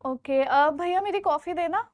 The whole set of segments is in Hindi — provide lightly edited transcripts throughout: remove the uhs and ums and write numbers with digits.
ओके, भैया मेरी कॉफी देना।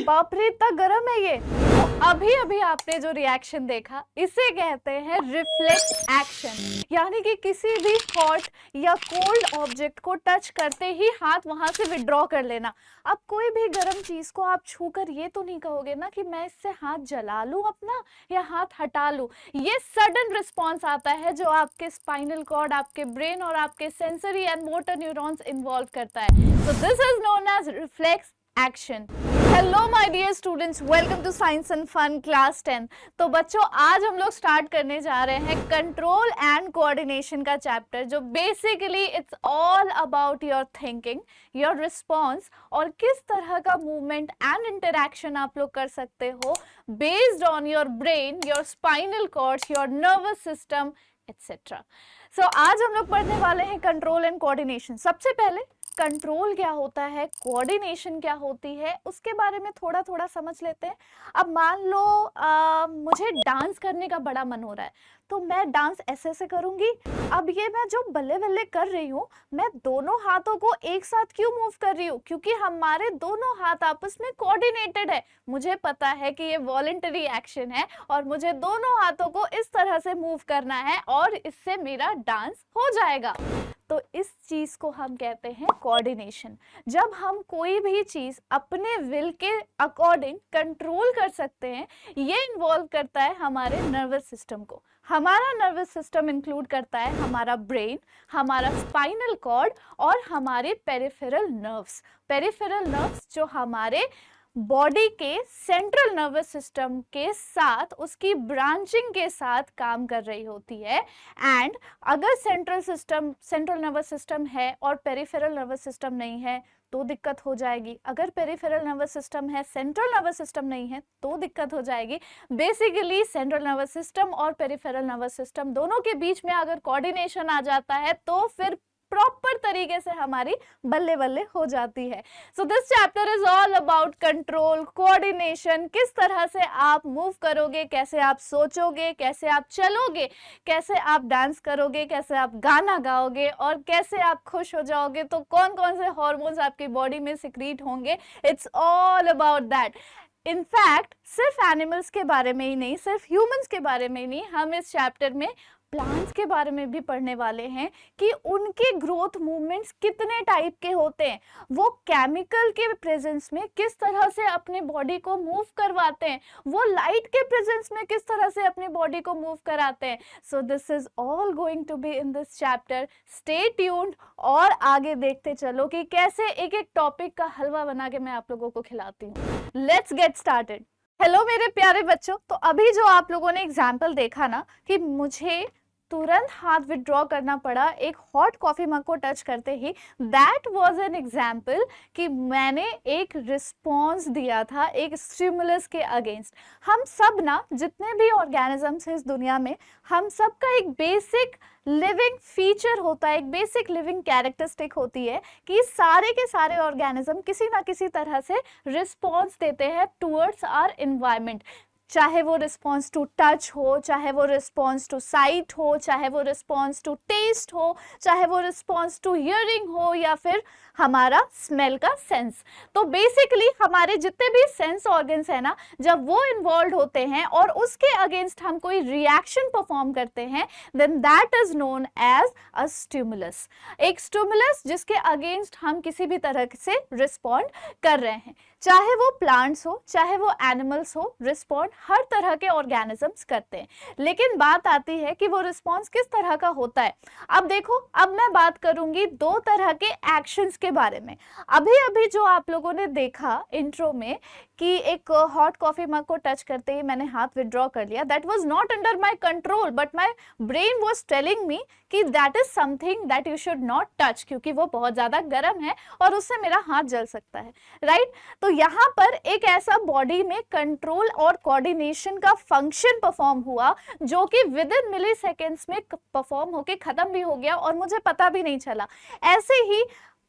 बाप रे, इतना गर्म है ये। तो अभी अभी आपने जो रिएक्शन देखा इसे कहते हैं रिफ्लेक्स एक्शन, यानी कि किसी भी हॉट या कोल्ड ऑब्जेक्ट को टच करते ही हाथ वहां से विड्रॉ कर लेना। अब कोई भी गर्म चीज को आप छूकर ये तो नहीं कहोगे ना कि मैं इससे हाथ जला लूं अपना या हाथ हटा लूं। ये सडन रिस्पॉन्स आता है जो आपके स्पाइनल कॉर्ड, आपके ब्रेन और आपके sensory and motor neurons involve करता है। So this is known as reflex action. Hello my dear students, welcome to science and fun class 10। तो बच्चों, आज हम लोग स्टार्ट करने जा रहे हैं कंट्रोल एंड कोऑर्डिनेशन का चैप्टर, जो basically it's all about your thinking, your response और किस तरह का मूवमेंट एंड इंटरैक्शन आप लोग कर सकते हो based on your brain, your spinal cords, your nervous system etcetera. So आज हम लोग पढ़ने वाले हैं कंट्रोल एंड कोऑर्डिनेशन। सबसे पहले कंट्रोल क्या होता है, कोऑर्डिनेशन क्या होती है, उसके बारे में थोड़ा थोड़ा समझ लेते हैं। अब मान लो मुझे डांस करने का बड़ा मन हो रहा है, तो मैं डांस ऐसे ऐसे करूंगी। अब ये मैं जो बल्ले बल्ले कर रही हूँ, मैं दोनों हाथों को एक साथ क्यों मूव कर रही हूँ? क्योंकि हमारे दोनों हाथ आपस में कोऑर्डिनेटेड है। मुझे पता है कि ये वॉलंटरी एक्शन है और मुझे दोनों हाथों को इस तरह से मूव करना है और इससे मेरा डांस हो जाएगा। तो इस चीज को हम कहते हैं कोऑर्डिनेशन। जब हम कोई भी चीज अपने विल के अकॉर्डिंग कंट्रोल कर सकते हैं, ये इन्वॉल्व करता है हमारे नर्वस सिस्टम को। हमारा नर्वस सिस्टम इंक्लूड करता है हमारा ब्रेन, हमारा स्पाइनल कॉर्ड और हमारे पेरिफेरल नर्व्स। पेरिफेरल नर्व्स जो हमारे बॉडी के सेंट्रल नर्वस सिस्टम के साथ, उसकी ब्रांचिंग के साथ काम कर रही होती है। एंड अगर सेंट्रल नर्वस सिस्टम है और पेरिफेरल नर्वस सिस्टम नहीं है तो दिक्कत हो जाएगी। अगर पेरिफेरल नर्वस सिस्टम है, सेंट्रल नर्वस सिस्टम नहीं है तो दिक्कत हो जाएगी। बेसिकली सेंट्रल नर्वस सिस्टम और पेरिफेरल नर्वस सिस्टम दोनों के बीच में अगर कोऑर्डिनेशन आ जाता है तो फिर प्रॉपर तरीके से हमारी बल्ले बल्ले हो जाती है। So this chapter is all about control, coordination, किस तरह से आप मूव करोगे, कैसे आप सोचोगे, कैसे आप चलोगे, कैसे आप डांस करोगे, कैसे आप गाना गाओगे और कैसे आप खुश हो जाओगे, तो कौन कौन से हार्मोन्स आपकी बॉडी में सिक्रीट होंगे। It's all about that. In fact सिर्फ एनिमल्स के बारे में ही नहीं, सिर्फ ह्यूमंस के बारे में ही नहीं, हम इस चैप्टर में प्लांट्स के बारे में भी पढ़ने वाले हैं कि उनके ग्रोथ मूवमेंट्स कितने टाइप के होते हैं, वो केमिकल के प्रेजेंस में किस तरह से अपने बॉडी को मूव करवाते हैं, वो लाइट के प्रेजेंस में किस तरह से अपने बॉडी को मूव कराते हैं। So this is all going to be in this chapter. Stay tuned और आगे देखते चलो कि कैसे एक एक टॉपिक का हलवा बना के मैं आप लोगों को खिलाती हूँ। Let's get started. हेलो मेरे प्यारे बच्चों, तो अभी जो आप लोगों ने एग्जाम्पल देखा ना कि मुझे तुरंत हाथ विड्रॉ करना पड़ा एक हॉट कॉफी मग को टच करते ही, दैट वाज एन एग्जाम्पल कि मैंने एक रिस्पॉन्स दिया था एक स्टिमुलस के अगेंस्ट। हम सब ना, जितने भी ऑर्गेनिजम्स हैं इस दुनिया में, हम सब का एक बेसिक लिविंग फीचर होता है, एक बेसिक लिविंग कैरेक्टरिस्टिक होती है कि सारे के सारे ऑर्गेनिज्म किसी ना किसी तरह से रिस्पॉन्स देते हैं टुवर्ड्स आवर एनवायरनमेंट। चाहे वो रिस्पॉन्स टू टच हो, चाहे वो रिस्पॉन्स टू साइट हो, चाहे वो रिस्पॉन्स टू टेस्ट हो, चाहे वो रिस्पॉन्स टू हियरिंग हो या फिर हमारा स्मेल का सेंस। तो बेसिकली हमारे जितने भी सेंस ऑर्गन्स है ना, जब वो इन्वॉल्व होते हैं और उसके अगेंस्ट हम कोई रिएक्शन परफॉर्म करते हैं, then that is known as a stimulus. एक स्टिमुलस जिसके अगेंस्ट हम किसी भी तरह से रिस्पॉन्ड कर रहे हैं, चाहे वो प्लांट्स हो, चाहे वो एनिमल्स हो, रिस्पॉन्ड हर तरह के ऑर्गेनिजम्स करते हैं। लेकिन बात आती है कि वो रिस्पॉन्स किस तरह का होता है। अब देखो, अब मैं बात करूंगी दो तरह के एक्शंस के बारे में। अभी अभी जो आप लोगों ने देखा इंट्रो में कि एक हॉट कॉफी मग को टच करते ही मैंने हाथ विड्रॉ कर लिया, that was not under my control, but my brain was telling me कि that is something that you should not touch, क्योंकि वो बहुत ज्यादा गर्म है और उससे मेरा हाथ जल सकता है, राइट। तो यहाँ पर एक ऐसा बॉडी में कंट्रोल और कोऑर्डिनेशन का फंक्शन परफॉर्म हुआ जो कि विद इन मिली सेकेंड्स में परफॉर्म होके खत्म भी हो गया और मुझे पता भी नहीं चला। ऐसे ही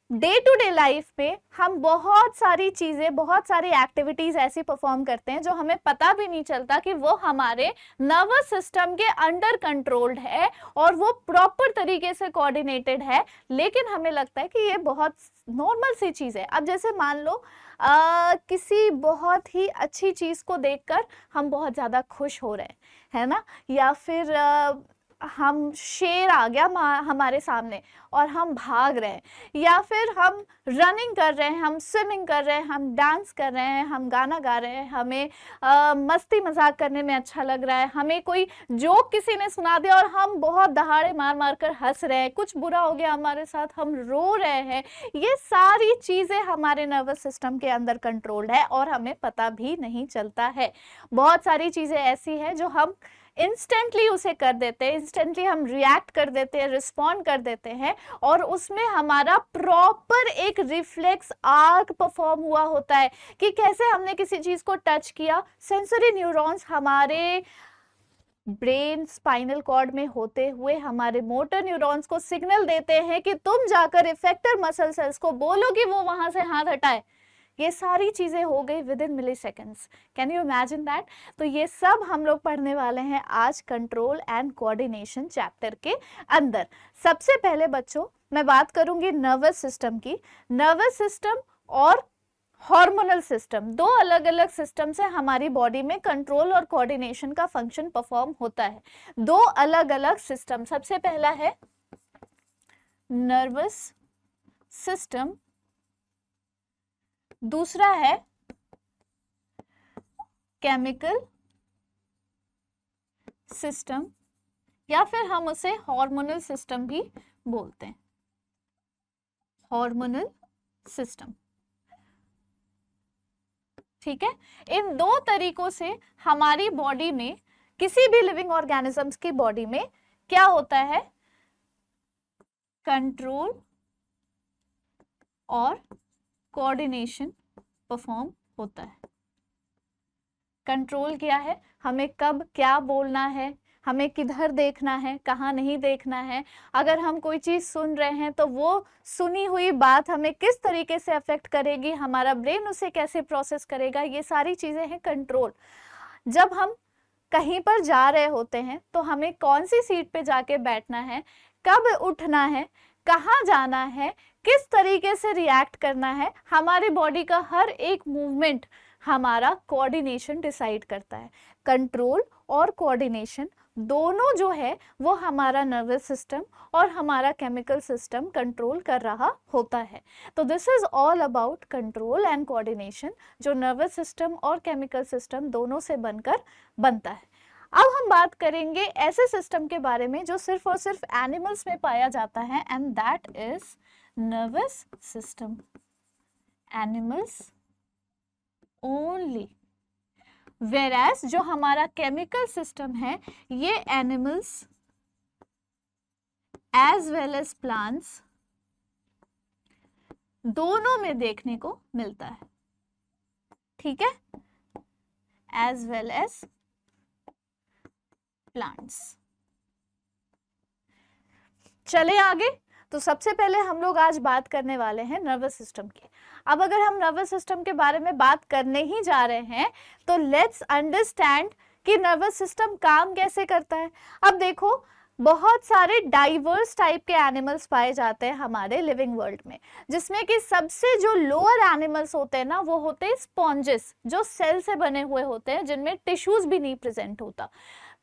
डे टू डे लाइफ में हम बहुत सारी चीजें, बहुत सारी एक्टिविटीज ऐसी परफॉर्म करते हैं जो हमें पता भी नहीं चलता कि वो हमारे नर्वस सिस्टम के अंडर कंट्रोल्ड है और वो प्रॉपर तरीके से कोऑर्डिनेटेड है, लेकिन हमें लगता है कि ये बहुत नॉर्मल सी चीज है। अब जैसे मान लो किसी बहुत ही अच्छी चीज को देखकर हम बहुत ज्यादा खुश हो रहे हैं, है ना, या फिर हम शेर आ गया हमारे सामने और हम भाग रहे हैं, या फिर हम रनिंग कर रहे हैं, हम स्विमिंग कर रहे हैं, हम डांस कर रहे हैं, हम गाना गा रहे हैं, हमें मस्ती मजाक करने में अच्छा लग रहा है, हमें कोई जोक किसी ने सुना दिया और हम बहुत दहाड़े मार मार कर हंस रहे हैं, कुछ बुरा हो गया हमारे साथ, हम रो रहे हैं। ये सारी चीजें हमारे नर्वस सिस्टम के अंदर कंट्रोल्ड है और हमें पता भी नहीं चलता है। बहुत सारी चीजें ऐसी हैं जो हम इंस्टेंटली उसे कर देते हैं, इंस्टेंटली हम रिएक्ट कर देते हैं, रिस्पॉन्ड कर देते हैं, और उसमें हमारा प्रॉपर एक रिफ्लेक्स आर्क परफॉर्म हुआ होता है कि कैसे हमने किसी चीज को टच किया, सेंसरी न्यूरॉन्स हमारे ब्रेन स्पाइनल कॉर्ड में होते हुए हमारे मोटर न्यूरॉन्स को सिग्नल देते हैं कि तुम जाकर इफेक्टर मसल सेल्स को बोलो कि वो वहां से हाथ हटाए। ये सारी चीजें हो गई within milliseconds. Can you imagine that? तो ये सब हम लोग पढ़ने वाले हैं आज कंट्रोल एंड कोऑर्डिनेशन चैप्टर के अंदर। सबसे पहले बच्चों मैं बात करूंगी नर्वस सिस्टम की। नर्वस सिस्टम और हार्मोनल सिस्टम, दो अलग अलग सिस्टम से हमारी बॉडी में कंट्रोल और कोऑर्डिनेशन का फंक्शन परफॉर्म होता है। दो अलग अलग सिस्टम, सबसे पहला है नर्वस सिस्टम, दूसरा है केमिकल सिस्टम, या फिर हम उसे हार्मोनल सिस्टम भी बोलते हैं। हार्मोनल सिस्टम, ठीक है। इन दो तरीकों से हमारी बॉडी में, किसी भी लिविंग ऑर्गेनिजम्स की बॉडी में क्या होता है, कंट्रोल और कोऑर्डिनेशन परफॉर्म होता है। कंट्रोल क्या है, हमें कब क्या बोलना है, हमें किधर देखना है, कहाँ नहीं देखना है, अगर हम कोई चीज सुन रहे हैं तो वो सुनी हुई बात हमें किस तरीके से अफेक्ट करेगी, हमारा ब्रेन उसे कैसे प्रोसेस करेगा, ये सारी चीजें हैं कंट्रोल। जब हम कहीं पर जा रहे होते हैं तो हमें कौन सी सीट पे जाके बैठना है, कब उठना है, कहाँ जाना है, किस तरीके से रिएक्ट करना है, हमारी बॉडी का हर एक मूवमेंट हमारा कोऑर्डिनेशन डिसाइड करता है। कंट्रोल और कोऑर्डिनेशन दोनों जो है वो हमारा नर्वस सिस्टम और हमारा केमिकल सिस्टम कंट्रोल कर रहा होता है। तो this is all about control and coordination, जो नर्वस सिस्टम और केमिकल सिस्टम दोनों से बनकर बनता है। अब हम बात करेंगे ऐसे सिस्टम के बारे में जो सिर्फ और सिर्फ एनिमल्स में पाया जाता है, and that is nervous system, animals only. Whereas जो हमारा केमिकल सिस्टम है ये animals as well as plants दोनों में देखने को मिलता है, ठीक है, एज वेल एज प्लांट्स। चले आगे। तो सबसे पहले हम लोग आज बात करने वाले हैं नर्वस सिस्टम की। अब अगर हम नर्वस सिस्टम के बारे में बात करने ही जा रहे हैं तो लेट्स अंडरस्टैंड कि नर्वस सिस्टम काम कैसे करता है। अब देखो बहुत सारे डाइवर्स टाइप के एनिमल्स पाए जाते हैं हमारे लिविंग वर्ल्ड में, जिसमें कि सबसे जो लोअर एनिमल्स होते हैं ना वो होते हैं स्पॉन्जेस, जो सेल से बने हुए होते हैं, जिनमें टिश्यूज भी नहीं प्रेजेंट होता।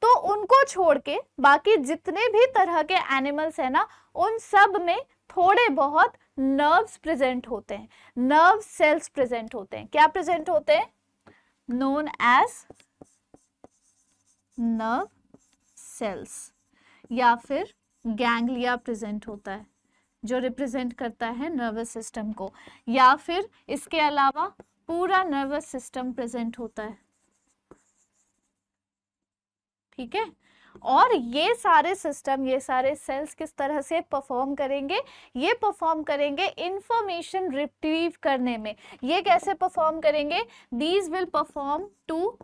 तो उनको छोड़ के बाकी जितने भी तरह के एनिमल्स है ना उन सब में थोड़े बहुत नर्व्स प्रेजेंट होते हैं, नर्व सेल्स प्रेजेंट होते हैं। क्या प्रेजेंट होते हैं? नोन एज नर्व सेल्स, या फिर गैंग्लिया प्रेजेंट होता है जो रिप्रेजेंट करता है नर्वस सिस्टम को, या फिर इसके अलावा पूरा नर्वस सिस्टम प्रेजेंट होता है, ठीक है। और ये सारे सिस्टम, ये सारे सेल्स किस तरह से परफॉर्म करेंगे? ये परफॉर्म करेंगे इंफॉर्मेशन रिट्रीव करने में। ये कैसे परफॉर्म करेंगे? These will perform to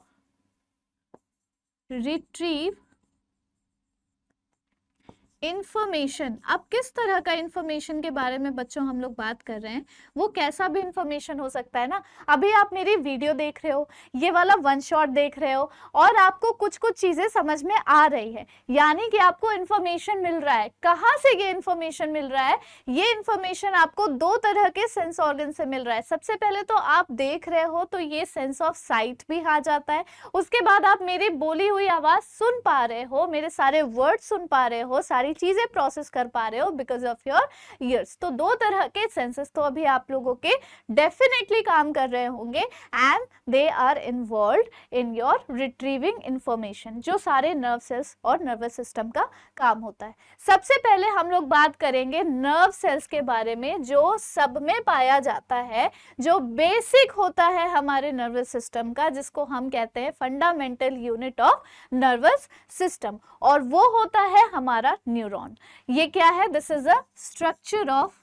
retrieve information, अब किस तरह का इंफॉर्मेशन के बारे में बच्चों हम लोग बात कर रहे हैं, वो कैसा भी इंफॉर्मेशन हो सकता है ना। अभी आप मेरी वीडियो देख रहे हो, ये वाला वन शॉट देख रहे हो और आपको कुछ कुछ चीजें समझ में आ रही है, यानी कि आपको इंफॉर्मेशन मिल रहा है। कहाँ से ये इंफॉर्मेशन मिल रहा है? ये इंफॉर्मेशन आपको दो तरह के सेंस ऑर्गन से मिल रहा है। सबसे पहले तो आप देख रहे हो तो ये सेंस ऑफ साइट भी आ जाता है, उसके बाद आप मेरी बोली हुई आवाज सुन पा रहे हो, मेरे सारे वर्ड सुन पा रहे हो, सारी चीजें प्रोसेस कर पा रहे हो बिकॉज ऑफ योर ईयर्स। तो दो तरह के सेंसेस तो अभी आप लोगों के डेफिनेटली काम कर रहे होंगे and they are involve in your retrieving information, जो सारे नर्व सेल्स और नर्वस सिस्टम का काम होता है। सबसे पहले हम लोग बात करेंगे नर्व सेल्स के बारे में, जो सब में पाया जाता है, जो बेसिक होता है हमारे नर्वस सिस्टम का, जिसको हम कहते हैं fundamental unit of nervous system, और वो होता है हमारा न्यूरॉन। ये क्या है? This is a structure of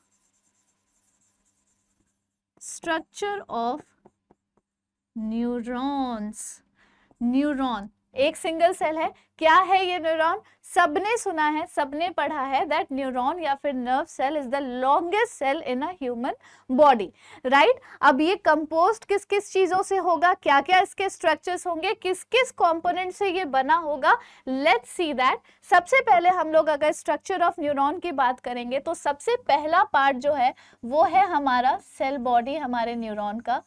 neurons. Neuron एक सिंगल सेल है। क्या है ये न्यूरॉन? सबने सुना है, सबने पढ़ा है दैट न्यूरॉन या फिर nerve cell is the longest cell in a human body, right. अब ये कंपोस्ट किस किस चीजों से होगा, क्या क्या इसके स्ट्रक्चर्स होंगे, किस किस कंपोनेंट से ये बना होगा, लेट्स सी दैट। सबसे पहले हम लोग अगर स्ट्रक्चर ऑफ न्यूरॉन की बात करेंगे तो सबसे पहला पार्ट जो है वो है हमारा सेल बॉडी, हमारे न्यूरॉन का।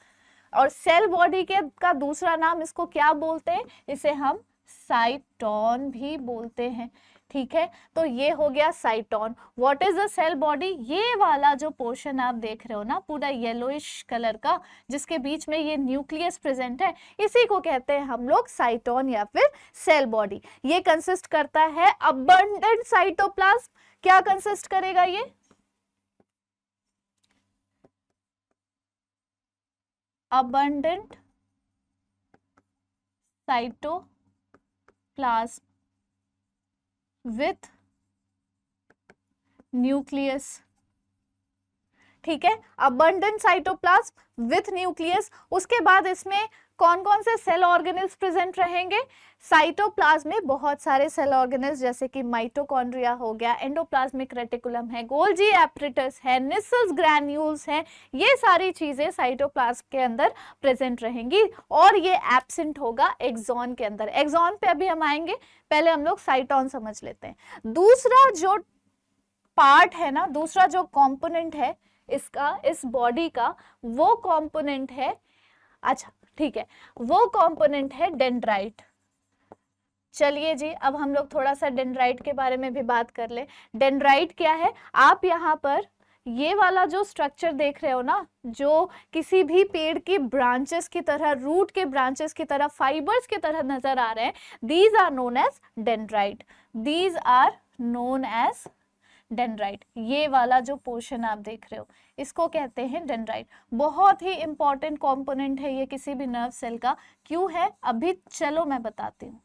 और सेल बॉडी के का दूसरा नाम इसको क्या बोलते हैं? इसे हम साइटोन भी बोलते हैं, ठीक है। तो ये हो गया cyton. What is the cell body? ये वाला जो पोर्शन आप देख रहे हो ना, पूरा येलोइश कलर का, जिसके बीच में ये न्यूक्लियस प्रेजेंट है, इसी को कहते हैं हम लोग साइटोन या फिर सेल बॉडी। ये कंसिस्ट करता है अबंडेंट साइटोप्लाज्म। क्या कंसिस्ट करेगा ये? abundant cytoplasm with nucleus, ठीक है। abundant cytoplasm with nucleus। उसके बाद इसमें कौन कौन से सेल ऑर्गेनेल्स प्रेजेंट रहेंगे? साइटोप्लाज्म में बहुत सारे सेल ऑर्गेनेल्स, जैसे कि माइटोकॉन्ड्रिया हो गया, एंडोप्लाज्मिक रेटिकुलम है, गोल्जी एप्रिटस है, निसल्स ग्रैन्यूल्स हैं, ये सारी चीजें साइटोप्लाज्म के अंदर प्रेजेंट रहेंगी। और ये एब्सेंट होगा एक्सॉन के अंदर। एक्सॉन पे अभी हम आएंगे, पहले हम लोग साइटोन समझ लेते हैं। दूसरा जो पार्ट है ना, दूसरा जो कॉम्पोनेंट है इसका, इस बॉडी का, वो कॉम्पोनेंट है, अच्छा ठीक है, वो कॉम्पोनेंट है डेंड्राइट। चलिए जी, अब हम लोग थोड़ा सा डेंड्राइट के बारे में भी बात कर ले। डेंड्राइट क्या है? आप यहाँ पर ये वाला जो स्ट्रक्चर देख रहे हो ना, जो किसी भी पेड़ की ब्रांचेस की तरह, रूट के ब्रांचेस की तरह, फाइबर्स की तरह नजर आ रहे हैं, these are known as dendrite. These are known as dendrite. ये वाला जो पोर्शन आप देख रहे हो इसको कहते हैं डेंड्राइट। बहुत ही इंपॉर्टेंट कंपोनेंट है ये किसी भी नर्व सेल का। क्यों है? अभी चलो मैं बताती हूँ,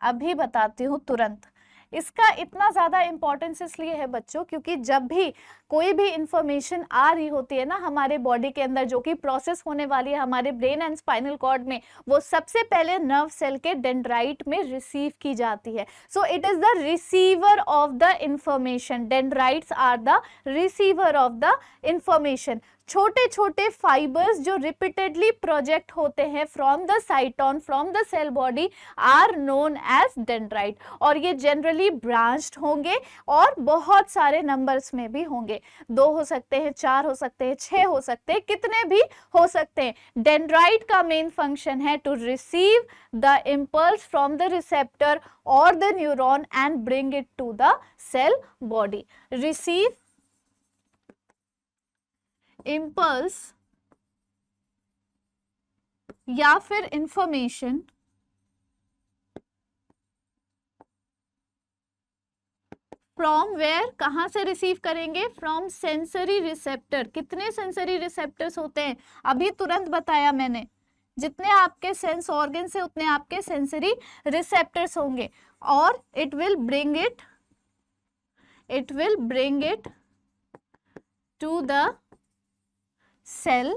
अभी बताती हूँ तुरंत। इसका इतना ज्यादा इंपॉर्टेंस इसलिए है बच्चों, क्योंकि जब भी कोई भी इंफॉर्मेशन आ रही होती है ना हमारे बॉडी के अंदर, जो कि प्रोसेस होने वाली है हमारे ब्रेन एंड स्पाइनल कॉर्ड में, वो सबसे पहले नर्व सेल के डेंड्राइट में रिसीव की जाती है। So it is the receiver of the information. Dendrites are the receiver of the information. छोटे छोटे फाइबर्स जो रिपीटेडली प्रोजेक्ट होते हैं from the cyton, from the cell body, are known as dendrite. और ये जनरली ब्रांच्ड होंगे और बहुत सारे नंबर्स में भी होंगे। 2 हो सकते हैं, 4 हो सकते हैं, 6 हो सकते हैं, कितने भी हो सकते हैं। डेंड्राइट का मेन फंक्शन है to receive the impulse from the receptor और the neuron and bring it to the cell body. Receive impulse या फिर इंफॉर्मेशन फ्रॉम वेयर, कहां से रिसीव करेंगे? From sensory receptor. कितने सेंसरी रिसेप्टर्स होते हैं? अभी तुरंत बताया मैंने, जितने आपके सेंस ऑर्गन से उतने आपके सेंसरी रिसेप्टर्स होंगे। और it will bring it to the cell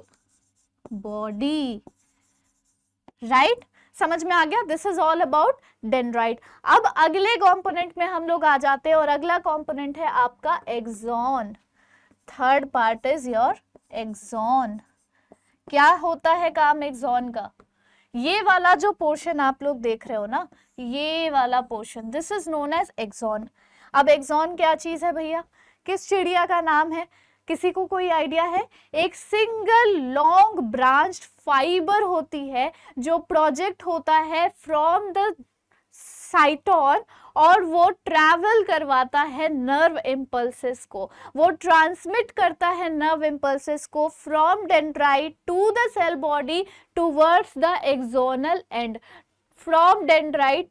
body, right. समझ में आ गया? This is all about dendrite. अब अगले कंपोनेंट में हम लोग आ जाते हैं और अगला कंपोनेंट है आपका axon. Third part is your axon. क्या होता है काम एक्सॉन का? ये वाला जो पोर्शन आप लोग देख रहे हो ना, ये वाला portion, this is known as axon. अब एक्सॉन क्या चीज है भैया? किस चिड़िया का नाम है? किसी को कोई आइडिया है? एक सिंगल लॉन्ग ब्रांच फाइबर होती है जो प्रोजेक्ट होता है फ्रॉम द साइटोन और वो ट्रैवल करवाता है नर्व इम्पल्सेस को, वो ट्रांसमिट करता है नर्व इम्पल्सेस को from dendrite to the cell body towards the axonal end, from dendrite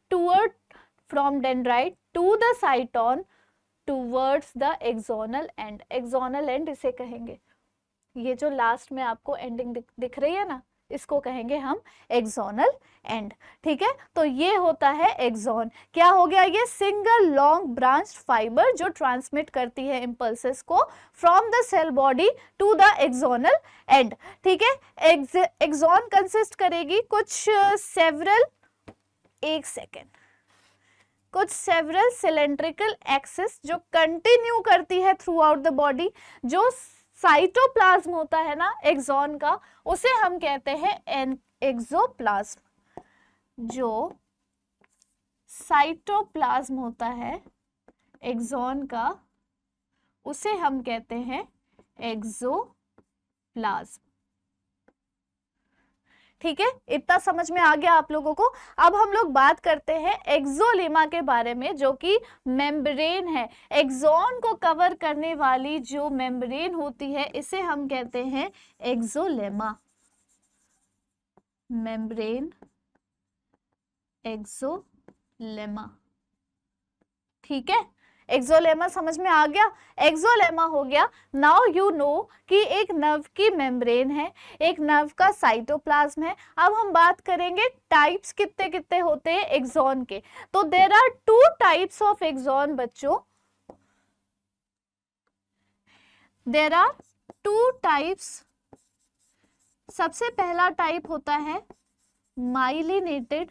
to the cyton towards the axonal end. Axonal end इसे कहेंगे, ये जो लास्ट में आपको एंडिंग दिख रही है ना, इसको कहेंगे हम एक्सोनल एंड। ठीक है, तो ये होता है एक्सॉन। क्या हो गया? ये सिंगल लॉन्ग ब्रांच फाइबर जो ट्रांसमिट करती है इम्पल्सेस को from the cell body to the axonal end. ठीक है, एक्सॉन कंसिस्ट करेगी कुछ सेवरल, एक सेकेंड, कुछ सेवरल सिलेंड्रिकल एक्सिस जो कंटिन्यू करती है थ्रू आउट द बॉडी। जो साइटोप्लाज्म होता है ना एक्सॉन का, उसे हम कहते हैं एक्सोप्लाज्म। जो साइटोप्लाज्म होता है एक्सॉन का, उसे हम कहते हैं एक्सोप्लाज्म। ठीक है, इतना समझ में आ गया आप लोगों को? अब हम लोग बात करते हैं एक्सोलेमा के बारे में, जो कि मेम्ब्रेन है। एक्सॉन को कवर करने वाली जो मेम्ब्रेन होती है, इसे हम कहते हैं एक्सोलेमा। Membrane, axolemma. ठीक है, एक्सोलेमा समझ में आ गया? एक्सोलेमा हो गया। नाउ यू नो कि एक नर्व की मेम्ब्रेन है, एक नर्व का साइटोप्लाज्म है। अब हम बात करेंगे टाइप्स कितने कितने होते हैं एक्सॉन के। तो there are 2 types of axon बच्चों। There are 2 types. सबसे पहला टाइप होता है माइलिनेटेड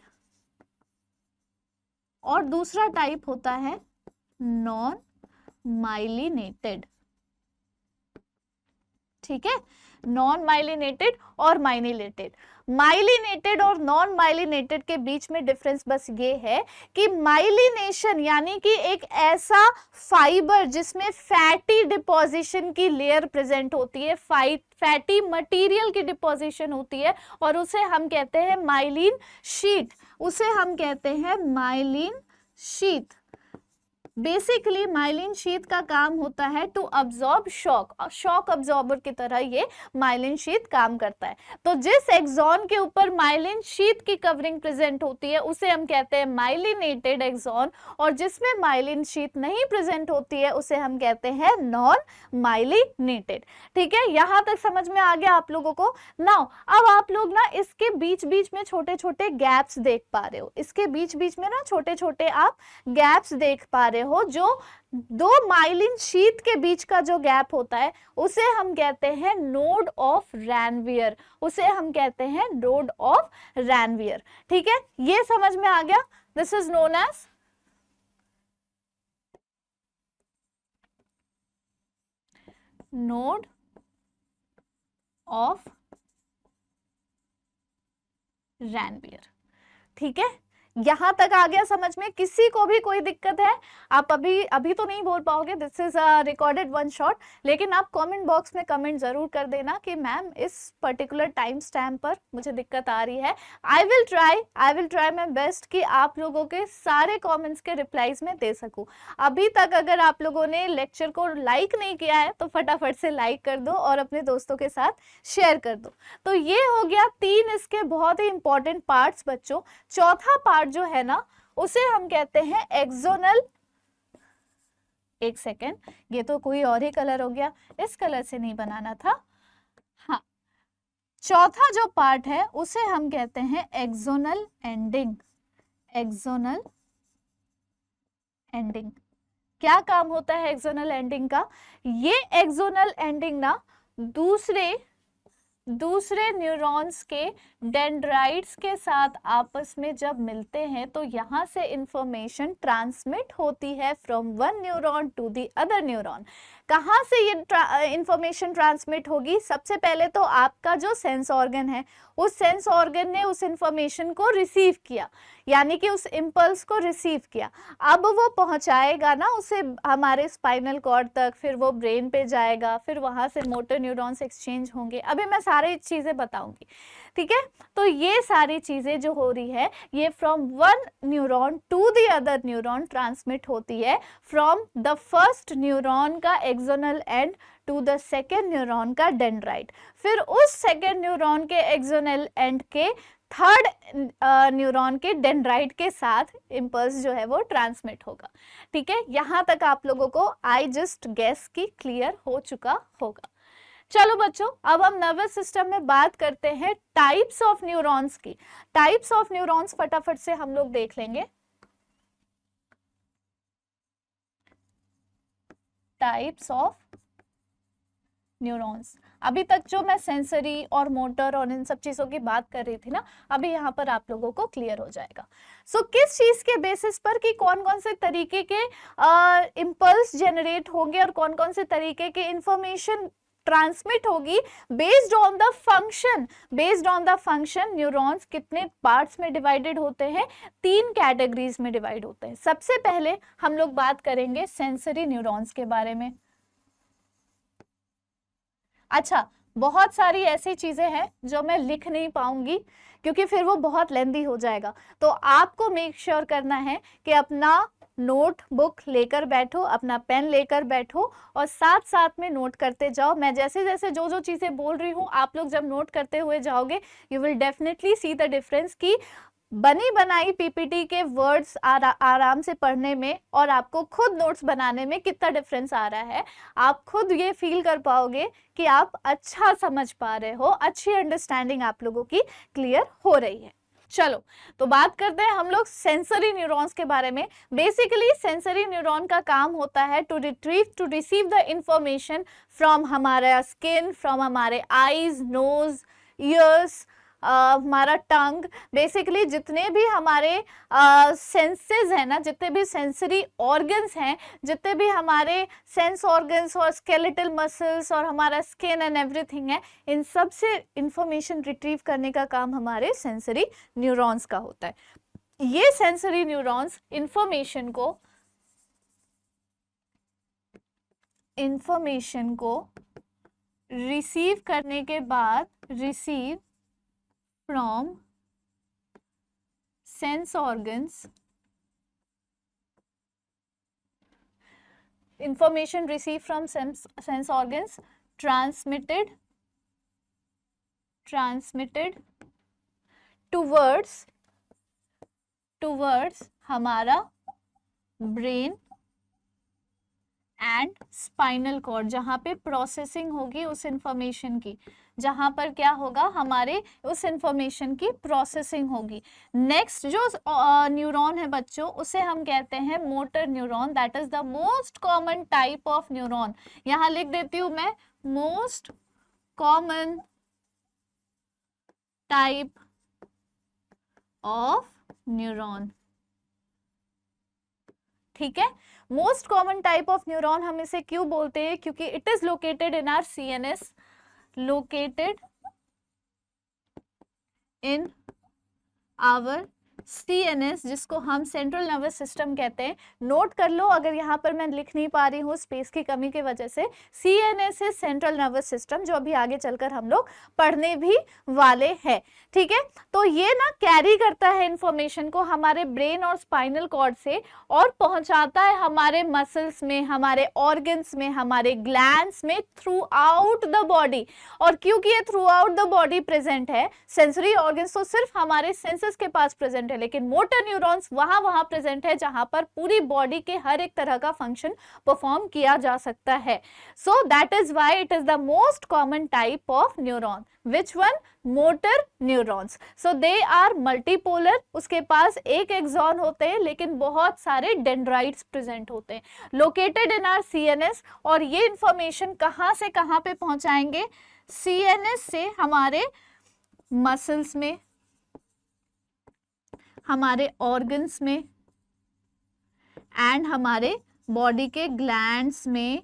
और दूसरा टाइप होता है नॉन माइलिनेटेड। ठीक है, नॉन माइलिनेटेड और माइलिनेटेड। माइलिनेटेड और नॉन माइलिनेटेड के बीच में डिफरेंस बस ये है कि माइलिनेशन यानी कि एक ऐसा फाइबर जिसमें फैटी डिपोजिशन की लेयर प्रेजेंट होती है, फैटी मटेरियल की डिपोजिशन होती है, और उसे हम कहते हैं माइलिन शीट। उसे हम कहते हैं myelin sheath. Basically myelin sheath का काम होता है टू अब्सॉर्ब शॉक, और शॉक अब्सॉर्बर की तरह ये माइलिन शीट काम करता है। तो जिस एक्सॉन के ऊपर माइलिन शीट की कवरिंग प्रेजेंट होती है उसे हम कहते हैं माइलिनेटेड एक्सॉन, और जिसमें माइलिन शीट नहीं प्रेजेंट होती है उसे हम कहते हैं नॉन माइलिनेटेड। ठीक है, यहां तक समझ में आ गया आप लोगों को? नाउ अब आप लोग ना इसके बीच बीच में छोटे छोटे गैप्स देख पा रहे हो। इसके बीच बीच में ना छोटे छोटे आप गैप्स देख पा रहे हो। जो 2 माइलिन शीट के बीच का जो गैप होता है उसे हम कहते हैं नोड ऑफ रैनवियर। उसे हम कहते हैं नोड ऑफ रैनवियर। ठीक है, ये समझ में आ गया? This is known as node of Ranvier. ठीक है, यहां तक आ गया समझ में? किसी को भी कोई दिक्कत है? आप अभी तो नहीं बोल पाओगे, this is a recorded one shot, लेकिन आप कमेंट बॉक्स में कमेंट जरूर कर देना कि मैम इस पर्टिकुलर टाइम स्टैम्प पर मुझे दिक्कत आ रही है। I will try my best कि आप लोगों के सारे कमेंट्स के रिप्लाईज में दे सकूं। अभी तक अगर आप लोगों ने लेक्चर को लाइक नहीं किया है तो फटाफट से लाइक कर दो और अपने दोस्तों के साथ शेयर कर दो। तो ये हो गया 3 इसके बहुत ही इंपॉर्टेंट पार्ट्स बच्चों। चौथा पार्ट जो है ना उसे हम कहते हैं एक्सोनल। एक सेकेंड, ये तो कोई और ही कलर हो गया, इस कलर से नहीं बनाना था। हाँ, चौथा जो पार्ट है उसे हम कहते हैं एक्सोनल एंडिंग। एक्सोनल एंडिंग क्या काम होता है एक्सोनल एंडिंग का? ये एक्सोनल एंडिंग ना दूसरे दूसरे न्यूरॉन्स के डेंड्राइट्स के साथ आपस में जब मिलते हैं तो यहाँ से इंफॉर्मेशन ट्रांसमिट होती है from one neuron to the other neuron. कहाँ से ये इंफॉर्मेशन ट्रांसमिट होगी? सबसे पहले तो आपका जो सेंस ऑर्गन है, उस सेंस ऑर्गन ने उस इंफॉर्मेशन को रिसीव किया, यानी कि उस इम्पल्स को रिसीव किया। अब वो पहुंचाएगा ना उसे हमारे स्पाइनल कॉर्ड तक, फिर वो ब्रेन पे जाएगा, फिर वहां से मोटर न्यूरॉन्स एक्सचेंज होंगे। अभी मैं सारी चीजें बताऊंगी, ठीक है? तो ये सारी चीजें जो हो रही है ये from one neuron to the other neuron transmit होती है, फ्रॉम द फर्स्ट न्यूरॉन का axonal end to the second neuron का डेंड्राइट, फिर उस सेकेंड न्यूरॉन के एक्सोनल एंड के थर्ड न्यूरॉन के डेंड्राइट के साथ इम्पल्स जो है वो ट्रांसमिट होगा। ठीक है, यहाँ तक आप लोगों को आई जस्ट गेस की क्लियर हो चुका होगा। चलो बच्चों, अब हम नर्वस सिस्टम में बात करते हैं टाइप्स ऑफ न्यूरॉन्स की। टाइप्स ऑफ न्यूरॉन्स फटाफट से हम लोग देख लेंगे। टाइप्स ऑफ न्यूरॉन्स, अभी तक जो मैं सेंसरी और मोटर और इन सब चीजों की बात कर रही थी ना, अभी यहाँ पर आप लोगों को क्लियर हो जाएगा। सो किस चीज के बेसिस पर कि कौन कौन से तरीके के इम्पल्स जनरेट होंगे और कौन कौन से तरीके के इंफॉर्मेशन ट्रांसमिट होगी, based on the function. Based on the function neurons कितने पार्ट्स में डिवाइडेड होते हैं? 3 कैटेगरीज में डिवाइड होते हैं। सबसे पहले हम लोग बात करेंगे सेंसरी न्यूरॉन्स के बारे में। अच्छा, बहुत सारी ऐसी चीजें हैं जो मैं लिख नहीं पाऊंगी क्योंकि फिर वो बहुत लेंदी हो जाएगा, तो आपको मेक श्योर करना है कि अपना नोट बुक लेकर बैठो, अपना पेन लेकर बैठो और साथ साथ में नोट करते जाओ। मैं जैसे जैसे जो जो चीजें बोल रही हूँ, आप लोग जब नोट करते हुए जाओगे, you will definitely see the difference कि बनी बनाई पीपीटी के वर्ड्स आराम से पढ़ने में और आपको खुद नोट्स बनाने में कितना डिफरेंस आ रहा है। आप खुद ये फील कर पाओगे कि आप अच्छा समझ पा रहे हो, अच्छी अंडरस्टैंडिंग आप लोगों की क्लियर हो रही है। चलो, तो बात करते हैं हम लोग सेंसरी न्यूरॉन्स के बारे में। बेसिकली सेंसरी न्यूरॉन का काम होता है to receive the information from हमारा स्किन, फ्रॉम हमारे आईज, नोज, ईयर्स, हमारा टंग, बेसिकली जितने भी हमारे सेंसेस हैं ना, जितने भी सेंसरी ऑर्गन्स हैं, जितने भी हमारे सेंस ऑर्गन्स और स्केलेटल मसल्स और हमारा स्किन एंड एवरीथिंग है, इन सब से इंफॉर्मेशन रिट्रीव करने का काम हमारे सेंसरी न्यूरॉन्स का होता है। ये सेंसरी न्यूरॉन्स इंफॉर्मेशन को रिसीव करने के बाद receive from sense organs, information received from sense organs transmitted towards हमारा ब्रेन एंड स्पाइनल कॉर्ड, जहाँ पे प्रोसेसिंग होगी उस इंफॉर्मेशन की, जहां पर क्या होगा, हमारे उस इंफॉर्मेशन की प्रोसेसिंग होगी। नेक्स्ट जो न्यूरॉन है बच्चों, उसे हम कहते हैं motor neuron. That is the most common type of neuron. यहां लिख देती हूं मैं, most common type of neuron. ठीक है, most common type of neuron हम इसे क्यों बोलते हैं? क्योंकि it is located in our CNS, located in our CNS, जिसको हम सेंट्रल नर्वस सिस्टम कहते हैं। नोट कर लो, अगर यहाँ पर मैं लिख नहीं पा रही हूँ स्पेस की कमी की वजह से। CNS है सेंट्रल नर्वस सिस्टम, जो अभी आगे चलकर हम लोग पढ़ने भी वाले हैं। ठीक है, तो ये ना कैरी करता है इंफॉर्मेशन को हमारे ब्रेन और स्पाइनल कॉर्ड से और पहुंचाता है हमारे मसल्स में, हमारे ऑर्गन्स में, हमारे ग्लैंड्स में, थ्रू आउट द बॉडी। और क्योंकि ये through out the body present है, सेंसरी ऑर्गन्स तो सिर्फ हमारे सेंसेस के पास प्रेजेंट है, लेकिन मोटर न्यूरॉन्स वहां प्रेजेंट है जहां पर पूरी बॉडी के हर एक तरह का फंक्शन परफॉर्म किया जा सकता है। So that is why it is the most common type of neuron. Which one? Motor neurons. So they are multipolar, उसके पास एक एक्सॉन होते हैं लेकिन बहुत सारे डेंड्राइट्स प्रेजेंट होते हैं, लोकेटेड इन आवर सीएनएस। और ये इंफॉर्मेशन कहाँ से कहाँ पे पहुंचाएंगे? CNS से हमारे मसल्स में, हमारे ऑर्गन्स में एंड हमारे बॉडी के ग्लैंड्स में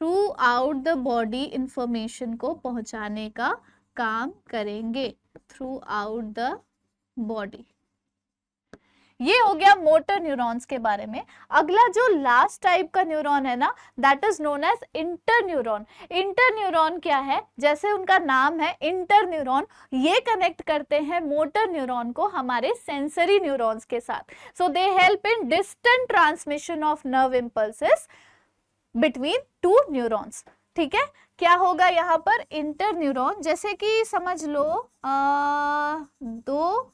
through out the body information को पहुंचाने का काम करेंगे, थ्रू आउट द बॉडी। ये हो गया मोटर न्यूरॉन्स के बारे में। अगला जो लास्ट टाइप का न्यूरॉन है ना, that is known as interneuron. Interneuron क्या है? जैसे उनका नाम है इंटरन्यूरॉन, ये कनेक्ट करते हैं मोटर न्यूरॉन को हमारे सेंसरी न्यूरॉन्स के साथ। So they help in distant transmission of nerve impulses between two neurons. ठीक है, क्या होगा यहाँ पर? इंटरन्यूरॉन, जैसे कि समझ लो दो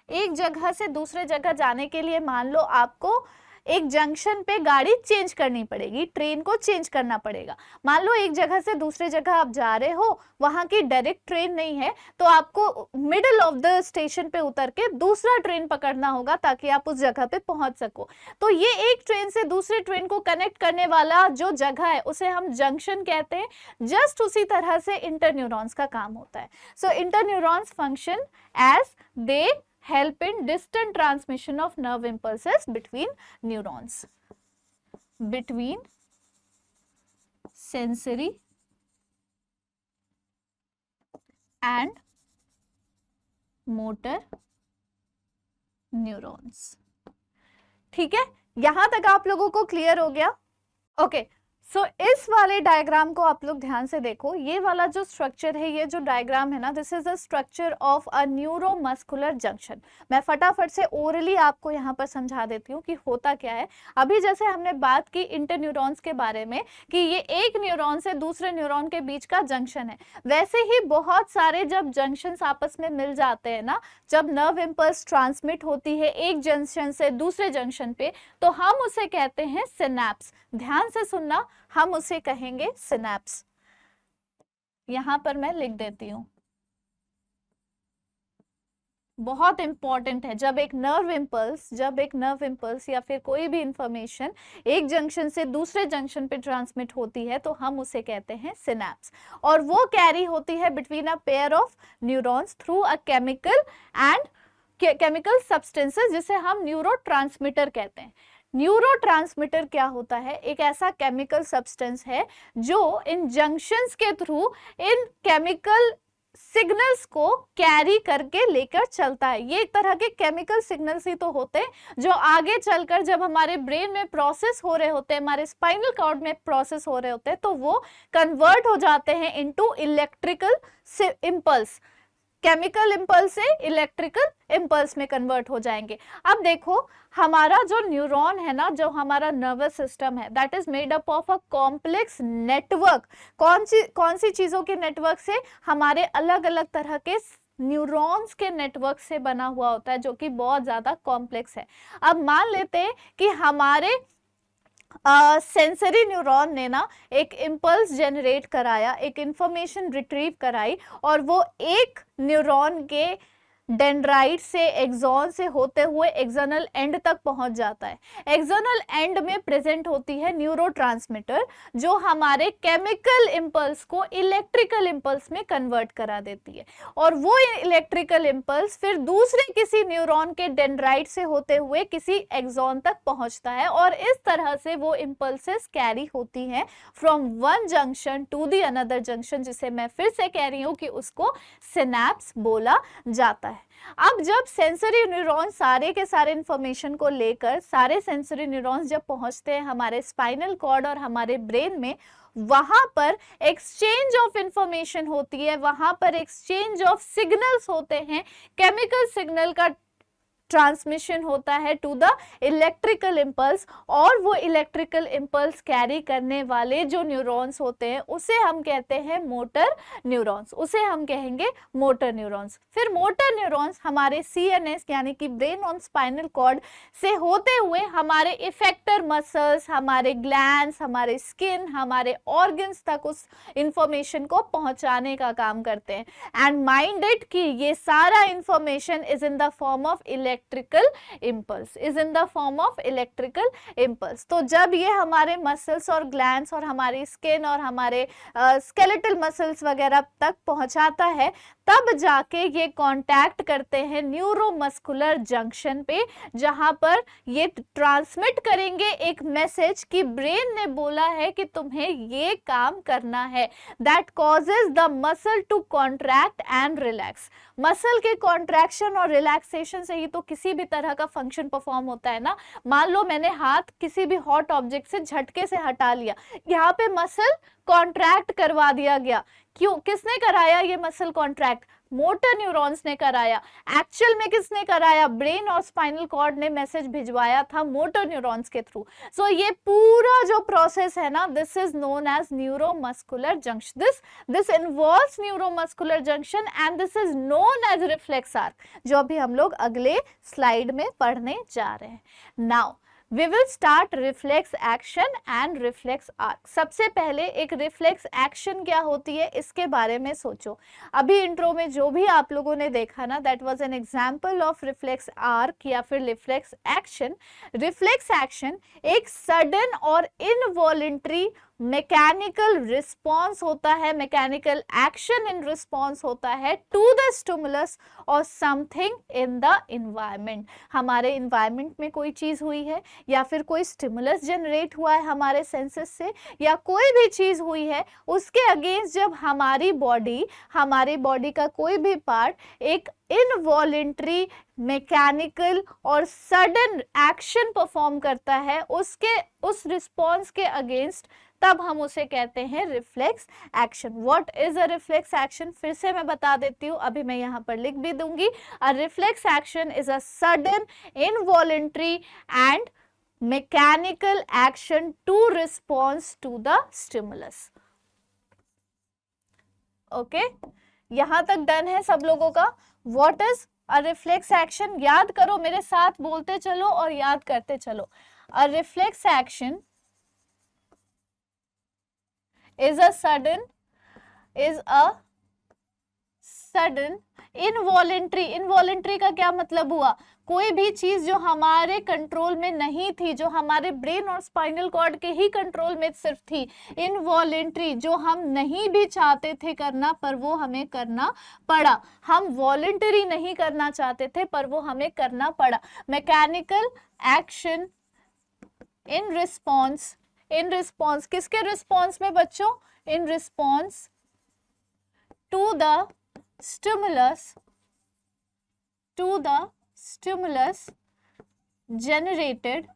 एक जगह से दूसरे जगह जाने के लिए मान लो आपको एक जंक्शन पे गाड़ी चेंज करनी पड़ेगी, ट्रेन को चेंज करना पड़ेगा। मान लो एक जगह से दूसरे जगह आप जा रहे हो, वहां की डायरेक्ट ट्रेन नहीं है, तो आपको मिडिल ऑफ द स्टेशन पे उतर के दूसरा ट्रेन पकड़ना होगा ताकि आप उस जगह पे पहुंच सको। तो ये एक ट्रेन से दूसरे ट्रेन को कनेक्ट करने वाला जो जगह है उसे हम जंक्शन कहते हैं। जस्ट उसी तरह से इंटरन्यूरॉन्स का काम होता है। So interneurons function as they help in distant transmission of nerve impulses between neurons, between sensory and motor neurons। ठीक है, यहां तक आप लोगों को क्लियर हो गया? ओके, सो इस वाले डायग्राम को आप लोग ध्यान से देखो। ये वाला जो स्ट्रक्चर है, ये जो डायग्राम है ना, this is the structure of a neuromuscular junction. मैं फटाफट से ओरली आपको यहाँ पर समझा देती हूँ कि होता क्या है। अभी जैसे हमने बात की इंटरन्यूरॉन्स के बारे में कि ये एक न्यूरॉन से दूसरे न्यूरॉन के बीच का जंक्शन है, वैसे ही बहुत सारे जब जंक्शंस आपस में मिल जाते हैं ना, जब नर्व इम्पल्स ट्रांसमिट होती है एक जंक्शन से दूसरे जंक्शन पे, तो हम उसे कहते हैं सिनैप्स। ध्यान से सुनना, हम उसे कहेंगे सिनैप्स। यहां पर मैं लिख देती हूं, बहुत इंपॉर्टेंट है। जब एक नर्व इम्पल्स या फिर कोई भी इंफॉर्मेशन एक जंक्शन से दूसरे जंक्शन पे ट्रांसमिट होती है तो हम उसे कहते हैं सिनैप्स, और वो कैरी होती है between a pair of neurons through a chemical substances, जिसे हम न्यूरोट्रांसमीटर कहते हैं। न्यूरोट्रांसमीटर क्या होता है? एक ऐसा केमिकल सब्सटेंस है जो इन जंक्शंस के थ्रू इन केमिकल सिग्नल्स को कैरी करके लेकर चलता है। ये एक तरह के केमिकल सिग्नल्स ही तो होते हैं जो आगे चलकर जब हमारे ब्रेन में प्रोसेस हो रहे होते हैं, हमारे स्पाइनल कॉर्ड में प्रोसेस हो रहे होते हैं, तो वो कन्वर्ट हो जाते हैं into electrical impulse. Chemical impulse से इलेक्ट्रिकल इम्पल्स में कन्वर्ट हो जाएंगे। अब देखो, हमारा जो न्यूरॉन है ना, जो हमारा नर्वस सिस्टम है, that is made up of a complex network. कौन सी चीजों के नेटवर्क से? हमारे अलग अलग तरह के न्यूरॉन्स के नेटवर्क से बना हुआ होता है, जो कि बहुत ज्यादा कॉम्प्लेक्स है। अब मान लेते हैं कि हमारे सेंसरी न्यूरॉन ने ना एक इम्पल्स जनरेट कराया, एक इंफॉर्मेशन रिट्रीव कराई, और वो एक न्यूरॉन के डेंड्राइट से, एक्सॉन से होते हुए एक्सटर्नल एंड तक पहुंच जाता है। एक्सटर्नल एंड में प्रेजेंट होती है न्यूरोट्रांसमीटर, जो हमारे केमिकल इम्पल्स को इलेक्ट्रिकल इम्पल्स में कन्वर्ट करा देती है, और वो इलेक्ट्रिकल इम्पल्स फिर दूसरे किसी न्यूरॉन के डेंड्राइट से होते हुए किसी एक्सॉन तक पहुंचता है, और इस तरह से वो इम्पल्सेस कैरी होती हैं from one junction to the another junction, जिसे मैं फिर से कह रही हूँ कि उसको सिनैप्स बोला जाता है। अब जब सेंसरी न्यूरॉन्स सारे के सारे इंफॉर्मेशन को लेकर, सारे सेंसरी न्यूरॉन्स जब पहुंचते हैं हमारे स्पाइनल कॉर्ड और हमारे ब्रेन में, वहां पर एक्सचेंज ऑफ इंफॉर्मेशन होती है, वहां पर एक्सचेंज ऑफ सिग्नल्स होते हैं, केमिकल सिग्नल का ट्रांसमिशन होता है टू द इलेक्ट्रिकल इम्पल्स, और वो इलेक्ट्रिकल इम्पल्स कैरी करने वाले जो न्यूरॉन्स होते हैं उसे हम कहते हैं मोटर न्यूरॉन्स, उसे हम कहेंगे मोटर न्यूरॉन्स। फिर मोटर न्यूरॉन्स हमारे CNS यानी कि ब्रेन ऑन स्पाइनल कॉर्ड से होते हुए हमारे इफेक्टर मसल्स, हमारे ग्लैंड्स, हमारे स्किन, हमारे ऑर्गन्स तक उस इंफॉर्मेशन को पहुंचाने का काम करते हैं। एंड माइंडेड कि ये सारा information is in the form of electrical electrical impulse, is in the form of electrical impulse. तो जब ये हमारे मसल्स और ग्लैंड्स और हमारी स्किन और हमारे स्केलेटल मसल्स वगैरह तक पहुंचाता है, तब जाके ये कांटेक्ट करते हैं न्यूरोमस्कुलर जंक्शन पे, जहां पर ये ट्रांसमिट करेंगे एक मैसेज कि ब्रेन ने बोला है कि तुम्हें ये काम करना है। That causes the muscle to contract and relax. Muscle के कॉन्ट्रैक्शन और रिलैक्सेशन से ही तो किसी भी तरह का फंक्शन परफॉर्म होता है ना। मान लो मैंने हाथ किसी भी हॉट ऑब्जेक्ट से झटके से हटा लिया, यहाँ पे मसल कॉन्ट्रैक्ट करवा दिया गया। क्यों, किसने कराया ये मसल कॉन्ट्रैक्ट? मोटर न्यूरॉन्स ने कराया। एक्चुअल में किसने कराया? ब्रेन और स्पाइनल कॉर्ड ने मैसेज भिजवाया था मोटर न्यूरॉन्स के थ्रू। सो ये पूरा जो प्रोसेस है ना, this is known as neuromuscular junction. This involves neuromuscular junction and this is known as reflex arc, जो अभी हम लोग अगले स्लाइड में पढ़ने जा रहे हैं। Now we will start reflex action and reflex arc। सबसे पहले एक reflex action क्या होती है इसके बारे में सोचो। अभी इंट्रो में जो भी आप लोगों ने देखा ना, that was an example of reflex arc या फिर reflex action। reflex action एक sudden और involuntary मैकेनिकल रिस्पॉन्स होता है, मैकेनिकल एक्शन इन रिस्पॉन्स होता है टू द स्टिमुलस और समथिंग इन द इन्वायरमेंट। हमारे इन्वायरमेंट में कोई चीज हुई है या फिर कोई स्टिमुलस जनरेट हुआ है हमारे सेंसेस से, या कोई भी चीज हुई है, उसके अगेंस्ट जब हमारी बॉडी का कोई भी पार्ट एक इनवॉलेंट्री मैकेनिकल और सडन एक्शन परफॉर्म करता है उस रिस्पॉन्स के अगेंस्ट, तब हम उसे कहते हैं reflex action. What is a reflex action? फिर से मैं बता देती हूँ, अभी मैं यहाँ पर लिख भी दूंगी। A reflex action is a sudden involuntary and mechanical action to response to the stimulus. Okay, यहां तक डन है सब लोगों का? What is a reflex action? याद करो, मेरे साथ बोलते चलो और याद करते चलो। अ reflex action is a sudden involuntary का क्या मतलब हुआ? कोई भी चीज जो हमारे कंट्रोल में नहीं थी, जो हमारे ब्रेन और स्पाइनल कॉर्ड के ही कंट्रोल में सिर्फ थी, इनवॉलेंट्री, जो हम नहीं भी चाहते थे करना पर वो हमें करना पड़ा। हम वॉलेंटरी नहीं करना चाहते थे पर वो हमें करना पड़ा। Mechanical action in response, in response किसके रिस्पॉन्स में बच्चों? In response to the stimulus generated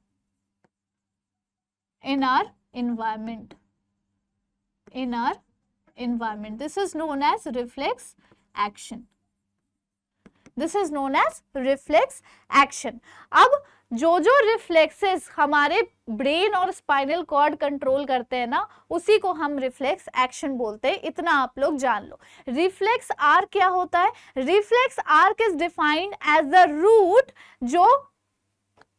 in our environment, this is known as reflex action, अब जो रिफ्लेक्सेस हमारे ब्रेन और स्पाइनल कॉर्ड कंट्रोल करते हैं ना, उसी को हम रिफ्लेक्स एक्शन बोलते हैं। इतना आप लोग जान लो। रिफ्लेक्स आर्क क्या होता है? Reflex arc is defined as the route जो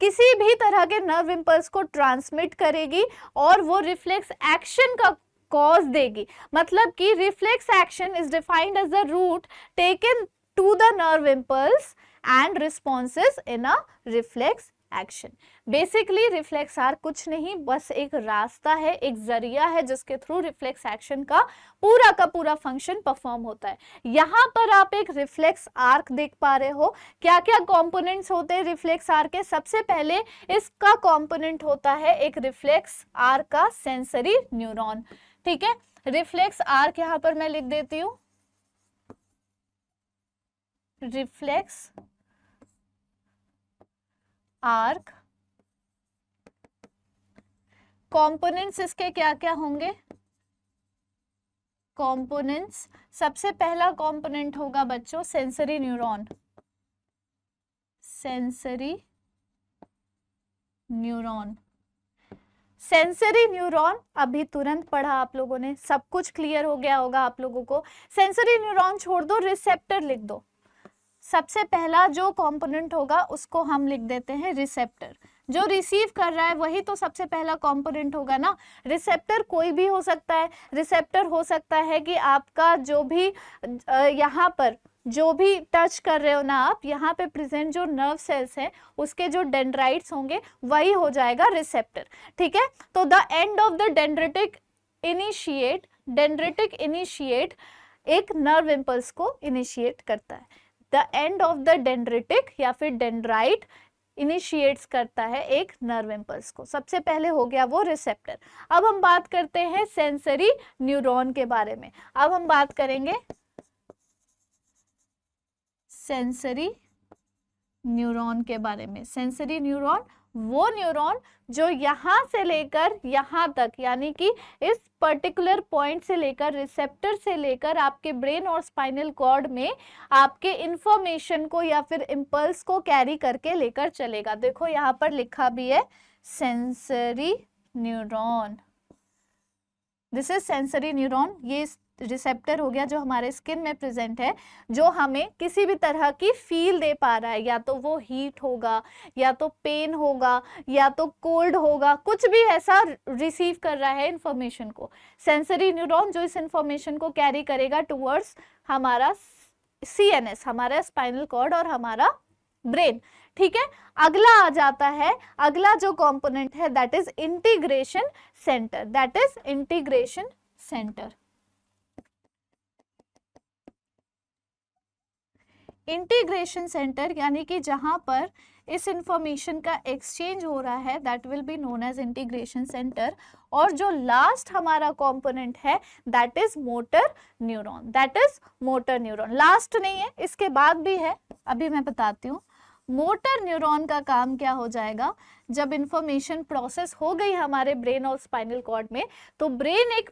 किसी भी तरह के नर्व इंपल्स को ट्रांसमिट करेगी और वो रिफ्लेक्स एक्शन का कॉज देगी। मतलब कि reflex action is defined as the route taken to the nerve impulse and responses in a reflex action. Basically reflex arc कुछ नहीं, बस एक रास्ता है, एक जरिया है जिसके थ्रू रिफ्लेक्स एक्शन का पूरा फंक्शन परफॉर्म होता है। यहाँ पर आप एक रिफ्लेक्स आर्क देख पा रहे हो। क्या क्या कंपोनेंट्स होते हैं रिफ्लेक्स आर्क के? सबसे पहले इसका कंपोनेंट होता है एक रिफ्लेक्स आर्क का सेंसरी न्यूरॉन। ठीक है, रिफ्लेक्स आर्क यहाँ पर मैं लिख देती हूँ। रिफ्लेक्स आर्क कंपोनेंट्स इसके क्या क्या होंगे? कंपोनेंट्स, सबसे पहला कंपोनेंट होगा बच्चों सेंसरी न्यूरॉन। सेंसरी न्यूरॉन अभी तुरंत पढ़ा आप लोगों ने, सब कुछ क्लियर हो गया होगा आप लोगों को। सेंसरी न्यूरॉन छोड़ दो, रिसेप्टर लिख दो। सबसे पहला जो कंपोनेंट होगा उसको हम लिख देते हैं रिसेप्टर। जो रिसीव कर रहा है वही तो सबसे पहला कंपोनेंट होगा ना। रिसेप्टर कोई भी हो सकता है। रिसेप्टर हो सकता है कि आपका जो भी यहाँ पर जो भी टच कर रहे हो ना आप, यहाँ पे प्रेजेंट जो नर्व सेल्स हैं उसके जो डेंड्राइट्स होंगे वही हो जाएगा रिसेप्टर, ठीक है। तो the end of the dendritic initiate एक नर्व इम्पल्स को इनिशिएट करता है। The end of the dendritic या फिर डेंड्राइट इनिशिएट्स करता है एक नर्व इम्पल्स को। सबसे पहले हो गया वो रिसेप्टर। अब हम बात करते हैं सेंसरी न्यूरॉन के बारे में। अब हम बात करेंगे सेंसरी न्यूरॉन के बारे में। सेंसरी न्यूरॉन वो न्यूरॉन जो यहां से लेकर यहां तक, यानी कि इस पर्टिकुलर पॉइंट से लेकर, रिसेप्टर से लेकर आपके ब्रेन और स्पाइनल कॉर्ड में आपके इंफॉर्मेशन को या फिर इम्पल्स को कैरी करके लेकर चलेगा। देखो यहाँ पर लिखा भी है sensory neuron, this is sensory neuron. ये रिसेप्टर हो गया जो हमारे स्किन में प्रेजेंट है, जो हमें किसी भी तरह की फील दे पा रहा है, या तो वो हीट होगा, या तो पेन होगा, या तो कोल्ड होगा, कुछ भी ऐसा रिसीव कर रहा है इंफॉर्मेशन को। सेंसरी न्यूरॉन जो इस इंफॉर्मेशन को कैरी करेगा टुवर्ड्स हमारा CNS, हमारा स्पाइनल कॉर्ड और हमारा ब्रेन, ठीक है। अगला आ जाता है, अगला जो कंपोनेंट है that is integration centre, that is integration centre. Integration centre यानी कि जहां पर इस इंफॉर्मेशन का एक्सचेंज हो रहा है that will be known as integration centre. और जो लास्ट हमारा कंपोनेंट है that is motor neuron, that is motor neuron. Last नहीं है, इसके बाद भी है, अभी मैं बताती हूँ। मोटर न्यूरॉन का काम क्या हो जाएगा, जब इंफॉर्मेशन प्रोसेस हो गई हमारे ब्रेन और स्पाइनल कॉर्ड में, तो ब्रेन एक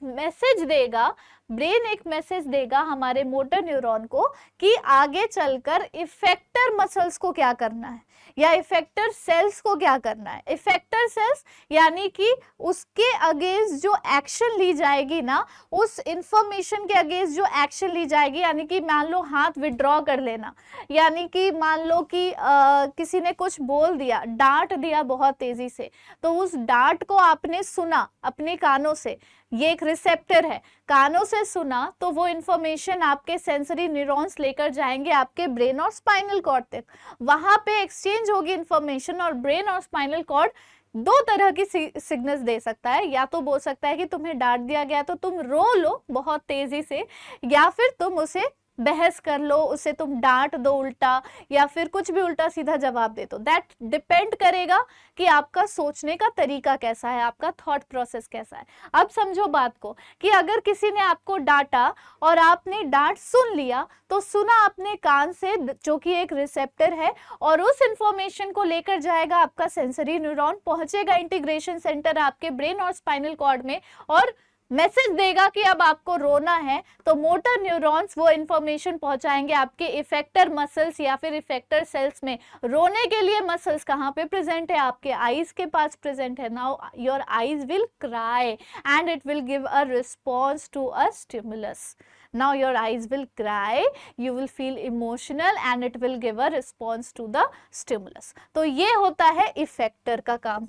मैसेज देगा हमारे मोटर न्यूरॉन को कि आगे चलकर इफेक्टर मसल्स को क्या करना है या इफेक्टर सेल्स को क्या करना है। इफेक्टर सेल्स यानी कि उसके अगेंस्ट जो एक्शन ली जाएगी ना, उस इंफॉर्मेशन के अगेंस्ट जो एक्शन ली जाएगी, यानी कि मान लो हाथ विड्रॉ कर लेना, यानी कि मान लो कि किसी ने कुछ बोल दिया, डांट दिया बहुत तेजी से, तो उस डांट को आपने सुना अपने कानों से, ये एक रिसेप्टर है, कानों से सुना, तो वो इंफॉर्मेशन आपके सेंसरी न्यूरॉन्स लेकर जाएंगे आपके ब्रेन और स्पाइनल कॉर्ड तक। वहां पे एक्सचेंज होगी इंफॉर्मेशन और ब्रेन और स्पाइनल कॉर्ड दो तरह की सिग्नल्स दे सकता है। या तो बोल सकता है कि तुम्हें डांट दिया गया तो तुम रो लो बहुत तेजी से, या फिर तुम उसे बहस कर लो, उसे तुम डांट दो उल्टा, या फिर कुछ भी उल्टा सीधा जवाब दे दो। दैट डिपेंड करेगा कि आपका सोचने का तरीका कैसा है, आपका थॉट प्रोसेस कैसा है। अब समझो बात को कि अगर किसी ने आपको डांटा और आपने डांट सुन लिया, तो सुना अपने कान से जो कि एक रिसेप्टर है, और उस इंफॉर्मेशन को लेकर जाएगा आपका सेंसरी न्यूरॉन, पहुंचेगा इंटीग्रेशन सेंटर आपके ब्रेन और स्पाइनल कॉर्ड में और मैसेज देगा कि अब आपको रोना है। तो मोटर न्यूरॉन्स वो इंफॉर्मेशन पहुंचाएंगे आपके इफेक्टर मसल्स या फिर इफेक्टर सेल्स में। रोने के लिए मसल्स कहाँ पे प्रेजेंट है, आपके आईज के पास प्रेजेंट है। Now your eyes will cry and it will give a response to a stimulus. Now your eyes will cry, you will feel emotional and it will give a response to the stimulus. तो ये होता है इफेक्टर का काम,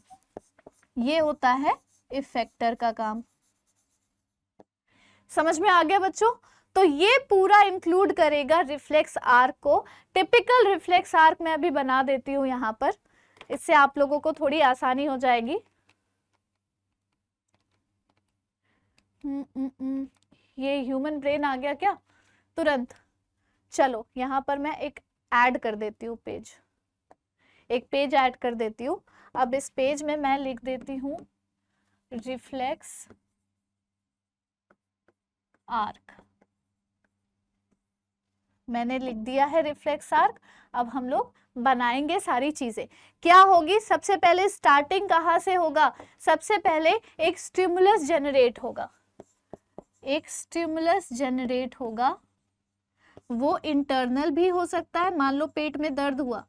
ये होता है इफेक्टर का काम। समझ में आ गया बच्चों? तो ये पूरा इंक्लूड करेगा रिफ्लेक्स आर्क को। टिपिकल रिफ्लेक्स आर्क मैं अभी बना देती हूँ यहाँ पर, इससे आप लोगों को थोड़ी आसानी हो जाएगी। ये ह्यूमन ब्रेन आ गया क्या तुरंत? चलो यहाँ पर मैं एक ऐड कर देती हूँ पेज, एक पेज ऐड कर देती हूँ। अब इस पेज में मैं लिख देती हूँ रिफ्लेक्स आर्क। मैंने लिख दिया है रिफ्लेक्स आर्क। अब हम लोग बनाएंगे सारी चीजें। क्या होगी, सबसे पहले स्टार्टिंग कहाँ से होगा? सबसे पहले एक स्टिमुलस जनरेट होगा, एक स्टिमुलस जनरेट होगा। वो इंटरनल भी हो सकता है। मान लो पेट में दर्द हुआ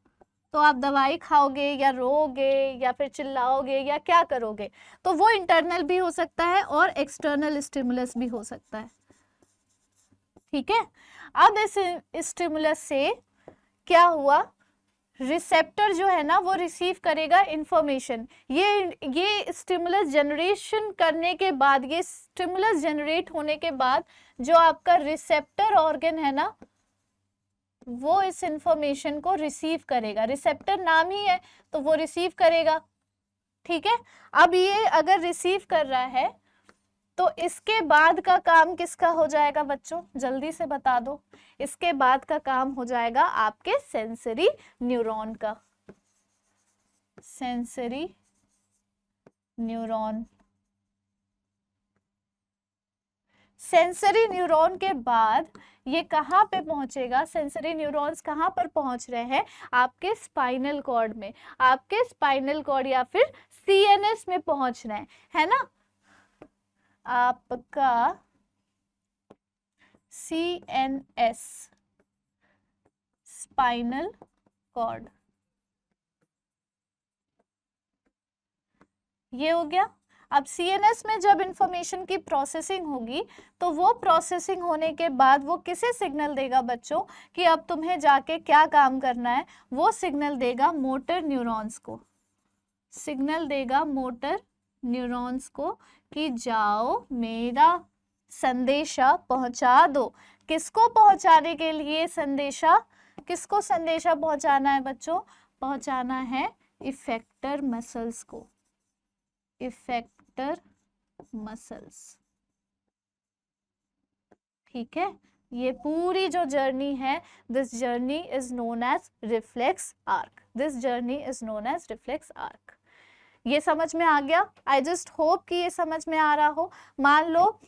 तो आप दवाई खाओगे या रोओगे या फिर चिल्लाओगे या क्या करोगे, तो वो इंटरनल भी हो सकता है और एक्सटर्नल स्टिमुलस भी हो सकता है। ठीक है, अब इस स्टिमुलस से क्या हुआ, रिसेप्टर जो है ना वो रिसीव करेगा इंफॉर्मेशन। ये स्टिमुलस जनरेशन करने के बाद, ये स्टिमुलस जनरेट होने के बाद जो आपका रिसेप्टर ऑर्गन है ना, वो इस इंफॉर्मेशन को रिसीव करेगा, रिसेप्टर नाम ही है तो वो रिसीव करेगा, ठीक है। अब ये अगर रिसीव कर रहा है तो इसके बाद का काम किसका हो जाएगा बच्चों, जल्दी से बता दो। इसके बाद का काम हो जाएगा आपके सेंसरी न्यूरॉन का, सेंसरी न्यूरॉन। सेंसरी न्यूरॉन के बाद ये कहाँ पे पहुंचेगा, सेंसरी न्यूरॉन्स कहाँ पर पहुंच रहे हैं, आपके स्पाइनल कॉर्ड में, आपके स्पाइनल कॉर्ड या फिर सीएनएस में पहुंच रहे हैं, है ना। आपका सीएनएस, स्पाइनल कॉर्ड, ये हो गया। अब सीएनएस में जब इंफॉर्मेशन की प्रोसेसिंग होगी तो वो प्रोसेसिंग होने के बाद वो किसे सिग्नल देगा बच्चों कि अब तुम्हें जाके क्या काम करना है, वो सिग्नल देगा मोटर न्यूरॉन्स को, सिग्नल देगा मोटर न्यूरॉन्स को कि जाओ मेरा संदेशा पहुंचा दो। किसको पहुंचाने के लिए संदेशा, किसको संदेशा पहुंचाना है बच्चों, पहुंचाना है इफेक्टर मसल्स को, इफेक्टर मसल्स, ठीक है। ये पूरी जो जर्नी है, this journey is known as reflex arc, this journey is known as reflex arc. ये समझ में आ गया? आई जस्ट होप कि ये समझ में आ रहा हो। मान लो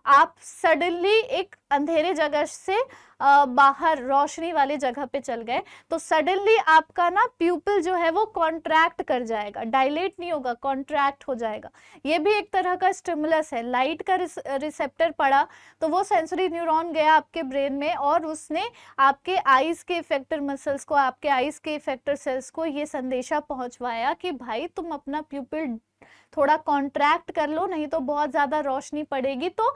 आप सडनली एक अंधेरे जगह से बाहर रोशनी वाली जगह पे चल गए, तो सडनली आपका ना प्यूपिल जो है वो कॉन्ट्रैक्ट कर जाएगा, डायलेट नहीं होगा, कॉन्ट्रैक्ट हो जाएगा। ये भी एक तरह का स्टिमुलस है। लाइट का रिसेप्टर पड़ा तो वो सेंसरी न्यूरॉन गया आपके ब्रेन में और उसने आपके आईज के इफेक्टर मसल्स को, आपके आईज के इफेक्टर सेल्स को ये संदेशा पहुंचवाया कि भाई तुम अपना प्यूपिल थोड़ा कॉन्ट्रैक्ट कर लो, नहीं तो बहुत ज्यादा रोशनी पड़ेगी तो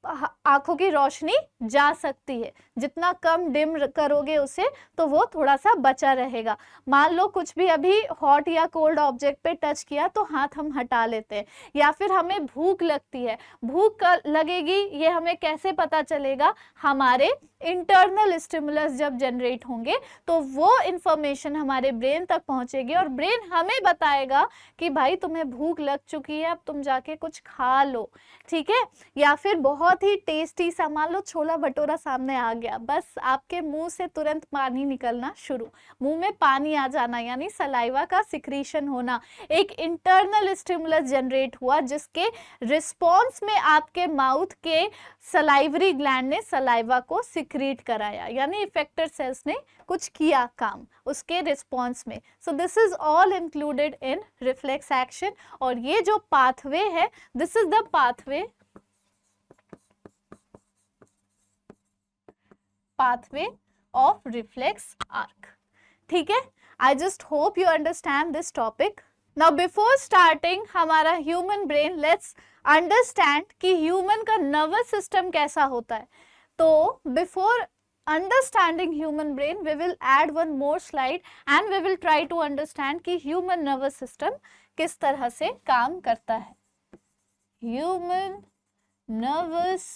आंखों की रोशनी जा सकती है। जितना कम डिम करोगे उसे तो वो थोड़ा सा बचा रहेगा। मान लो कुछ भी अभी हॉट या कोल्ड ऑब्जेक्ट पे टच किया तो हाथ हम हटा लेते हैं, या फिर हमें भूख लगती है, भूख लगेगी ये हमें कैसे पता चलेगा, हमारे इंटरनल स्टिमुलस जब जनरेट होंगे तो वो इंफॉर्मेशन हमारे ब्रेन तक पहुंचेगी और ब्रेन हमें बताएगा कि भाई तुम्हें भूख लग चुकी है, अब तुम जाके कुछ खा लो, ठीक है। या फिर बहुत ही टेस्टी सा, मान लो छोला भटूरा सामने आ गया, बस आपके मुंह से तुरंत पानी निकलना शुरू, मुंह में पानी आ जाना, यानी सलाइवा का सिक्रीशन होना, एक इंटरनल स्टिमुलस जनरेट हुआ जिसके रिस्पॉन्स में आपके माउथ के सलाइवरी ग्लैंड ने सलाइवा को सिक्रीट कराया, यानी इफेक्टर सेल्स ने कुछ किया काम उसके रिस्पॉन्स में। सो this is all included in reflex action. और ये जो पाथवे है, this is the pathway of reflex arc, ठीक है। I just hope you understand this topic. Now before starting हमारा ह्यूमन ब्रेन, लेट्स अंडरस्टैंड कि ह्यूमन का नर्वस सिस्टम कैसा होता है। तो before understanding human brain we will add one more slide and we will try to understand कि human nervous system किस तरह से काम करता है। Human nervous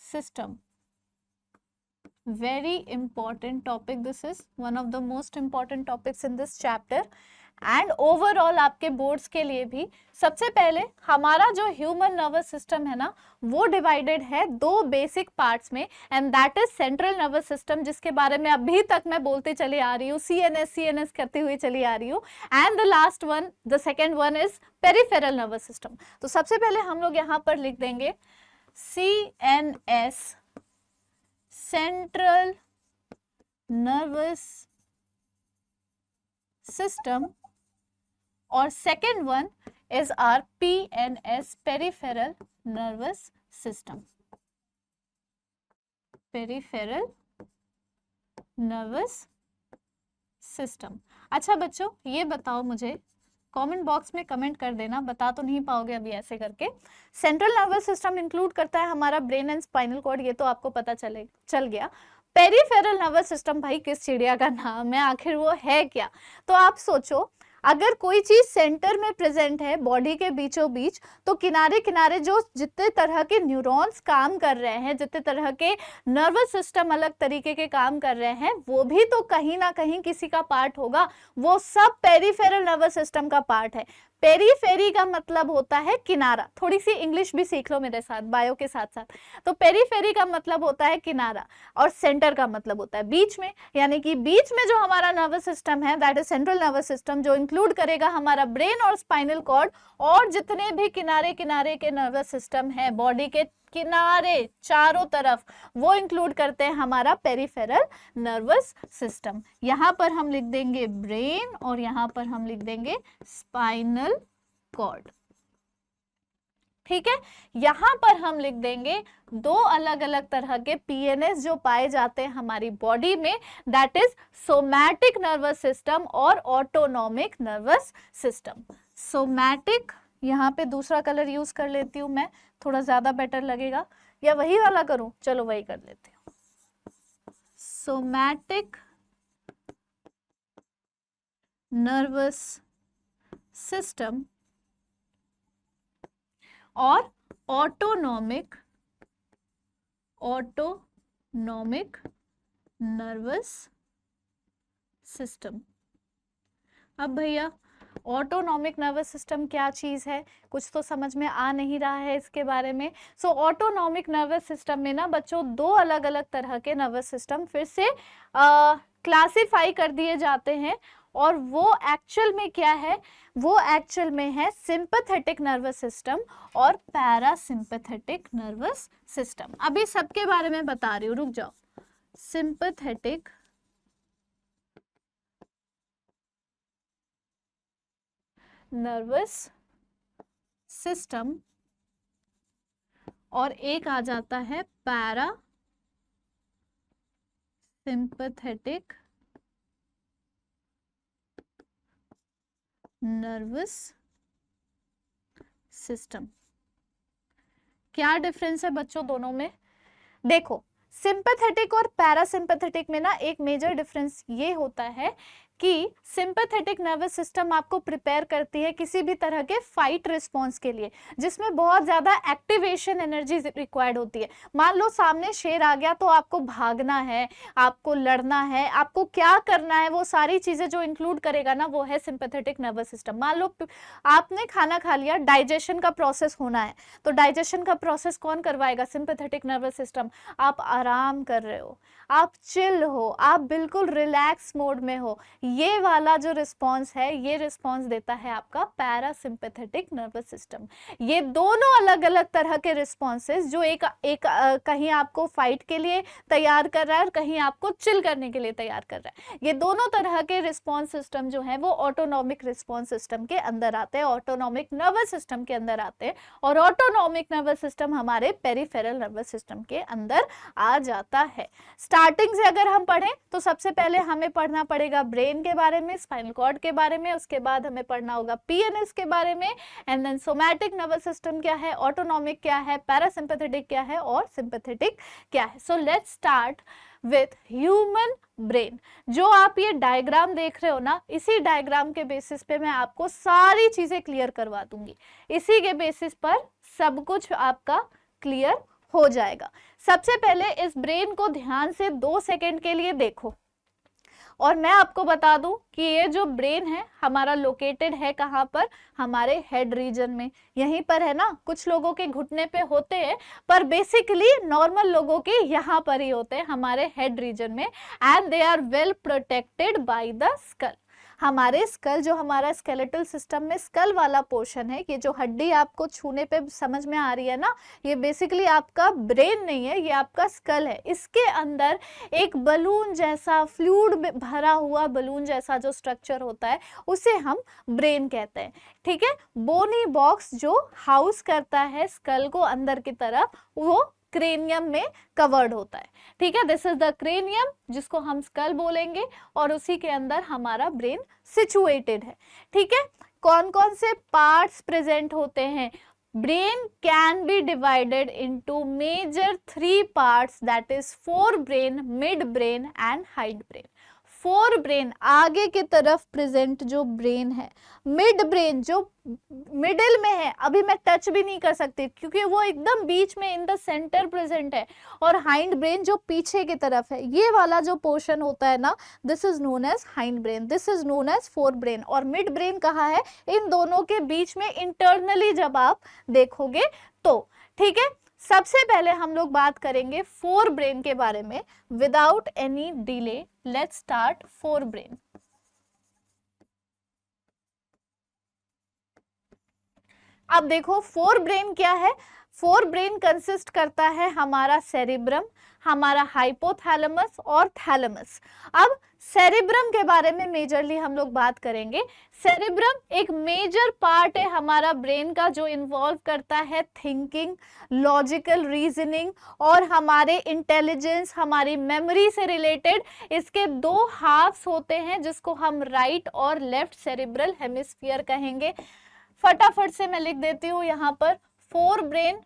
system, very important topic, this is one of the most important topics in this chapter and overall आपके बोर्ड्स के लिए भी। सबसे पहले हमारा जो ह्यूमन नर्वस सिस्टम है ना, वो डिवाइडेड है दो बेसिक पार्ट्स में, and that is central nervous system, जिसके बारे में अभी तक मैं बोलते चली आ रही हूँ, सीएनएस करती हुई चली आ रही हूँ, and the last one, the second one is peripheral nervous system. तो सबसे पहले हम लोग यहाँ पर लिख देंगे सीएनएस, सेंट्रल नर्वस सिस्टम, और second one is are PNS, peripheral nervous system, peripheral nervous system. अच्छा बच्चों, ये बताओ मुझे, कमेंट बॉक्स में कमेंट कर देना, बता तो नहीं पाओगे अभी ऐसे करके। सेंट्रल नर्वस सिस्टम इंक्लूड करता है हमारा ब्रेन एंड स्पाइनल कॉर्ड, ये तो आपको पता चल गया। पेरिफेरल नर्वस सिस्टम भाई किस चिड़िया का नाम है, आखिर वो है क्या? तो आप सोचो, अगर कोई चीज सेंटर में प्रेजेंट है बॉडी के बीचों बीच, तो किनारे किनारे जो जितने तरह के न्यूरॉन्स काम कर रहे हैं, जितने तरह के नर्वस सिस्टम अलग तरीके के काम कर रहे हैं, वो भी तो कहीं ना कहीं किसी का पार्ट होगा। वो सब पेरिफेरल नर्वस सिस्टम का पार्ट है। पेरीफेरी का मतलब होता है किनारा। थोड़ी सी इंग्लिश भी सीख लो मेरे साथ, बायो के साथ साथ। तो पेरीफेरी का मतलब होता है किनारा, और सेंटर का मतलब होता है बीच में। यानी कि बीच में जो हमारा नर्वस सिस्टम है, that is central nervous system, जो इंक्लूड करेगा हमारा ब्रेन और स्पाइनल कॉर्ड, और जितने भी किनारे किनारे के नर्वस सिस्टम है बॉडी के किनारे चारों तरफ, वो इंक्लूड करते हैं हमारा पेरिफेरल नर्वस सिस्टम। यहां पर हम लिख देंगे ब्रेन और यहां पर हम लिख देंगे स्पाइनल कॉर्ड। ठीक है, यहां पर हम लिख देंगे दो अलग अलग तरह के पीएनएस जो पाए जाते हैं हमारी बॉडी में, that is somatic nervous system और ऑटोनॉमिक नर्वस सिस्टम। सोमैटिक, यहाँ पे दूसरा कलर यूज कर लेती हूँ मैं, थोड़ा ज्यादा बेटर लगेगा, या वही वाला करूं? चलो वही कर लेती हूँ। सोमैटिक नर्वस सिस्टम और ऑटोनॉमिक नर्वस सिस्टम। अब भैया ऑटोनॉमिक नर्वस सिस्टम क्या चीज है, कुछ तो समझ में आ नहीं रहा है इसके बारे में। सो ऑटोनॉमिक नर्वस सिस्टम में ना बच्चों दो अलग अलग तरह के नर्वस सिस्टम फिर से क्लासिफाई कर दिए जाते हैं, और वो एक्चुअल में क्या है? वो एक्चुअल में है सिंपैथेटिक नर्वस सिस्टम और पैरासिम्पैथेटिक नर्वस सिस्टम। अभी सबके बारे में बता रही हूँ, रुक जाओ। सिंपैथेटिक नर्वस सिस्टम और एक आ जाता है पैरा सिंपैथेटिक नर्वस सिस्टम। क्या डिफरेंस है बच्चों दोनों में? देखो, सिंपैथेटिक और पैरासिम्पैथेटिक में ना एक मेजर डिफरेंस ये होता है कि सिंपैथेटिक नर्वस सिस्टम आपको प्रिपेयर करती है किसी भी तरह के फाइट रिस्पॉन्स के लिए, जिसमें बहुत ज्यादा एक्टिवेशन एनर्जी रिक्वायर्ड होती है। मान लो सामने शेर आ गया, तो आपको भागना है, आपको लड़ना है, आपको क्या करना है, वो सारी चीजें जो इंक्लूड करेगा ना, वो है सिंपैथेटिक नर्वस सिस्टम। मान लो आपने खाना खा लिया, डाइजेशन का प्रोसेस होना है, तो डाइजेशन का प्रोसेस कौन करवाएगा? Sympathetic nervous system. आप आराम कर रहे हो, आप चिल हो, आप बिल्कुल रिलैक्स मोड में हो, ये वाला जो रिस्पॉन्स है, ये रिस्पॉन्स देता है आपका पैरासिम्पैथेटिक नर्वस सिस्टम। ये दोनों अलग अलग तरह के रिस्पॉन्सेस, जो एक कहीं आपको फाइट के लिए तैयार कर रहा है और कहीं आपको चिल करने के लिए तैयार कर रहा है, ये दोनों तरह के रिस्पॉन्स सिस्टम जो है वो ऑटोनॉमिक रिस्पॉन्स सिस्टम के अंदर आते हैं, ऑटोनॉमिक नर्वस सिस्टम के अंदर आते हैं, और ऑटोनॉमिक नर्वस सिस्टम हमारे पेरिफेरल नर्वस सिस्टम के अंदर आ जाता है। स्टार्टिंग से अगर हम पढ़ें तो सबसे पहले हमें पढ़ना पड़ेगा ब्रेन के बारे में, स्पाइनल कॉर्ड के बारे में, उसके बाद हमें पढ़ना होगा पीएनएस के बारे में, and then somatic nervous system क्या है, ऑटोनॉमिक क्या है, पैरासिम्पैथेटिक क्या है और सिंपैथेटिक क्या है। So let's start with human brain. जो आप ये डायग्राम देख रहे हो ना, इसी डायग्राम के बेसिस पे मैं आपको सारी चीजें क्लियर करवा दूंगी। इसी के बेसिस पर सब कुछ आपका क्लियर हो जाएगा। सबसे पहले इस ब्रेन को ध्यान से 2 सेकंड के लिए देखो, और मैं आपको बता दूं कि ये जो ब्रेन है हमारा लोकेटेड है कहाँ पर? हमारे हेड रीजन में, यहीं पर है ना। कुछ लोगों के घुटने पे होते हैं, पर बेसिकली नॉर्मल लोगों के यहाँ पर ही होते हैं, हमारे हेड रीजन में, and they are well protected by the skull. हमारे स्कल, जो हमारा स्केलेटल सिस्टम में स्कल वाला पोर्शन है, ये जो हड्डी आपको छूने पे समझ में आ रही है ना, ये बेसिकली आपका ब्रेन नहीं है, ये आपका स्कल है। इसके अंदर एक बलून जैसा, फ्लूइड भरा हुआ बलून जैसा जो स्ट्रक्चर होता है, उसे हम ब्रेन कहते हैं। ठीक है, बोनी बॉक्स जो हाउस करता है स्कल को अंदर की तरफ, वो क्रेनियम में कवर्ड होता है। ठीक है, दिस इज द क्रेनियम, जिसको हम स्कल बोलेंगे, और उसी के अंदर हमारा ब्रेन सिचुएटेड है। ठीक है, कौन कौन से पार्ट्स प्रेजेंट होते हैं? Brain can be divided into major 3 parts, that is forebrain, midbrain and hindbrain. Forebrain आगे की तरफ प्रेजेंट जो ब्रेन है, मिड ब्रेन जो मिडिल में है, अभी मैं टच भी नहीं कर सकती क्योंकि वो एकदम बीच में इन द सेंटर प्रेजेंट है, और हाइंड ब्रेन जो पीछे की तरफ है, ये वाला जो पोर्शन होता है ना, this is known as hindbrain, this is known as forebrain. और मिड ब्रेन कहाँ है? इन दोनों के बीच में इंटरनली जब आप देखोगे तो। ठीक है, सबसे पहले हम लोग बात करेंगे फोर ब्रेन के बारे में। Without any delay let's start fore brain. अब देखो फोर ब्रेन क्या है। फोर ब्रेन कंसिस्ट करता है हमारा सेरिब्रम, हमारा हाइपोथैलेमस और थैलेमस। अब सेरिब्रम के बारे में मेजरली हम लोग बात करेंगे। सेरिब्रम एक मेजर पार्ट है हमारा ब्रेन का जो इन्वॉल्व करता है थिंकिंग, लॉजिकल रीजनिंग और हमारे इंटेलिजेंस, हमारी मेमोरी से रिलेटेड। इसके दो हाफ्स होते हैं जिसको हम राइट और लेफ्ट सेरिब्रल हेमिस्फीयर कहेंगे। फटाफट से मैं लिख देती हूं यहां पर, forebrain,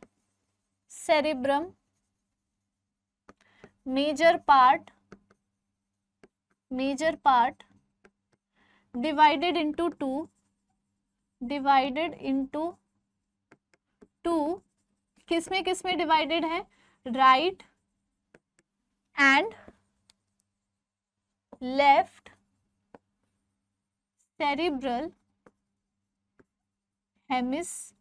cerebrum, major part divided into two, किसमें डिवाइडेड है? Right and left cerebral hemisphere.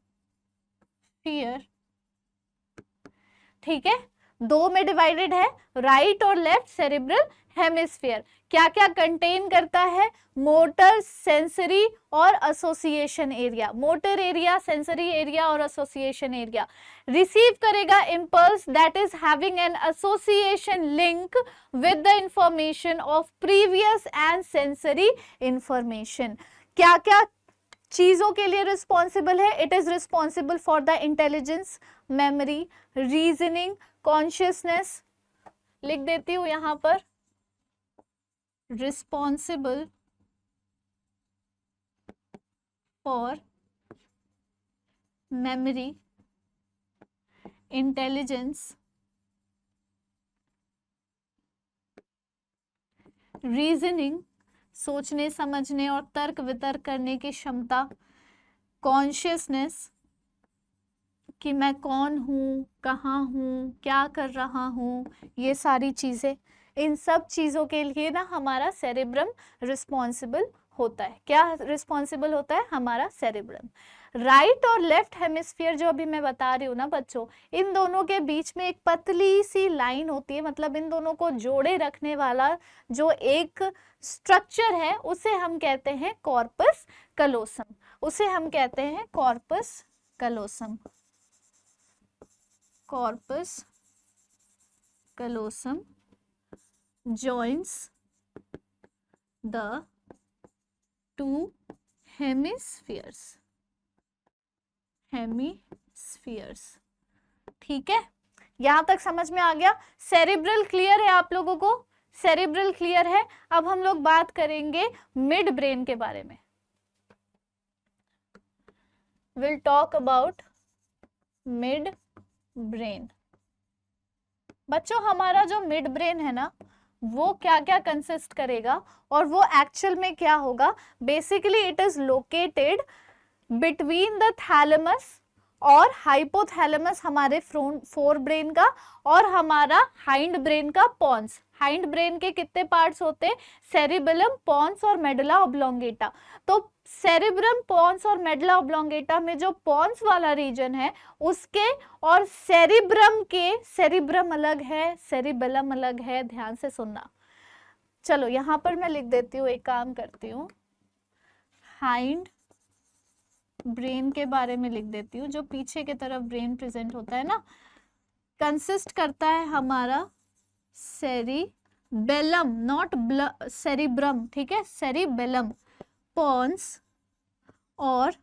ठीक है, दो में डिवाइडेड है, राइट और लेफ्ट सेरिब्रल हेमिस्फीयर। क्या क्या कंटेन करता है? मोटर, सेंसरी और association area. Motor area, sensory area और एसोसिएशन एरिया रिसीव करेगा impulse that is having an association link with the information of previous and sensory information. क्या क्या चीजों के लिए रिस्पॉन्सिबल है? It is responsible for the intelligence, memory, reasoning, consciousness. लिख देती हूं यहां पर, responsible for memory, intelligence, reasoning, सोचने समझने और तर्क वितर्क करने की क्षमता, कॉन्शियसनेस कि मैं कौन हूँ, कहाँ हूँ, क्या कर रहा हूँ, ये सारी चीज़ें। इन सब चीज़ों के लिए ना हमारा सेरिब्रम रिस्पॉन्सिबल होता है। क्या रिस्पॉन्सिबल होता है? हमारा सेरिब्रम। राइट और लेफ्ट हेमिस्फीयर जो अभी मैं बता रही हूँ ना बच्चों, इन दोनों के बीच में एक पतली सी लाइन होती है, मतलब इन दोनों को जोड़े रखने वाला जो एक स्ट्रक्चर है उसे हम कहते हैं कॉर्पस कलोसम। उसे हम कहते हैं corpus कलोसम। corpus callosum joins the two hemispheres। ठीक है, यहां तक समझ में आ गया? सेरिब्रल क्लियर है आप लोगों को? सेरिब्रल क्लियर है। अब हम लोग बात करेंगे मिड ब्रेन के बारे में। Will talk about mid brain. बच्चों हमारा जो मिड ब्रेन है ना, वो क्या क्या कंसिस्ट करेगा और वो एक्चुअल में क्या होगा? Basically it is located between the thalamus और हाइपोथैलेमस, हमारे फोर ब्रेन का, और हमारा हाइंड ब्रेन का पॉन्स। हाइंड ब्रेन के कितने पार्ट्स होते हैं? सेरिबेलम, पॉन्स और मेडुला ऑब्लोंगेटा। तो सेरिब्रम, पॉन्स और मेडुला ऑब्लोंगेटा में जो पॉन्स वाला रीजन है उसके और सेरिब्रम के, सेरिब्रम अलग है, सेरिबेलम अलग है, ध्यान से सुनना। चलो यहां पर मैं लिख देती हूँ, एक काम करती हूँ, हाइंड ब्रेन के बारे में लिख देती हूँ। जो पीछे की तरफ ब्रेन प्रेजेंट होता है ना, कंसिस्ट करता है हमारा सेरिबेलम, नॉट सेरिब्रम, ठीक है, सेरिबेलम, पॉन्स और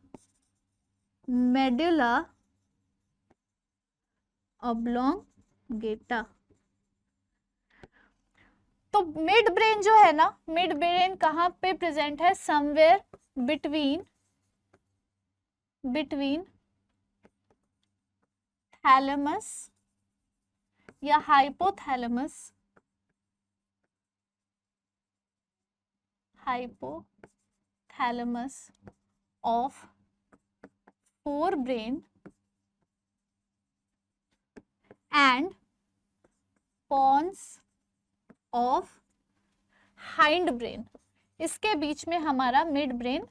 मेडुला ऑब्लोंगेटा। तो मिड ब्रेन जो है ना, मिड ब्रेन कहाँ पे प्रेजेंट है? समवेयर बिटवीन थैलेमस या hypothalamus hypothalamus of forebrain and pons of hind brain, इसके बीच में हमारा मिड ब्रेन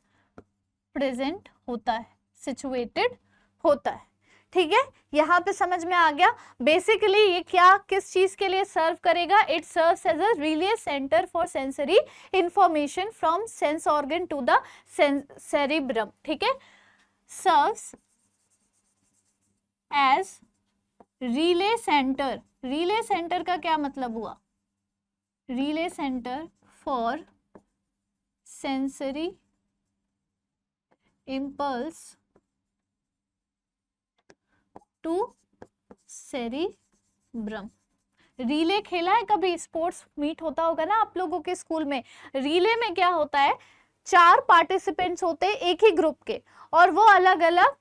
प्रेजेंट होता है, सिचुएटेड होता है। ठीक है, यहाँ पे समझ में आ गया। बेसिकली ये क्या किस चीज के लिए सर्व करेगा? It serves as a relay centre for sensory information from sense organ to the cerebrum. ठीक है, serves as relay centre. Relay centre का क्या मतलब हुआ? Relay centre for sensory impulse to cerebrum. Relay खेला है कभी? स्पोर्ट्स मीट होता होगा ना आप लोगों के स्कूल में। रिले में क्या होता है, 4 पार्टिसिपेंट्स होते हैं एक ही ग्रुप के, और वो अलग अलग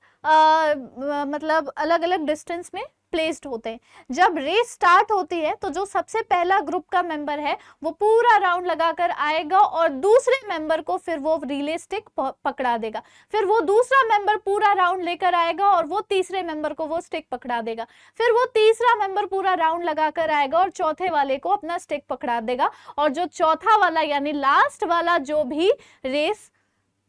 मतलब अलग अलग डिस्टेंस में प्लेस्ड होते हैं। जब रेस स्टार्ट होती है तो जो सबसे पहला ग्रुप का मेंबर है वो पूरा राउंड लगाकर आएगा और दूसरे मेंबर को फिर वो रिले स्टिक पकड़ा देगा। फिर वो दूसरा मेंबर पूरा राउंड लेकर आएगा और वो तीसरे मेंबर को वो स्टिक पकड़ा देगा। फिर वो तीसरा मेंबर पूरा राउंड लगाकर आएगा और चौथे वाले को अपना स्टिक पकड़ा देगा, और जो चौथा वाला यानी लास्ट वाला जो भी रेस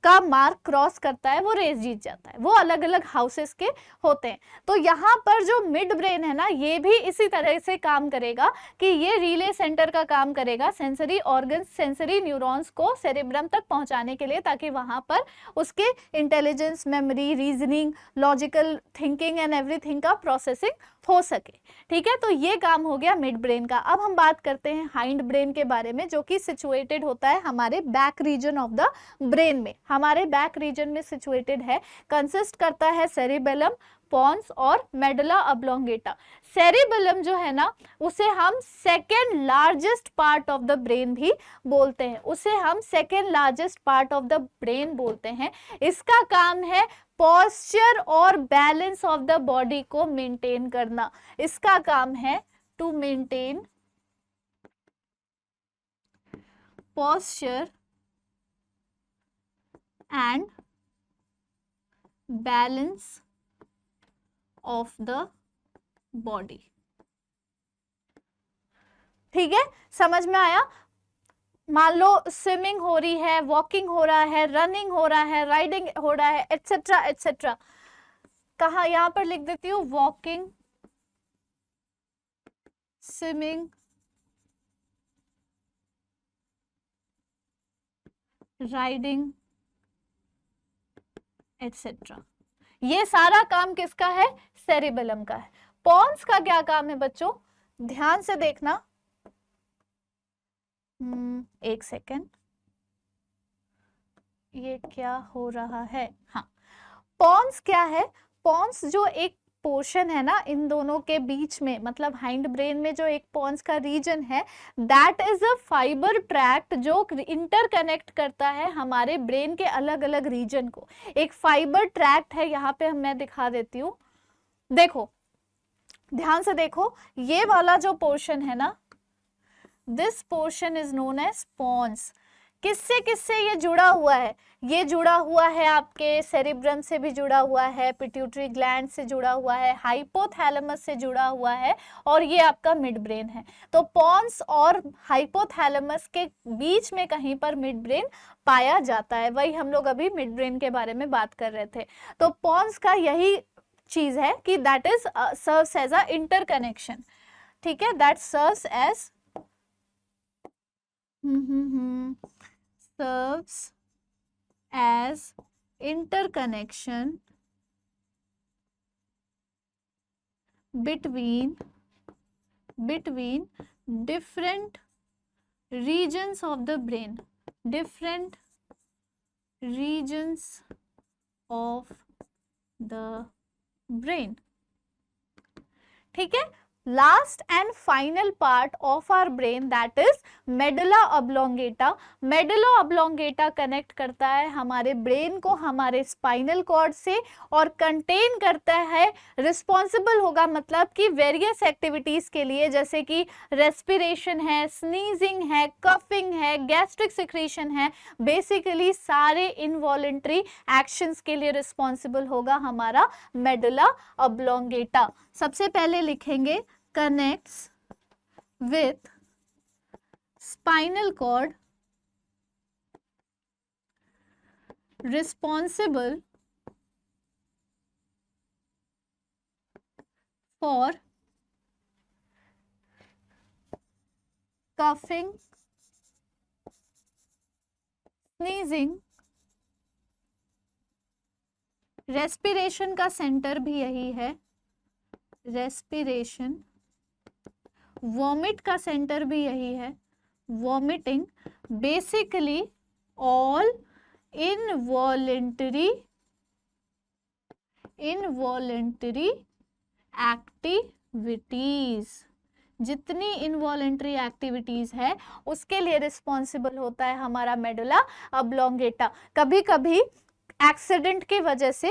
का मार्क क्रॉस करता है वो रेस जीत जाता है। वो अलग अलग हाउसेस के होते हैं। तो यहाँ पर जो मिड ब्रेन है ना, ये भी इसी तरह से काम करेगा कि ये रिले सेंटर का काम करेगा सेंसरी ऑर्गन, सेंसरी न्यूरॉन्स को सेरेब्रम तक पहुंचाने के लिए, ताकि वहां पर उसके intelligence, memory, reasoning, logical thinking and everything का प्रोसेसिंग हो सके। ठीक है, तो ये काम हो गया मिड ब्रेन का। अब हम बात करते हैं हाइंड ब्रेन के बारे में, जो कि सिचुएटेड होता है हमारे back region of the brain में। हमारे बैक रीजन में सिचुएटेड है, कंसिस्ट करता है सेरिबेलम, पॉन्स और मेडुला ऑब्लोंगेटा। सेरिबेलम जो है ना, उसे हम second largest part of the brain भी बोलते हैं। उसे हम second largest part of the brain बोलते हैं। इसका काम है पोस्चर और बैलेंस ऑफ द बॉडी को मेंटेन करना। इसका काम है to maintain posture and balance of the body. ठीक है, समझ में आया? मान लो स्विमिंग हो रही है, वॉकिंग हो रहा है, रनिंग हो रहा है, राइडिंग हो रहा है, एटसेट्रा एटसेट्रा। कहा यहां पर लिख देती हूँ, वॉकिंग, स्विमिंग, राइडिंग एटसेट्रा। ये सारा काम किसका है? सेरिबेलम का है। पॉन्स का क्या काम है बच्चों? ध्यान से देखना, एक सेकेंड, ये क्या हो रहा है? हाँ, पॉन्स क्या है? पॉन्स जो एक पोर्शन है ना इन दोनों के बीच में, मतलब हाइंड ब्रेन में जो एक पॉन्स का रीजन है, that is a fibre tract जो इंटरकनेक्ट करता है हमारे ब्रेन के अलग अलग रीजन को। एक फाइबर ट्रैक्ट है, यहाँ पे मैं दिखा देती हूँ। देखो, ध्यान से देखो, ये वाला जो पोर्शन है ना, this portion is known as pons. किससे किससे ये जुड़ा हुआ है? ये जुड़ा हुआ है आपके सेरिब्रम से भी जुड़ा हुआ है, पिट्यूटरी ग्लैंड से जुड़ा हुआ है, हाइपोथैलेमस से जुड़ा हुआ है, और ये आपका मिड ब्रेन है। तो पॉन्स और हाइपोथैलेमस के बीच में कहीं पर मिड ब्रेन पाया जाता है। वही हम लोग अभी मिड ब्रेन के बारे में बात कर रहे थे। तो पॉन्स का यही चीज है कि that is serves as a interconnection. ठीक है, that serves as serves as interconnection between different regions of the brain, different regions of the brain। ठीक है, last and final part of our brain, that is medulla oblongata. medulla oblongata connect करता है हमारे ब्रेन को हमारे स्पाइनल कॉर्ड से और कंटेन करता है, रिस्पॉन्सिबल होगा मतलब कि वेरियस एक्टिविटीज के लिए, जैसे कि रेस्पिरेशन है, स्नीजिंग है, कफिंग है, गैस्ट्रिक सिक्रीशन है, बेसिकली सारे इनवॉलेंट्री एक्शंस के लिए रिस्पॉन्सिबल होगा हमारा मेडुला ऑब्लोंगेटा. सबसे पहले लिखेंगे connects with spinal cord responsible for coughing, sneezing. Respiration का सेंटर भी यही है, रेस्पिरेशन. वॉमिट का सेंटर भी यही है, vomiting. Basically all involuntary activities, जितनी इनवॉलेंटरी एक्टिविटीज है उसके लिए रिस्पॉन्सिबल होता है हमारा मेडुला ऑब्लोंगेटा. कभी कभी एक्सीडेंट की वजह से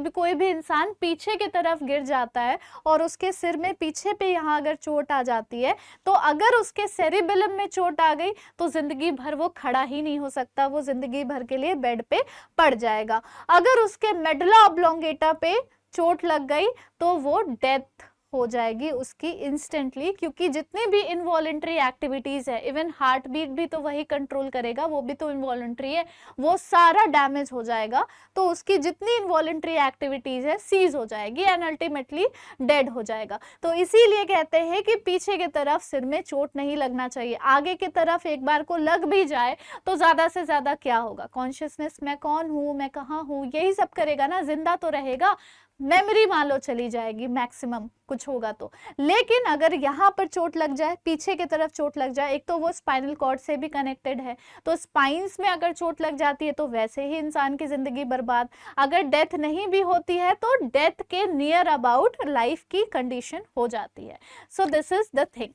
कोई भी इंसान पीछे की तरफ गिर जाता है और उसके सिर में पीछे पे यहाँ अगर चोट आ जाती है, तो अगर उसके सेरिबेलम में चोट आ गई तो जिंदगी भर वो खड़ा ही नहीं हो सकता, वो जिंदगी भर के लिए बेड पे पड़ जाएगा. अगर उसके मेडुला ऑब्लोंगेटा पे चोट लग गई तो वो डेथ हो जाएगी उसकी इंस्टेंटली, क्योंकि जितनी भी इनवॉलेंट्री एक्टिविटीज है, इवन हार्ट बीट भी तो वही कंट्रोल करेगा, वो भी तो इनवॉलेंट्री है, वो सारा डैमेज हो जाएगा. तो उसकी जितनी इनवॉलेंट्री एक्टिविटीज है सीज हो जाएगी एंड अल्टीमेटली डेड हो जाएगा. तो इसीलिए कहते हैं कि पीछे की तरफ सिर में चोट नहीं लगना चाहिए. आगे की तरफ एक बार को लग भी जाए तो ज्यादा से ज्यादा क्या होगा, कॉन्शियसनेस, मैं कौन हूँ, मैं कहाँ हूँ, यही सब करेगा ना, जिंदा तो रहेगा, मेमोरी मान लो चली जाएगी मैक्सिमम कुछ होगा तो. लेकिन अगर यहाँ पर चोट लग जाए, पीछे की तरफ चोट लग जाए, एक तो वो स्पाइनल कॉर्ड से भी कनेक्टेड है, तो स्पाइंस में अगर चोट लग जाती है तो वैसे ही इंसान की जिंदगी बर्बाद. अगर डेथ नहीं भी होती है तो डेथ के नियर अबाउट लाइफ की कंडीशन हो जाती है. So this is the thing.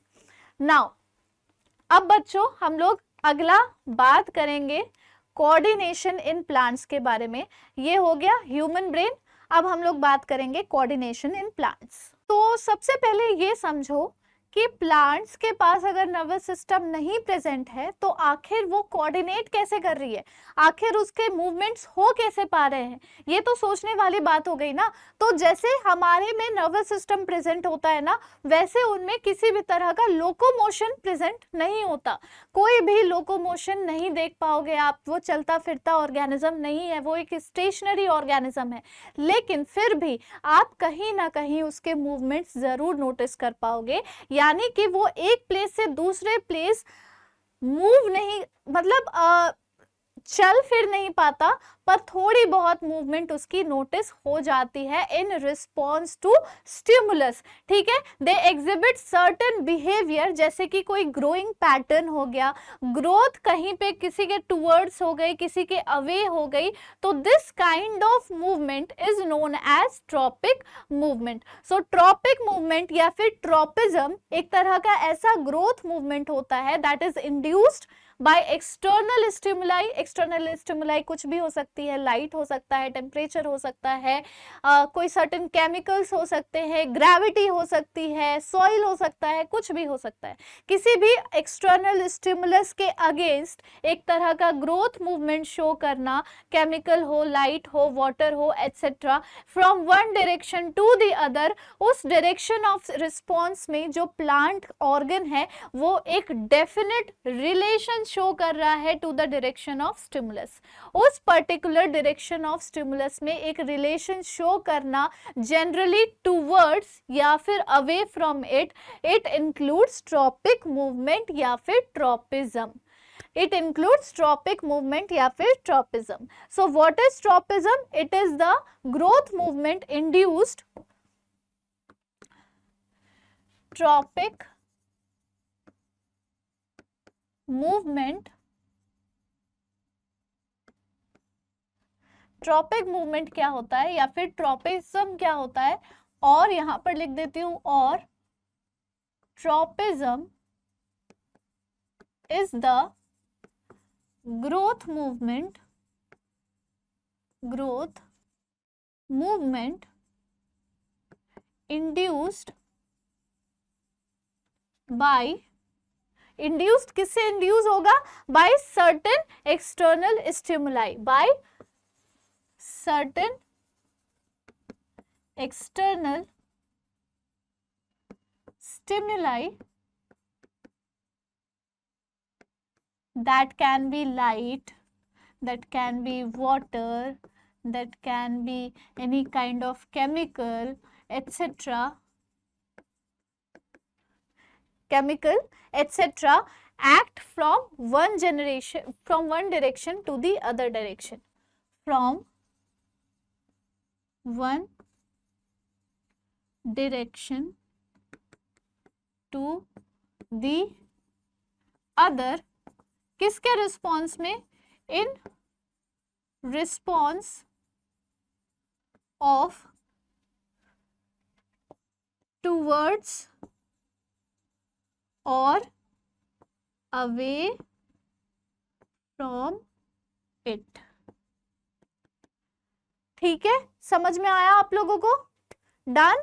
Now अब बच्चों हम लोग अगला बात करेंगे कोऑर्डिनेशन इन प्लांट्स के बारे में. ये हो गया ह्यूमन ब्रेन. अब हम लोग बात करेंगे कोऑर्डिनेशन इन प्लांट्स. तो सबसे पहले ये समझो कि प्लांट्स के पास अगर नर्वस सिस्टम नहीं प्रेजेंट है तो आखिर वो कोऑर्डिनेट कैसे कर रही है, आखिर उसके मूवमेंट्स हो कैसे पा रहे हैं, ये तो सोचने वाली बात हो गई ना. तो जैसे हमारे में नर्वस सिस्टम प्रेजेंट होता है ना, वैसे उनमें किसी भी तरह का लोकोमोशन प्रेजेंट नहीं होता. कोई भी लोकोमोशन नहीं देख पाओगे आप, वो चलता फिरता ऑर्गेनिज्म नहीं है, वो एक स्टेशनरी ऑर्गेनिज्म है. लेकिन फिर भी आप कहीं ना कहीं उसके मूवमेंट्स जरूर नोटिस कर पाओगे, यानी कि वो एक प्लेस से दूसरे प्लेस मूव नहीं, मतलब चल फिर नहीं पाता, पर थोड़ी बहुत मूवमेंट उसकी नोटिस हो जाती है इन रिस्पॉन्स टू स्टिमुलस. ठीक है, दे एग्जिबिट सर्टेन बिहेवियर, जैसे कि कोई ग्रोइंग पैटर्न हो गया, ग्रोथ कहीं पे किसी के टुवर्ड्स हो गई, किसी के अवे हो गई, तो this kind of movement is known as tropic movement. So tropic movement या फिर ट्रॉपिज्म एक तरह का ऐसा ग्रोथ मूवमेंट होता है that is induced by external stimuli. External stimuli कुछ भी हो सकती है, लाइट हो सकता है, टेम्परेचर हो सकता है, कोई सर्टेन केमिकल्स हो सकते हैं, ग्रेविटी हो सकती है, सॉइल हो सकता है, कुछ भी हो सकता है. किसी भी एक्सटर्नल स्टिमुलस के अगेंस्ट एक तरह का ग्रोथ मूवमेंट शो करना, केमिकल हो, लाइट हो, वाटर हो, etcetera, from one direction to the other. उस डायरेक्शन ऑफ रिस्पॉन्स में जो प्लांट ऑर्गन है वो एक डेफिनेट रिलेशन शो कर रहा है to the direction of stimulus. उस पर्टिकुलर डायरेक्शन ऑफ स्टिमुलस में एक रिलेशन शो करना, जनरली टूवर्ड्स या फिर away from it, it includes tropic movement या फिर tropism. It includes tropic movement या फिर tropism. So what is tropism? It is the growth movement induced tropic movement. Tropic movement क्या होता है या फिर ट्रॉपिज्म क्या होता है, और यहां पर लिख देती हूं, और tropism is the growth movement induced by, induced किससे इंड्यूस होगा? by certain external stimuli, by certain external stimuli that can be light, that can be water, that can be any kind of chemical, etc. act from one direction to the other direction, from one direction to the other, किसके रिस्पॉन्स में? इन रिस्पॉन्स ऑफ टूवर्ड्स और अवे फ्रॉम इट। ठीक है, समझ में आया आप लोगों को? डन?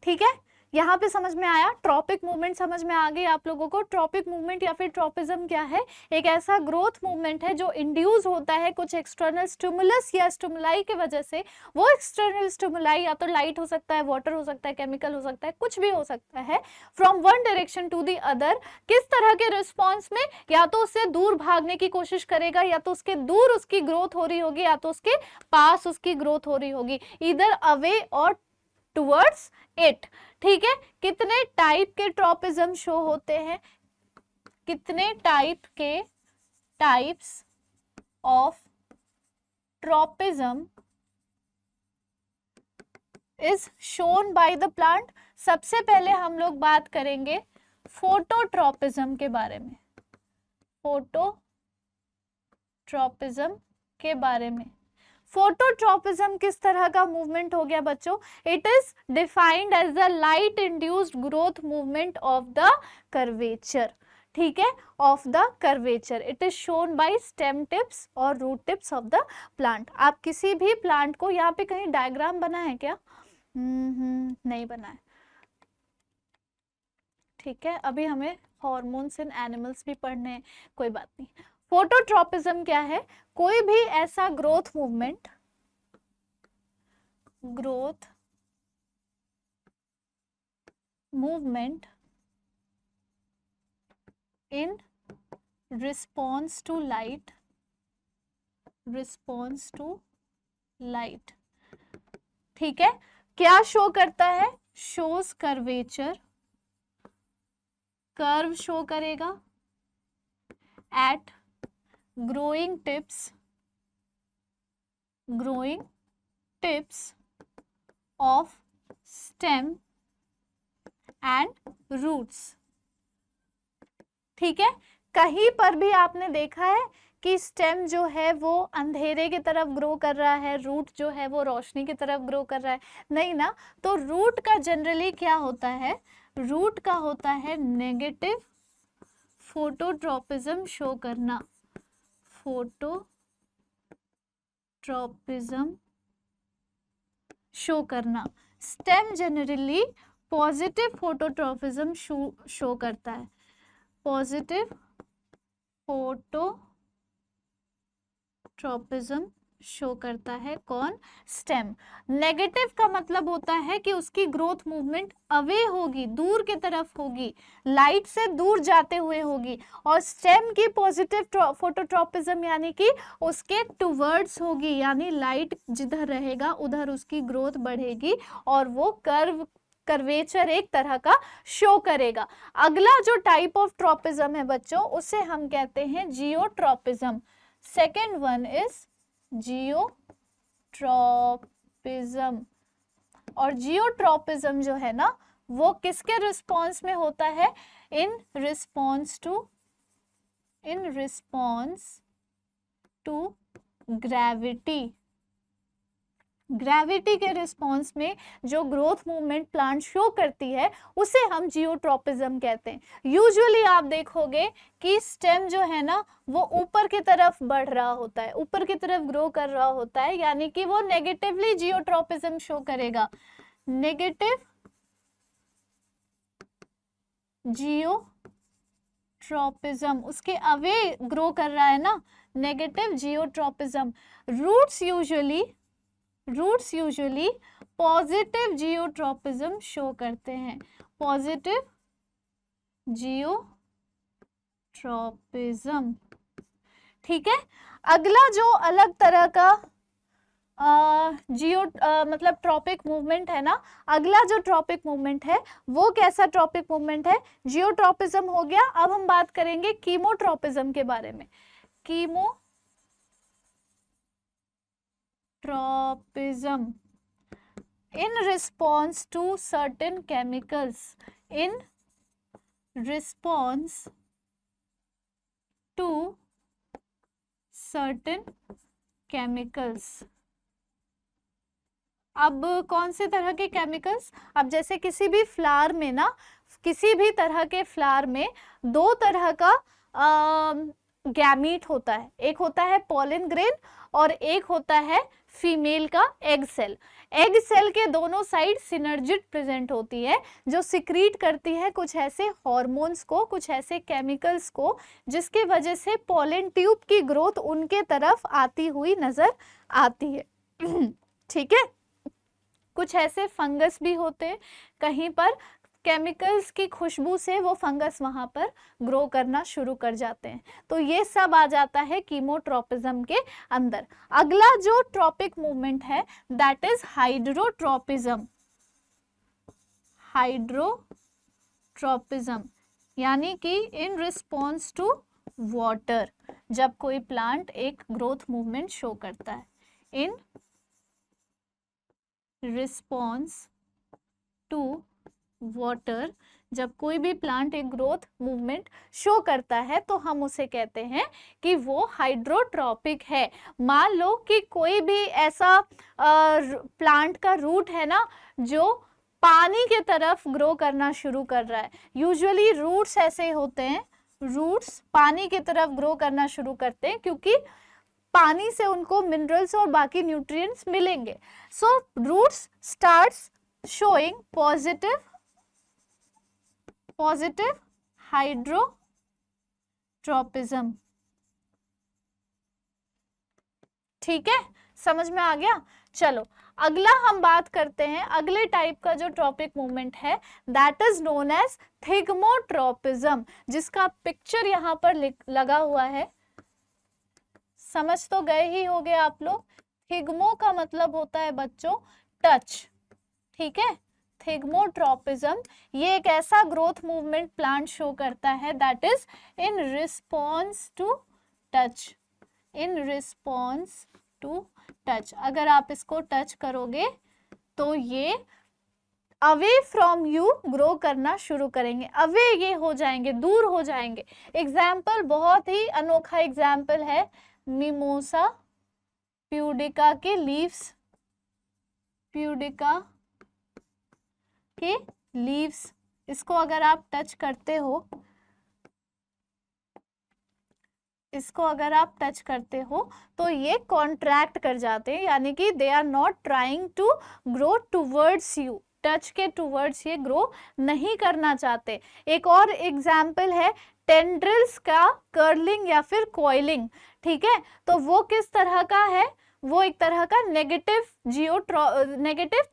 ठीक है, यहाँ पे समझ में आया? ट्रॉपिक मूवमेंट समझ में आ गई आप लोगों को? ट्रॉपिक मूवमेंट या फिर ट्रॉपिज्म क्या है? एक ऐसा ग्रोथ मूवमेंट है जो इंड्यूस होता है कुछ एक्सटर्नल स्टिमुलस या स्टिमुलाई की वजह से। वो एक्सटर्नल स्टिमुलाई या तो लाइट हो सकता है, वाटर हो सकता है, केमिकल हो सकता है, कुछ भी हो सकता है। From one direction to the other, किस तरह के रिस्पॉन्स में? या तो उससे दूर भागने की कोशिश करेगा, या तो उसके दूर उसकी ग्रोथ हो रही होगी, या तो उसके पास उसकी ग्रोथ हो रही होगी, इधर अवे और टुवर्ड्स इट। ठीक है, कितने टाइप के ट्रॉपिज्म शो होते हैं? कितने types of tropism is shown by the plant? सबसे पहले हम लोग बात करेंगे फोटोट्रॉपिज्म के बारे में। फोटोट्रॉपिज्म के बारे में। फोटोट्रॉपिज्म किस तरह का मूवमेंट हो गया बच्चों? It is defined as the light induced growth movement of the curvature. ठीक है, of the curvature. It is shown by stem tips और root tips of the plant. आप किसी भी प्लांट को, यहाँ पे कहीं डायग्राम बना है क्या? नहीं बना है। ठीक है, अभी हमें हॉर्मोन्स इन एनिमल्स भी पढ़ने हैं, कोई बात नहीं। फोटोट्रॉपिज्म क्या है? कोई भी ऐसा growth movement in response to light. ठीक है, क्या शो करता है? शोज कर्वेचर, कर्व शो करेगा at growing tips of stem and roots। ठीक है, कहीं पर भी आपने देखा है कि स्टेम जो है वो अंधेरे की तरफ ग्रो कर रहा है, रूट जो है वो रोशनी की तरफ ग्रो कर रहा है? नहीं ना। तो रूट का जनरली क्या होता है? रूट का होता है नेगेटिव फोटोट्रॉपिज्म शो करना। फोटोट्रॉपिज्म शो करना। Stem generally positive phototropism show करता है। पॉजिटिव फोटोट्रॉपिज्म शो करता है कौन? स्टेम। नेगेटिव का मतलब होता है कि उसकी ग्रोथ मूवमेंट अवे होगी, दूर की तरफ होगी, लाइट से दूर जाते हुए होगी। और स्टेम की पॉजिटिव फोटोट्रॉपिज्म यानी कि उसके टुवर्ड्स होगी, यानी लाइट जिधर रहेगा उधर उसकी ग्रोथ बढ़ेगी और वो कर्वेचर एक तरह का शो करेगा। अगला जो टाइप ऑफ ट्रॉपिज्म है बच्चों, उसे हम कहते हैं geotropism. Second one is geotropism. और जियोट्रॉपिज्म जो है ना, वो किसके रिस्पॉन्स में होता है? In response to gravity. Gravity के रिस्पॉन्स में जो ग्रोथ मूवमेंट प्लांट शो करती है उसे हम जियोट्रॉपिज्म कहते हैं। यूजुअली आप देखोगे कि स्टेम जो है ना वो ऊपर की तरफ बढ़ रहा होता है, ऊपर की तरफ ग्रो कर रहा होता है, यानी कि वो नेगेटिवली जियोट्रॉपिज्म शो करेगा। नेगेटिव जियोट्रॉपिज्म, उसके अवे ग्रो कर रहा है ना, negative geotropism. Roots usually positive geotropism show करते हैं, पॉजिटिव जियोट्रॉपिज्म। ठीक है। अगला जो अलग तरह का मतलब ट्रॉपिक मूवमेंट है ना, अगला जो ट्रॉपिक मूवमेंट है वो कैसा ट्रॉपिक मूवमेंट है? जियोट्रॉपिज्म हो गया। अब हम बात करेंगे कीमोट्रॉपिज्म के बारे में। Chemotropism in response to certain chemicals, in response to certain chemicals। अब कौन से तरह के केमिकल्स? अब जैसे किसी भी फ्लावर में ना, किसी भी तरह के फ्लावर में दो तरह का गैमीट होता है, एक होता है पॉलन ग्रेन और एक होता है फीमेल का एग सेल। एग सेल के दोनों साइड सिनर्जिड प्रेजेंट होती है जो सिक्रीट करती है कुछ ऐसे हार्मोन्स को, कुछ ऐसे केमिकल्स को, जिसके वजह से पॉलन ट्यूब की ग्रोथ उनके तरफ आती हुई नजर आती है। ठीक है। कुछ ऐसे फंगस भी होते हैं, कहीं पर केमिकल्स की खुशबू से वो फंगस वहां पर ग्रो करना शुरू कर जाते हैं। तो ये सब आ जाता है कीमोट्रॉपिज्म के अंदर। अगला जो ट्रॉपिक मूवमेंट है दैट इज हाइड्रोट्रॉपिज्म। हाइड्रोट्रॉपिज्म यानी कि इन रिस्पॉन्स टू वाटर, जब कोई प्लांट एक ग्रोथ मूवमेंट शो करता है। इन रिस्पॉन्स टू वाटर, जब कोई भी प्लांट एक ग्रोथ मूवमेंट शो करता है तो हम उसे कहते हैं कि वो हाइड्रोट्रॉपिक है। मान लो कि कोई भी ऐसा प्लांट का रूट है ना जो पानी के तरफ ग्रो करना शुरू कर रहा है। यूजुअली रूट्स ऐसे होते हैं, रूट्स पानी की तरफ ग्रो करना शुरू करते हैं क्योंकि पानी से उनको मिनरल्स और बाकी न्यूट्रिएंट्स मिलेंगे। So roots starts showing positive hydrotropism. ठीक है, समझ में आ गया? चलो अगला हम बात करते हैं, अगले टाइप का जो ट्रॉपिक मूवमेंट है that is known as thigmotropism, जिसका पिक्चर यहाँ पर लगा हुआ है। समझ तो गए ही होंगे आप लोग। थिग्मो का मतलब होता है बच्चों टच। ठीक है, थिग्मोट्रॉपिज्म ये एक ऐसा ग्रोथ मूवमेंट प्लांट शो करता है that is in response to touch. In response to touch, अगर आप इसको टच करोगे तो ये अवे फ्रॉम यू ग्रो करना शुरू करेंगे। अवे ये हो जाएंगे, दूर हो जाएंगे। एग्जाम्पल बहुत ही अनोखा एग्जाम्पल है मिमोसा प्यूडिका के लीव्स। प्यूडिका के लीव्स, इसको अगर आप टच करते हो, इसको अगर आप टच करते हो तो ये कॉन्ट्रैक्ट कर जाते हैं, यानी कि they are not trying to grow towards you. Touch के टूवर्ड्स ये ग्रो नहीं करना चाहते। एक और एग्जाम्पल है टेंड्रिल्स का कर्लिंग या फिर कॉइलिंग। ठीक है, तो वो किस तरह का है? वो एक तरह का नेगेटिव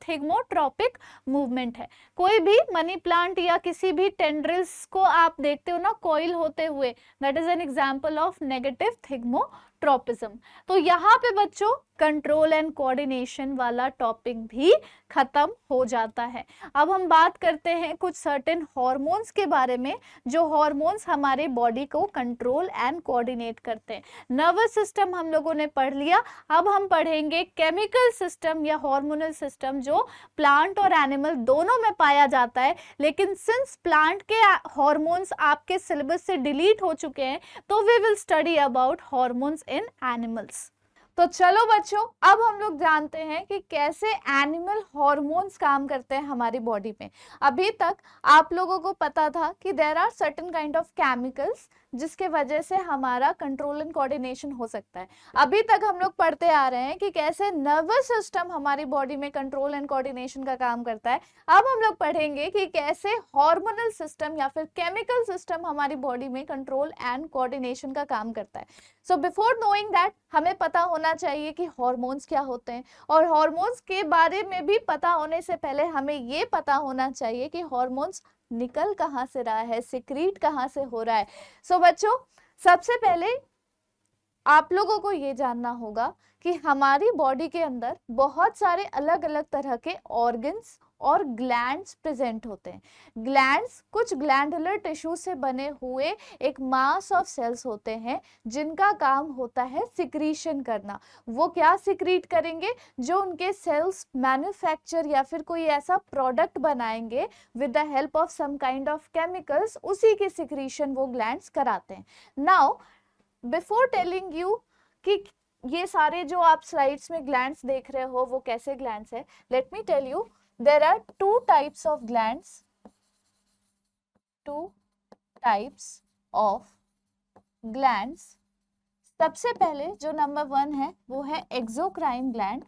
थिग्मोट्रॉपिक मूवमेंट है। कोई भी मनी प्लांट या किसी भी टेंड्रिल्स को आप देखते हो ना कॉइल होते हुए, that is an example of negative thigmotropism. तो यहाँ पे बच्चों कंट्रोल एंड कोऑर्डिनेशन वाला टॉपिक भी खत्म हो जाता है। अब हम बात करते हैं कुछ सर्टेन हॉर्मोन्स के बारे में, जो हॉर्मोन्स हमारे बॉडी को कंट्रोल एंड कोऑर्डिनेट करते हैं। नर्वस सिस्टम हम लोगों ने पढ़ लिया, अब हम पढ़ेंगे केमिकल सिस्टम या हार्मोनल सिस्टम जो प्लांट और एनिमल दोनों में पाया जाता है। लेकिन सिंस प्लांट के हॉर्मोन्स आपके सिलेबस से डिलीट हो चुके हैं तो we will study about hormones in animals. तो चलो बच्चों, अब हम लोग जानते हैं कि कैसे एनिमल हॉर्मोन्स काम करते हैं हमारी बॉडी में। अभी तक आप लोगों को पता था कि there are certain kind of chemicals जिसके वजह से हमारा कंट्रोल एंड कोऑर्डिनेशन हो सकता है। अभी तक हम लोग पढ़ते आ रहे हैं कि कैसे नर्वस सिस्टम हमारी बॉडी में कंट्रोल एंड कोऑर्डिनेशन का काम करता है। अब हम लोग पढ़ेंगे कि कैसे हार्मोनल सिस्टम या फिर केमिकल सिस्टम हमारी बॉडी में कंट्रोल एंड कोऑर्डिनेशन का काम करता है। सो बिफोर नोइंग दैट, हमें पता होना चाहिए कि हार्मोन्स क्या होते हैं, और हार्मोन्स के बारे में भी पता होने से पहले हमें ये पता होना चाहिए कि हार्मोन्स निकल कहाँ से रहा है, सिक्रीट कहाँ से हो रहा है। सो बच्चों, सबसे पहले आप लोगों को ये जानना होगा कि हमारी बॉडी के अंदर बहुत सारे अलग अलग तरह के ऑर्गन्स और ग्लैंड्स प्रेजेंट होते हैं। ग्लैंड्स कुछ ग्लैंडुलर टिश्यू से बने हुए एक मास ऑफ सेल्स होते हैं जिनका काम होता है सिक्रीशन करना। वो क्या सिक्रीट करेंगे? जो उनके सेल्स मैन्युफैक्चर या फिर कोई ऐसा प्रोडक्ट बनाएंगे with the help of some kind of chemicals, उसी की सिक्रीशन वो ग्लैंड्स कराते हैं। नाउ बिफोर टेलिंग यू कि ये सारे जो आप स्लाइड्स में ग्लैंड्स देख रहे हो वो कैसे ग्लैंड्स है, let me tell you there are two types of glands सबसे पहले जो नंबर 1 है वो है एक्सोक्राइन ग्लैंड।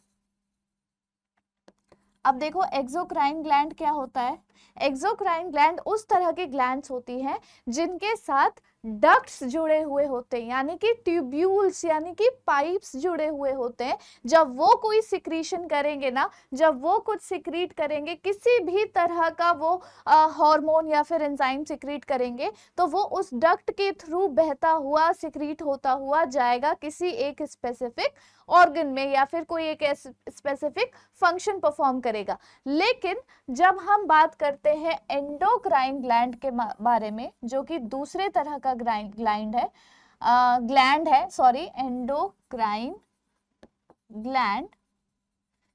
अब देखो एक्सोक्राइन ग्लैंड क्या होता है। एक्सोक्राइन ग्लैंड उस तरह की ग्लैंड्स होती हैं जिनके साथ डक्ट्स जुड़े हुए होते हैं, यानी कि ट्यूब्यूल्स यानी कि पाइप्स जुड़े हुए होते हैं। जब वो कोई सिक्रीशन करेंगे ना, जब वो कुछ सिक्रीट करेंगे, किसी भी तरह का वो हार्मोन या फिर एंजाइम सिक्रीट करेंगे, तो वो उस डक्ट के थ्रू बहता हुआ सिक्रीट होता हुआ जाएगा किसी एक स्पेसिफिक ऑर्गन में या फिर कोई एक स्पेसिफिक फंक्शन परफॉर्म करेगा। लेकिन जब हम बात करते हैं एंडोक्राइन ग्लैंड के बारे में, जो कि दूसरे तरह का ग्लैंड है, sorry, endocrine gland.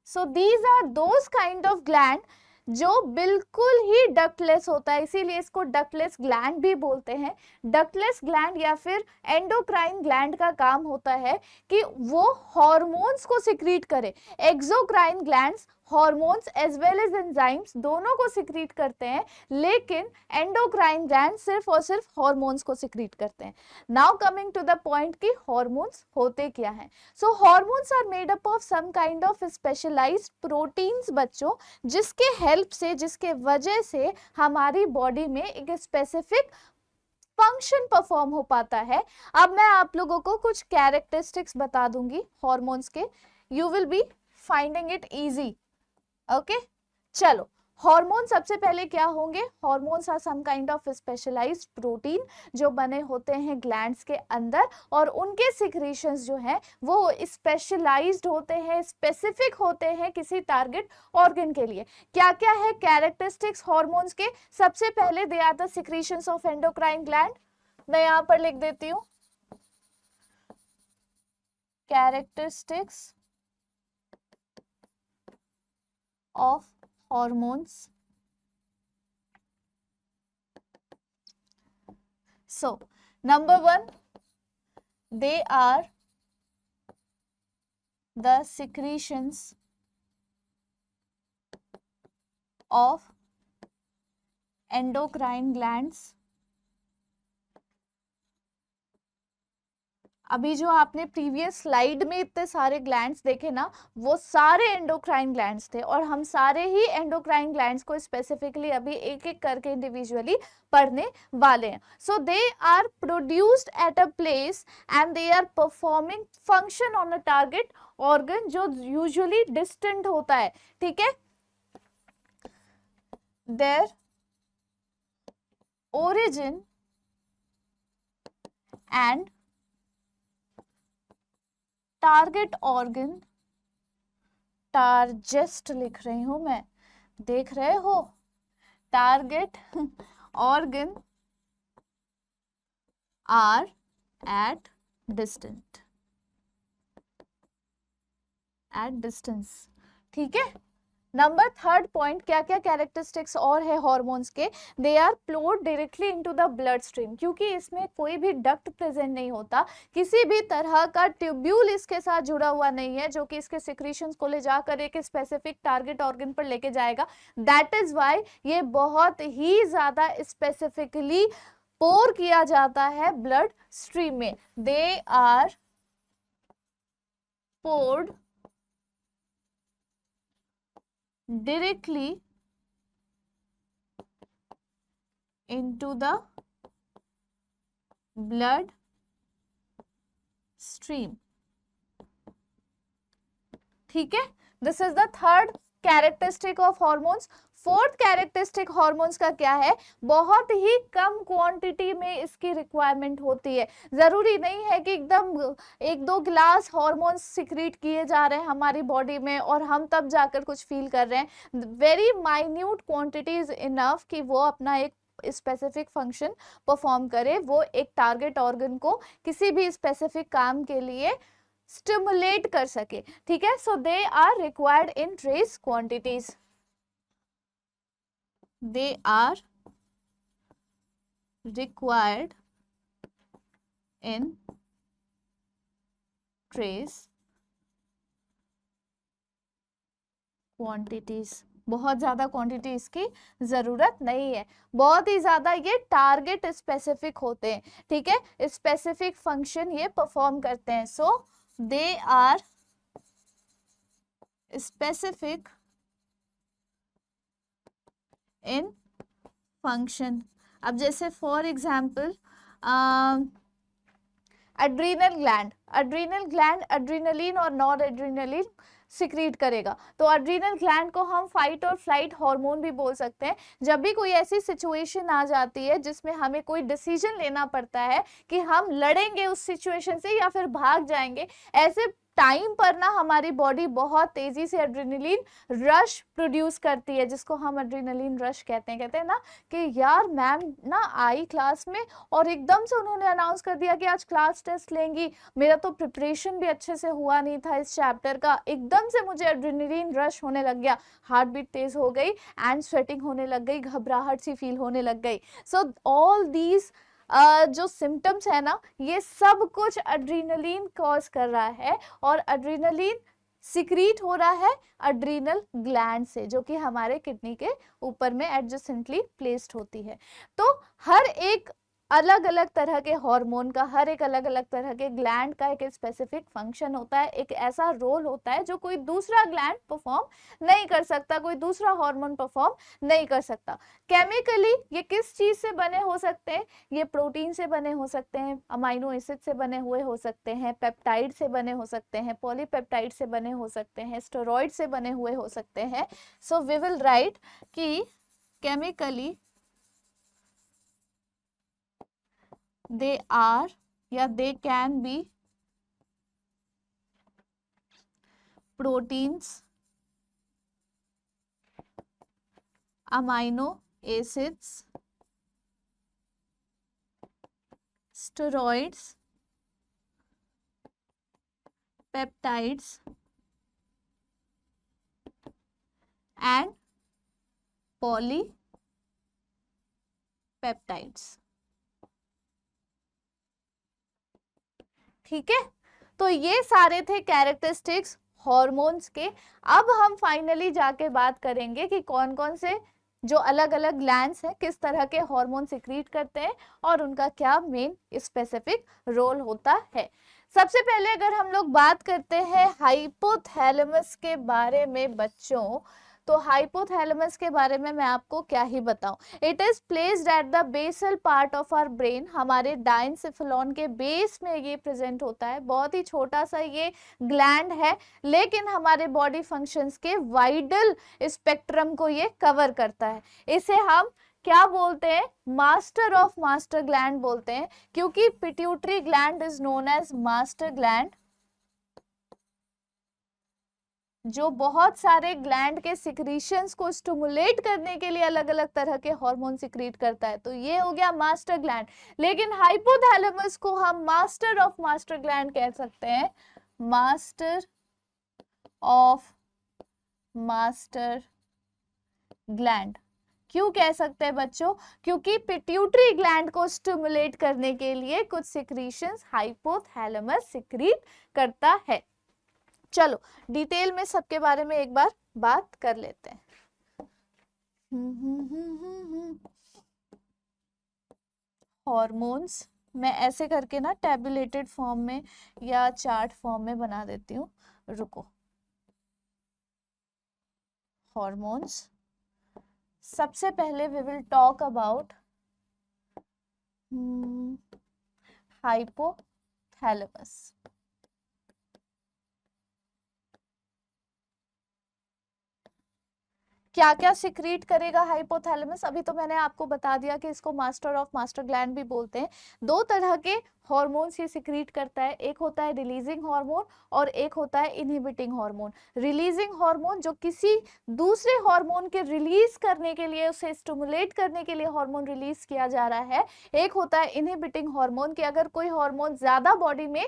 So these are those kind of gland जो बिल्कुल ही डक्टलेस होता है, इसीलिए इसको डक्टलेस ग्लैंड भी बोलते हैं। डक्टलेस ग्लैंड या फिर एंडोक्राइन ग्लैंड का काम होता है कि वो हार्मोन्स को सिक्रीट करे। Exocrine glands hormones as well as enzymes दोनों को सिक्रीट करते हैं, लेकिन एंडोक्राइन ग्लैंड सिर्फ और सिर्फ हार्मोन्स को सिक्रीट करते हैं। Now coming to the point कि हार्मोन्स होते क्या हैं। So hormones are made up of some kind of specialised proteins बच्चों, जिसके हेल्प से, जिसके वजह से हमारी बॉडी में एक स्पेसिफिक फंक्शन परफॉर्म हो पाता है। अब मैं आप लोगों को कुछ कैरेक्टरिस्टिक्स बता दूंगी हार्मोन्स के, you will be finding it easy. Okay, चलो, हार्मोन सबसे पहले क्या होंगे? Hormones are some kind of specialised protein जो बने होते हैं ग्लैंड्स के अंदर, और उनके सिक्रीशंस जो हैं वो स्पेशलाइज्ड होते हैं, स्पेसिफिक होते हैं किसी टारगेट ऑर्गन के लिए। क्या क्या है कैरेक्टरिस्टिक्स हार्मोन्स के? सबसे पहले they are the secretions of endocrine gland. मैं यहां पर लिख देती हूं characteristics of hormones. So number 1, they are the secretions of endocrine glands. अभी जो आपने प्रीवियस स्लाइड में इतने सारे ग्लैंड्स देखे ना, वो सारे एंडोक्राइन ग्लैंड्स थे, और हम सारे ही एंडोक्राइन ग्लैंड्स को स्पेसिफिकली अभी एक एक करके इंडिविजुअली पढ़ने वाले हैं। So they are produced at a place and they are performing function on a target organ जो यूजुअली डिस्टेंट होता है, ठीक है। Their origin and target organ, टारजेस्ट लिख रही हूं मैं, देख रहे हो, target organ are at distance, ठीक है। नंबर थर्ड पॉइंट, क्या क्या कैरेक्टरिस्टिक्स और है हॉर्मोन्स के, they are flowed directly into the blood stream, क्योंकि इसमें कोई भी डक्ट प्रेजेंट नहीं होता, किसी भी तरह का ट्यूब्यूल इसके साथ जुड़ा हुआ नहीं है जो कि इसके सिक्रीशंस को ले जाकर एक स्पेसिफिक टारगेट ऑर्गन पर लेके जाएगा। दैट इज व्हाई ये बहुत ही ज्यादा स्पेसिफिकली पोर किया जाता है ब्लड स्ट्रीम में। They are poured directly into the blood stream। ठीक है, this is the third characteristic of hormones. Fourth characteristic hormones का क्या है, बहुत ही कम क्वांटिटी में इसकी रिक्वायरमेंट होती है। जरूरी नहीं है कि एकदम 1-2 गिलास हॉर्मोन्स सिक्रीट किए जा रहे हैं हमारी बॉडी में और हम तब जाकर कुछ फील कर रहे हैं। Very minute quantity is enough कि वो अपना एक स्पेसिफिक फंक्शन परफॉर्म करे, वो एक टारगेट ऑर्गन को किसी भी स्पेसिफिक काम के लिए स्टिमुलेट कर सके। ठीक है, so they are required in trace quantities. They are required in trace quantities। बहुत ज्यादा क्वांटिटी इसकी जरूरत नहीं है, बहुत ही ज्यादा ये टारगेट स्पेसिफिक होते हैं। ठीक है, स्पेसिफिक फंक्शन ये परफॉर्म करते हैं। So they are specific in function. अब जैसे for example adrenal gland adrenaline और नॉन एड्रीनलिन सिक्रीट करेगा, तो एड्रीनल ग्लैंड को हम फाइट और फ्लाइट हार्मोन भी बोल सकते हैं। जब भी कोई ऐसी सिचुएशन आ जाती है जिसमें हमें कोई डिसीजन लेना पड़ता है कि हम लड़ेंगे उस सिचुएशन से या फिर भाग जाएंगे, ऐसे टाइम पर ना हमारी बॉडी बहुत तेजी से एड्रेनलिन रश प्रोड्यूस करती है, जिसको हम एड्रेनलिन रश कहते हैं ना कि यार मैम ना आई क्लास में और एकदम से उन्होंने अनाउंस कर दिया कि आज क्लास टेस्ट लेंगी, मेरा तो प्रिपरेशन भी अच्छे से हुआ नहीं था इस चैप्टर का, एकदम से मुझे एड्रेनलिन रश होने लग गया, हार्ट बीट तेज हो गई एंड स्वेटिंग होने लग गई, घबराहट सी फील होने लग गई। सो ऑल दीज जो सिम्टम्स है ना, ये सब कुछ एड्रीनलिन कॉज कर रहा है और एड्रीनलिन सिक्रीट हो रहा है एड्रीनल ग्लैंड से, जो कि हमारे किडनी के ऊपर में एडजेसेंटली प्लेस्ड होती है। तो हर एक अलग अलग तरह के हार्मोन का, हर एक अलग अलग तरह के ग्लैंड का एक स्पेसिफिक फंक्शन होता है, एक ऐसा रोल होता है जो कोई दूसरा ग्लैंड परफॉर्म नहीं कर सकता, कोई दूसरा हार्मोन परफॉर्म नहीं कर सकता। केमिकली ये किस चीज से बने हो सकते हैं, ये प्रोटीन से बने हो सकते हैं, अमाइनो एसिड से बने हुए हो सकते हैं, पेप्टाइड से बने हो सकते हैं, पॉलीपेप्टाइड से बने हो सकते हैं, स्टेरॉइड से बने हुए हो सकते हैं। सो वी विल राइट कि केमिकली they are या they can be proteins, amino acids, steroids, peptides and polypeptides। ठीक है, तो ये सारे थे कैरेक्टरिस्टिक्स हॉर्मोन्स के। अब हम फाइनली जाके बात करेंगे कि कौन कौन से जो अलग अलग ग्लैंड्स हैं किस तरह के हार्मोन सिक्रीट करते हैं और उनका क्या मेन स्पेसिफिक रोल होता है। सबसे पहले अगर हम लोग बात करते हैं हाइपोथैलेमस के बारे में बच्चों, तो हाइपोथैलेमस के बारे में मैं आपको क्या ही बताऊं। It is placed at the basal part of our brain, हमारे डायंसेफेलॉन के बेस में ये प्रेजेंट होता है। बहुत ही छोटा सा ये ग्लैंड है, लेकिन हमारे बॉडी फंक्शंस के वाइडल स्पेक्ट्रम को ये कवर करता है। इसे हम क्या बोलते हैं, मास्टर ऑफ मास्टर ग्लैंड बोलते हैं, क्योंकि pituitary gland is known as master gland, जो बहुत सारे ग्लैंड के सिक्रीशंस को स्टिमुलेट करने के लिए अलग अलग तरह के हार्मोन सिक्रीट करता है। तो ये हो गया मास्टर ग्लैंड, लेकिन हाइपोथैलेमस को हम मास्टर ऑफ मास्टर ग्लैंड कह सकते हैं, मास्टर ऑफ मास्टर ग्लैंड। क्यों कह सकते हैं बच्चों? क्योंकि पिट्यूटरी ग्लैंड को स्टिमुलेट करने के लिए कुछ सिक्रीशंस हाइपोथैलेमस सिक्रीट करता है। चलो डिटेल में सबके बारे में एक बार बात कर लेते हैं। हॉर्मोन्स मैं ऐसे करके ना टैबुलेटेड फॉर्म में या चार्ट फॉर्म में बना देती हूँ, रुको। हॉर्मोन्स, सबसे पहले we will talk about hypothalamus. क्या क्या सिक्रीट करेगा हाइपोथैलेमस? अभी तो मैंने आपको बता दिया कि इसको मास्टर ऑफ मास्टर ग्लैंड भी बोलते हैं। दो तरह के हार्मोन्स ये सिक्रीट करता है, एक होता है रिलीजिंग हार्मोन और एक होता है इनहिबिटिंग हार्मोन। रिलीजिंग हार्मोन जो किसी दूसरे हार्मोन के रिलीज करने के लिए, उसे स्टिमुलेट करने के लिए हार्मोन रिलीज किया जा रहा है। एक होता है इनहिबिटिंग हार्मोन कि अगर कोई हार्मोन ज्यादा बॉडी में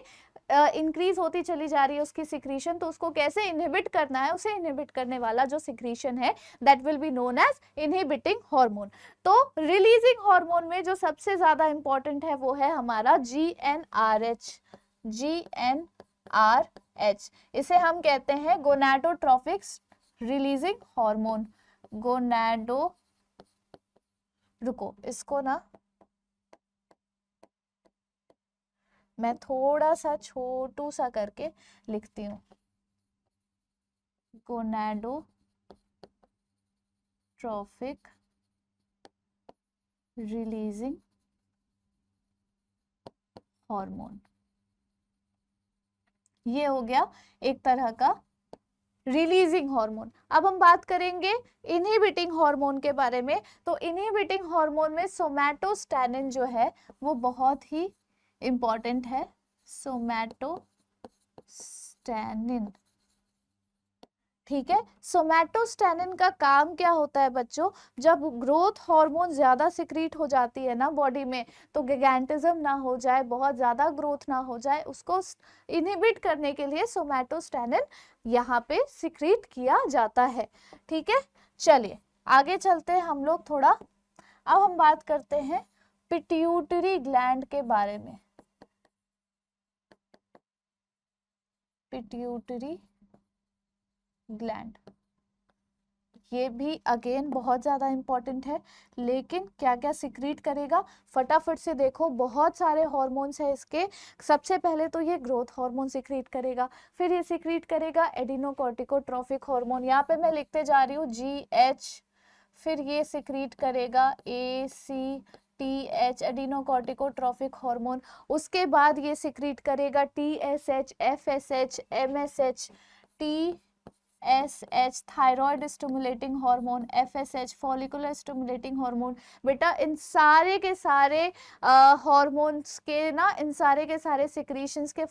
इंक्रीज होती चली जा रही है उसकी सिक्रीशन, तो उसको कैसे इनहिबिट करना है, उसे इनहिबिट करने वाला जो सिक्रीशन है that will be known as inhibiting hormone. तो रिलीजिंग हार्मोन में जो सबसे ज्यादा इंपॉर्टेंट है वो है हमारा GnRH। GnRH इसे हम कहते हैं गोनाडोट्रोपिक रिलीजिंग हार्मोन। गोनाडो, रुको इसको ना मैं थोड़ा सा छोटू सा करके लिखती हूँ। गोनाडोट्रोपिक रिलीजिंग हार्मोन, ये हो गया एक तरह का रिलीजिंग हार्मोन। अब हम बात करेंगे इनहिबिटिंग हार्मोन के बारे में। तो इनहिबिटिंग हार्मोन में सोमैटोस्टैनिन जो है वो बहुत ही इंपॉर्टेंट है। सोमैटोस्टैनिन, ठीक है। सोमैटोस्टैनिन का काम क्या होता है बच्चों? जब ग्रोथ हार्मोन ज्यादा सिक्रीट हो जाती है ना बॉडी में, तो गिगैंटिज्म ना हो जाए, बहुत ज्यादा ग्रोथ ना हो जाए, उसको इनहिबिट करने के लिए सोमैटोस्टैनिन यहाँ पे सिक्रीट किया जाता है, ठीक है। चलिए आगे चलते हैं हम लोग थोड़ा। अब हम बात करते हैं पिट्यूटरी ग्लैंड के बारे में। पिट्यूटरी ग्लैंड ये भी अगेन बहुत ज्यादा इंपॉर्टेंट है, लेकिन क्या क्या सिक्रीट करेगा फटाफट से देखो। बहुत सारे हार्मोन्स है इसके। सबसे पहले तो ये ग्रोथ हार्मोन सिक्रीट करेगा, फिर ये सिक्रीट करेगा एडिनोकोर्टिकोट्रोपिक हार्मोन, यहाँ पे मैं लिखते जा रही हूँ GH, फिर ये सिक्रीट करेगा ACTH एडिनोकोर्टिकोट्रोपिक हार्मोन। उसके बाद ये सिक्रीट करेगा TSH, FSH, MSH, TSH thyroid stimulating hormone, FSH follicular stimulating hormone. बेटा इन सारे के सारे हार्मोन्स के ना, इन सारे के सारे सिक्रीशंस के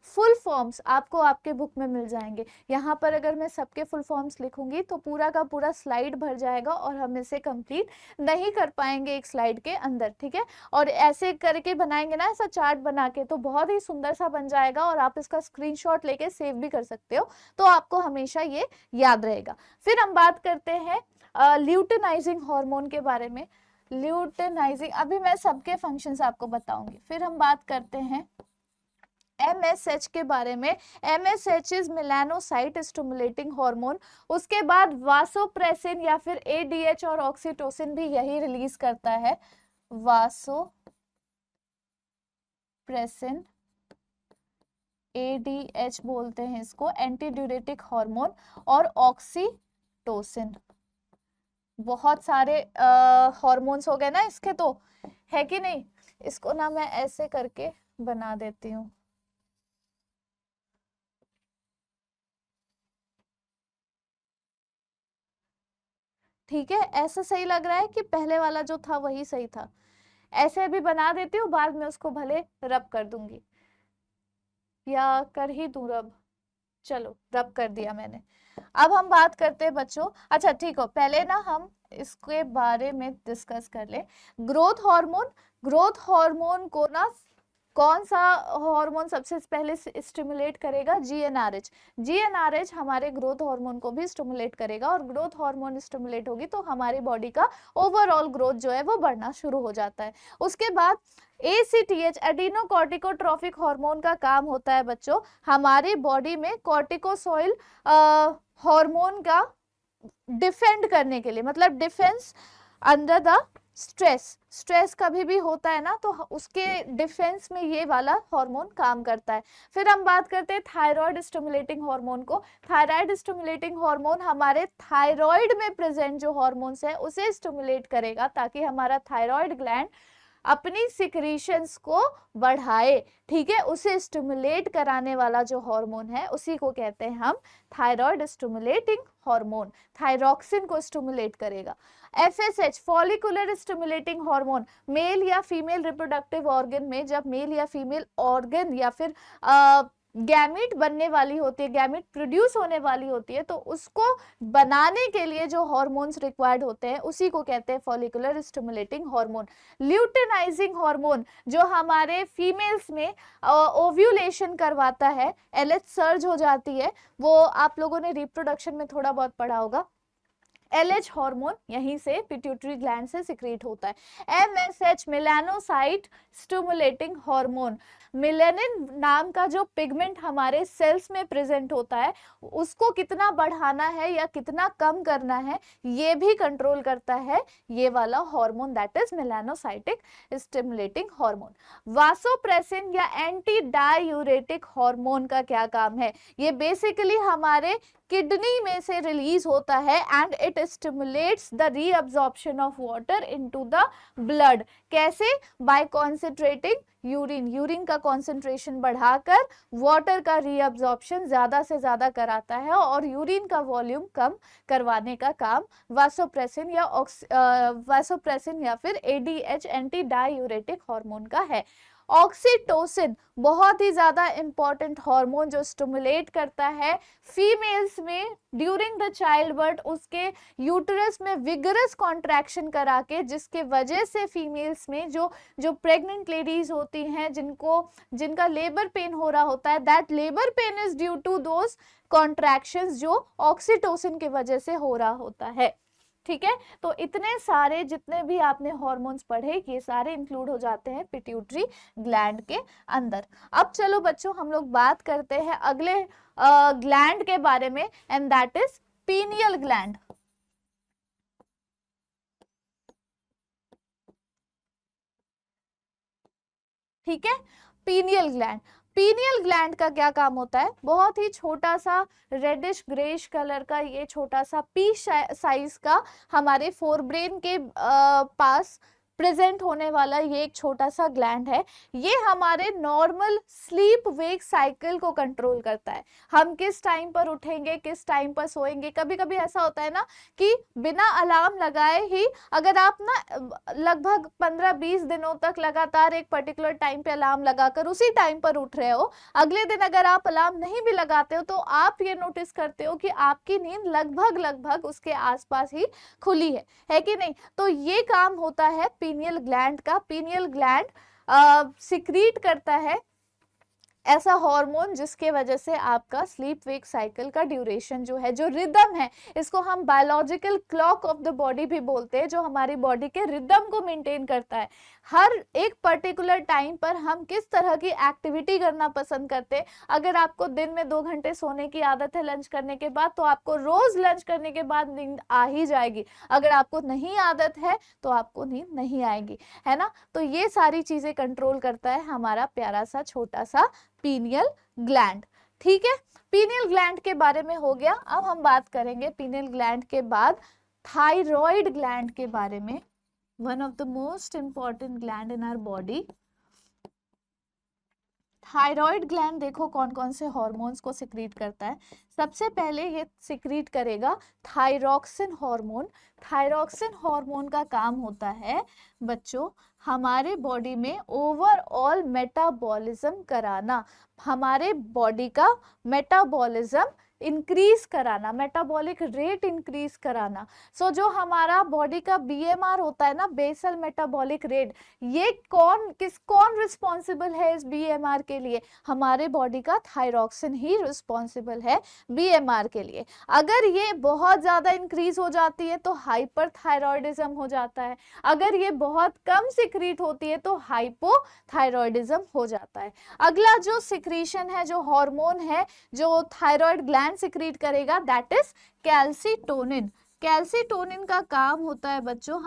फुल फॉर्म्स आपको आपके बुक में मिल जाएंगे। यहाँ पर अगर मैं सबके फुल फॉर्म्स लिखूंगी तो पूरा का पूरा स्लाइड भर जाएगा और हम इसे कंप्लीट नहीं कर पाएंगे एक स्लाइड के अंदर, ठीक है। और ऐसे करके बनाएंगे ना, ऐसा चार्ट बना के, तो बहुत ही सुंदर सा बन जाएगा और आप इसका स्क्रीनशॉट लेके सेव भी कर सकते हो, तो आपको हमेशा ये याद रहेगा। फिर हम बात करते हैं ल्यूटेनाइजिंग हार्मोन के बारे में। ल्यूटेनाइजिंग, अभी मैं सबके फंक्शंस आपको बताऊंगी। फिर हम बात करते हैं MSH के बारे में। MSH is melanocyte stimulating hormone. उसके बाद वासोप्रेसिन या फिर ADH और ऑक्सीटोसिन भी यही रिलीज करता है। वासोप्रेसिन, ADH बोलते हैं इसको, एंटी ड्यूरेटिक हार्मोन, और ऑक्सीटोसिन। बहुत सारे हार्मोन्स हो गए ना इसके, तो है कि नहीं। इसको ना मैं ऐसे करके बना देती हूँ। ठीक है, ऐसा सही लग रहा है कि पहले वाला जो था वही सही था। ऐसे भी बना देती हूँ, बाद में उसको भले रब कर दूंगी या कर ही दूं रब। चलो रब कर दिया मैंने। अब हम बात करते हैं बच्चों, अच्छा ठीक हो, पहले ना हम इसके बारे में डिस्कस कर ले। ग्रोथ हार्मोन, ग्रोथ हार्मोन को ना कौन सा हार्मोन सबसे पहले स्टिमुलेट करेगा? जीएनआरएच। जीएनआरएच हमारे ग्रोथ हार्मोन को भी स्टिमुलेट करेगा, और ग्रोथ हार्मोन स्टिमुलेट होगी तो हमारी बॉडी का ओवरऑल ग्रोथ जो है वो बढ़ना शुरू हो जाता है। उसके बाद ACTH एडिनोकॉर्टिकोट्रोफिक हार्मोन का काम होता है बच्चों हमारी बॉडी में कॉर्टिकोसोइल हार्मोन का डिफेंड करने के लिए, मतलब डिफेंस अंडर द स्ट्रेस कभी भी होता है ना, तो उसके डिफेंस में ये वाला हार्मोन काम करता है। फिर हम बात करते हैं थायराइड स्टिमुलेटिंग हार्मोन को। थायराइड स्टिमुलेटिंग हार्मोन हमारे थायराइड में प्रेजेंट जो हार्मोन्स है उसे स्टिमुलेट करेगा, ताकि हमारा थायराइड ग्लैंड अपनी सिक्रीशंस को बढ़ाए, ठीक है। उसे स्टिमुलेट कराने वाला जो हार्मोन है उसी को कहते हैं हम थायराइड स्टिमुलेटिंग हार्मोन। थायरॉक्सिन को स्टिमुलेट करेगा। FSH follicular stimulating hormone, male या फीमेल रिप्रोडक्टिव ऑर्गन में जब मेल या फीमेल ऑर्गन या फिर गैमीट बनने वाली होती है, गैमीट प्रोड्यूस होने वाली होती है, तो उसको बनाने के लिए जो हार्मोन्स रिक्वायर्ड होते हैं उसी को कहते हैं follicular stimulating hormone. Luteinising hormone जो हमारे फीमेल्स में ओव्यूलेशन करवाता है, LH सर्ज हो जाती है, वो आप लोगों ने रिप्रोडक्शन में थोड़ा बहुत पढ़ा होगा। LH हार्मोन यहीं से पिट्यूटरी ग्लैंड से सिक्रीट होता है। MSH melanocyte stimulating hormone, melanin नाम का जो पिगमेंट हमारे सेल्स में प्रेजेंट होता है उसको कितना बढ़ाना है या कितना कम करना है ये भी कंट्रोल करता है ये वाला hormone, that is melanocytic stimulating hormone. Vasopressin या एंटी डायूरेटिक हार्मोन का क्या काम है? ये बेसिकली हमारे किडनी में से रिलीज होता है and it stimulates the reabsorption of water into the blood. कैसे? बाय कॉन्सेंट्रेटिंग यूरिन का कॉन्सेंट्रेशन बढ़ाकर वाटर का रीअब्जॉर्प्शन ज्यादा से ज्यादा कराता है और यूरिन का वॉल्यूम कम करवाने का काम वासोप्रेसिन या फिर ADH एंटी डायूरेटिक हार्मोन का है। ऑक्सीटोसिन बहुत ही ज्यादा इंपॉर्टेंट हार्मोन जो स्टिमुलेट करता है फीमेल्स में ड्यूरिंग द चाइल्ड बर्थ, उसके यूटरस में विगरस कॉन्ट्रैक्शन करा के, जिसके वजह से फीमेल्स में जो प्रेग्नेंट लेडीज होती हैं जिनका लेबर पेन हो रहा होता है, that labour pain is due to those contractions जो ऑक्सीटोसिन की वजह से हो रहा होता है, ठीक है। तो इतने सारे जितने भी आपने हार्मोन्स पढ़े ये सारे इंक्लूड हो जाते हैं पिट्यूटरी ग्लैंड के अंदर। अब चलो बच्चों हम लोग बात करते हैं अगले ग्लैंड के बारे में, and that is pineal gland. ठीक है, पीनियल ग्लैंड। पीनियल ग्लैंड का क्या काम होता है? बहुत ही छोटा सा रेडिश ग्रेश कलर का ये छोटा सा पी साइज का हमारे फोरब्रेन के पास प्रेजेंट होने वाला ये एक छोटा सा ग्लैंड है। ये हमारे नॉर्मल स्लीप वेक साइकिल को कंट्रोल करता है। हम किस टाइम पर उठेंगे, किस टाइम पर सोएंगे। कभी कभी ऐसा होता है ना कि बिना अलार्म लगाए ही अगर आप ना लगभग 15-20 दिनों तक लगातार एक पर्टिकुलर टाइम पे अलार्म लगाकर उसी टाइम पर उठ रहे हो, अगले दिन अगर आप अलार्म नहीं भी लगाते हो तो आप ये नोटिस करते हो कि आपकी नींद लगभग उसके आसपास ही खुली है कि नहीं? तो ये काम होता है पीनियल ग्लैंड का। पीनियल ग्लैंड सिक्रीट करता है ऐसा हार्मोन जिसके वजह से आपका स्लीप वेक साइकिल का ड्यूरेशन जो है, जो रिदम है, इसको हम biological clock of the body भी बोलते हैं, जो हमारी बॉडी के रिदम को मेंटेन करता है। हर एक पर्टिकुलर टाइम पर हम किस तरह की एक्टिविटी करना पसंद करते हैं। अगर आपको दिन में 2 घंटे सोने की आदत है लंच करने के बाद, तो आपको रोज लंच करने के बाद नींद आ ही जाएगी। अगर आपको नहीं आदत है तो आपको नींद नहीं आएगी, है ना। तो ये सारी चीजें कंट्रोल करता है हमारा प्यारा सा छोटा सा पीनियल ग्लैंड। ठीक है, पीनियल ग्लैंड के बारे में हो गया। अब हम बात करेंगे पीनियल ग्लैंड के बाद थायराइड ग्लैंड के बारे में, one of the most important gland in our body. Thyroid gland देखो कौन कौन से हार्मोन्स को सिक्रीट करता है। सबसे पहले ये सिक्रीट करेगा थायरॉक्सिन हार्मोन। थायरॉक्सिन हार्मोन का काम होता है बच्चों हमारे बॉडी में ओवरऑल मेटाबॉलिज्म कराना, हमारे बॉडी का मेटाबॉलिज्म इंक्रीज कराना, मेटाबॉलिक रेट इंक्रीज कराना। सो जो हमारा बॉडी का बीएमआर होता है ना, बेसल मेटाबॉलिक रेट, ये कौन रिस्पॉन्सिबल है इस बीएमआर के लिए? हमारे बॉडी का थायरॉक्सिन ही रिस्पॉन्सिबल है बीएमआर के लिए। अगर ये बहुत ज्यादा इंक्रीज हो जाती है तो हाइपरथायरॉयडिज्म हो जाता है, अगर ये बहुत कम सिक्रीट होती है तो हाइपोथायरॉयडिज्म हो जाता है। अगला जो सिक्रीशन है, जो हार्मोन है जो थायराइड ग्लैंड सिक्रीट करेगा, दैट इज कैल्सीटोनिन। कैल्सीटोनिन का काम होता है बच्चों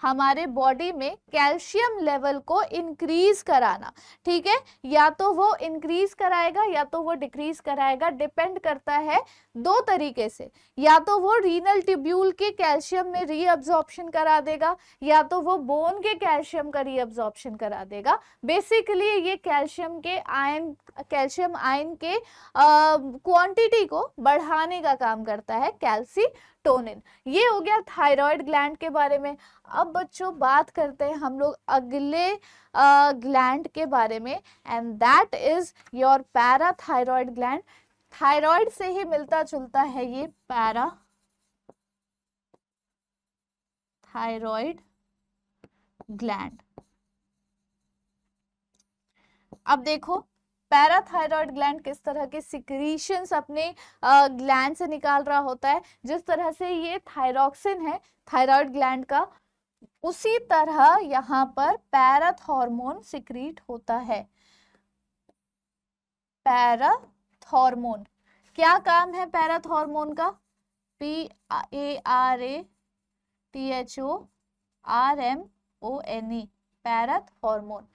हमारे बॉडी में कैल्शियम लेवल को इंक्रीज कराना, ठीक है। या तो वो इंक्रीज कराएगा या तो वो डिक्रीज कराएगा, डिपेंड करता है दो तरीके से। या तो वो रीनल ट्यूब्यूल के कैल्शियम में रीअब्जॉर्प्शन करा देगा, या तो वो बोन के कैल्शियम का रीअब्जॉर्प्शन करा देगा। बेसिकली ये कैल्शियम आयन के क्वांटिटी को बढ़ाने का काम करता है कैल्सीटोनिन। ये हो गया थायराइड ग्लैंड के बारे में। अब बच्चों बात करते हैं हम लोग अगले ग्लैंड के बारे में, and that is your parathyroid gland. Thyroid से ही मिलता जुलता है ये पैराथायरॉयड ग्लैंड। अब देखो पैराथायरॉयड ग्लैंड किस तरह के सिक्रीशंस अपने ग्लैंड से निकाल रहा होता है। जिस तरह से ये थायरॉक्सिन है थायराइड ग्लैंड का, उसी तरह यहाँ पर पैराथ हार्मोन सिक्रीट होता है। पैराथ हार्मोन, क्या काम है पैराथ हार्मोन का? PARATHORMONE, पैराथ hormone.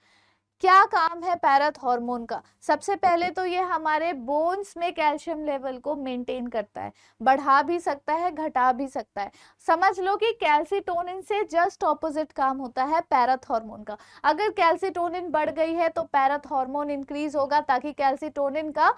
क्या काम है पैराथ हार्मोन का? सबसे पहले तो ये हमारे बोन्स में कैल्शियम लेवल को मेंटेन करता है, बढ़ा भी सकता है घटा भी सकता है। समझ लो कि कैल्सीटोनिन से जस्ट ऑपोजिट काम होता है पैराथ हार्मोन का। अगर कैल्सीटोनिन बढ़ गई है तो पैराथ हार्मोन इंक्रीज होगा ताकि कैल्सीटोनिन का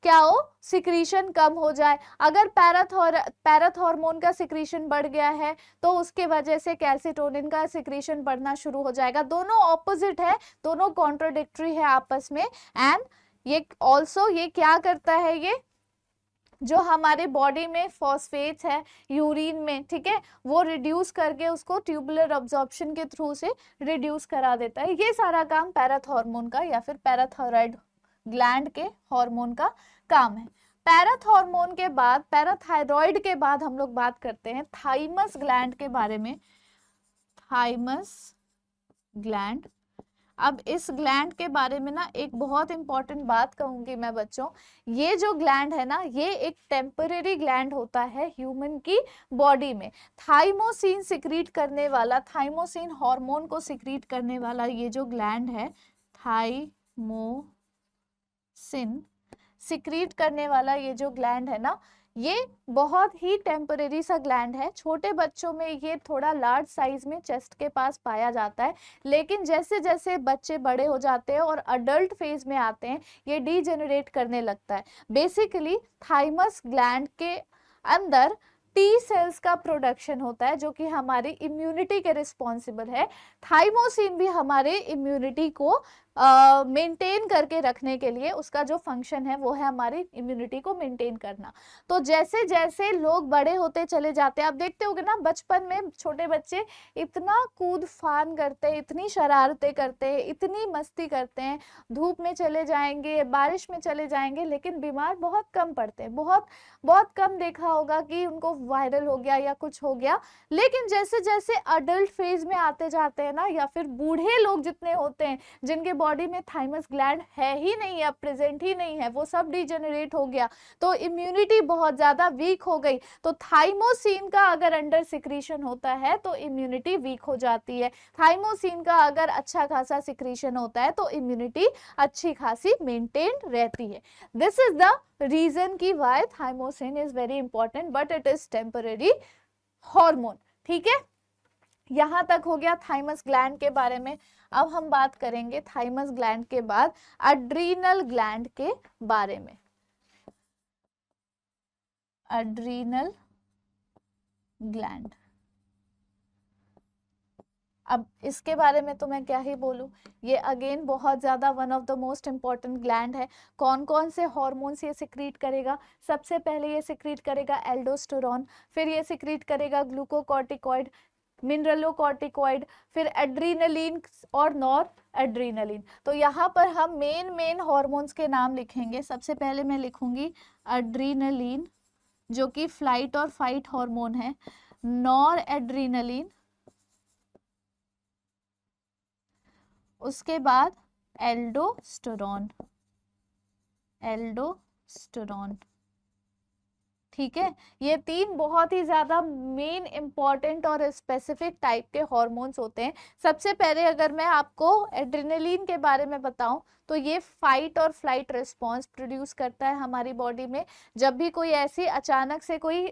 क्या हो, सिक्रीशन कम हो जाए। अगर पैराथ हार्मोन का सिक्रीशन बढ़ गया है तो उसके वजह से कैल्सीटोनिन का सिक्रीशन बढ़ना शुरू हो जाएगा। दोनों ऑपोजिट है, दोनों कॉन्ट्रोडिक्टरी है आपस में। एंड ये ऑल्सो ये क्या करता है, ये जो हमारे बॉडी में फॉस्फेट्स है यूरिन में, ठीक है, वो रिड्यूस करके उसको ट्यूबुलर अब्जॉर्प्शन के थ्रू से रिड्यूस करा देता है। ये सारा काम पैराथ हार्मोन का या फिर पैराथायरॉयड ग्लैंड के हार्मोन का काम है। पैराथ हार्मोन के बाद, पैराथायरॉयड के बाद हम लोग बात करते हैं थाइमस ग्लैंड के बारे में। थाइमस ग्लैंड, अब इस ग्लैंड के बारे में ना एक बहुत इंपॉर्टेंट बात कहूंगी मैं बच्चों। ये जो ग्लैंड है ना, ये एक टेम्परेरी ग्लैंड होता है ह्यूमन की बॉडी में। थाइमोसिन सिक्रीट करने वाला, थाइमोसिन हार्मोन को सिक्रीट करने वाला ये जो ग्लैंड है, थाइमोसिन सिक्रीट करने वाला ये जो ग्लैंड है ना, ये बहुत ही टेम्परेरी सा ग्लैंड है। छोटे बच्चों में ये थोड़ा लार्ज साइज में चेस्ट के पास पाया जाता है, लेकिन जैसे जैसे बच्चे बड़े हो जाते हैं और अडल्ट फेज में आते हैं ये डीजेनरेट करने लगता है। बेसिकली थाइमस ग्लैंड के अंदर टी सेल्स का प्रोडक्शन होता है जो कि हमारी इम्यूनिटी के रिस्पॉन्सिबल है। थाइमोसिन भी हमारे इम्यूनिटी को मेंटेन करके रखने के लिए, उसका जो फंक्शन है वो है हमारी इम्यूनिटी को मेंटेन करना। तो जैसे जैसे लोग बड़े होते चले जाते हैं, आप देखते होगे ना बचपन में छोटे बच्चे इतना कूद फान करते हैं, इतनी शरारतें करते हैं, इतनी मस्ती करते हैं, धूप में चले जाएंगे, बारिश में चले जाएंगे, लेकिन बीमार बहुत कम पड़ते हैं। बहुत बहुत कम देखा होगा कि उनको वायरल हो गया या कुछ हो गया। लेकिन जैसे जैसे अडल्ट फेज में आते जाते हैं ना, या फिर बूढ़े लोग जितने होते हैं जिनके बॉडी में थाइमस ग्लैंड है ही नहीं, अब प्रेजेंट ही नहीं है, वो सब डिजेनरेट हो गया, तो इम्यूनिटी बहुत ज्यादा वीक हो गई। तो थाइमोसिन का अगर अंडर सिक्रीशन होता है तो इम्यूनिटी वीक हो जाती है। थाइमोसिन का अगर अच्छा खासा सिक्रीशन होता है तो इम्यूनिटी अच्छी खासी मेंटेन रहती है। दिस इज द रीजन की why thymosin is very important, but it is temporary hormone. ठीक है, यहां तक हो गया थाइमस ग्लैंड के बारे में। अब हम बात करेंगे थाइमस ग्लैंड के बाद एड्रीनल ग्लैंड के बारे में। एड्रीनल ग्लैंड, अब इसके बारे में तो मैं क्या ही बोलूं, ये अगेन बहुत ज़्यादा one of the most important gland है। कौन कौन से हॉर्मोन्स ये सिक्रीट करेगा? सबसे पहले ये सिक्रीट करेगा एल्डोस्टेरोन, फिर ये सिक्रीट करेगा ग्लूकोकॉर्टिकॉइड, मिनरलोकॉर्टिकॉइड, फिर एड्रीनलिन और नॉर एड्रीनलिन। तो यहाँ पर हम मेन हॉर्मोन्स के नाम लिखेंगे। सबसे पहले मैं लिखूंगी एड्रीनलिन जो कि फ्लाइट और फाइट हार्मोन है, नॉर एड्रीनलिन, उसके बाद एल्डोस्टेरोन, एल्डोस्टेरोन। ठीक है, ये तीन बहुत ही ज्यादा मेन इंपॉर्टेंट और स्पेसिफिक टाइप के हॉर्मोन्स होते हैं। सबसे पहले अगर मैं आपको एड्रेनलिन के बारे में बताऊं तो ये फाइट और फ्लाइट रिस्पॉन्स प्रोड्यूस करता है हमारी बॉडी में। जब भी कोई ऐसी अचानक से कोई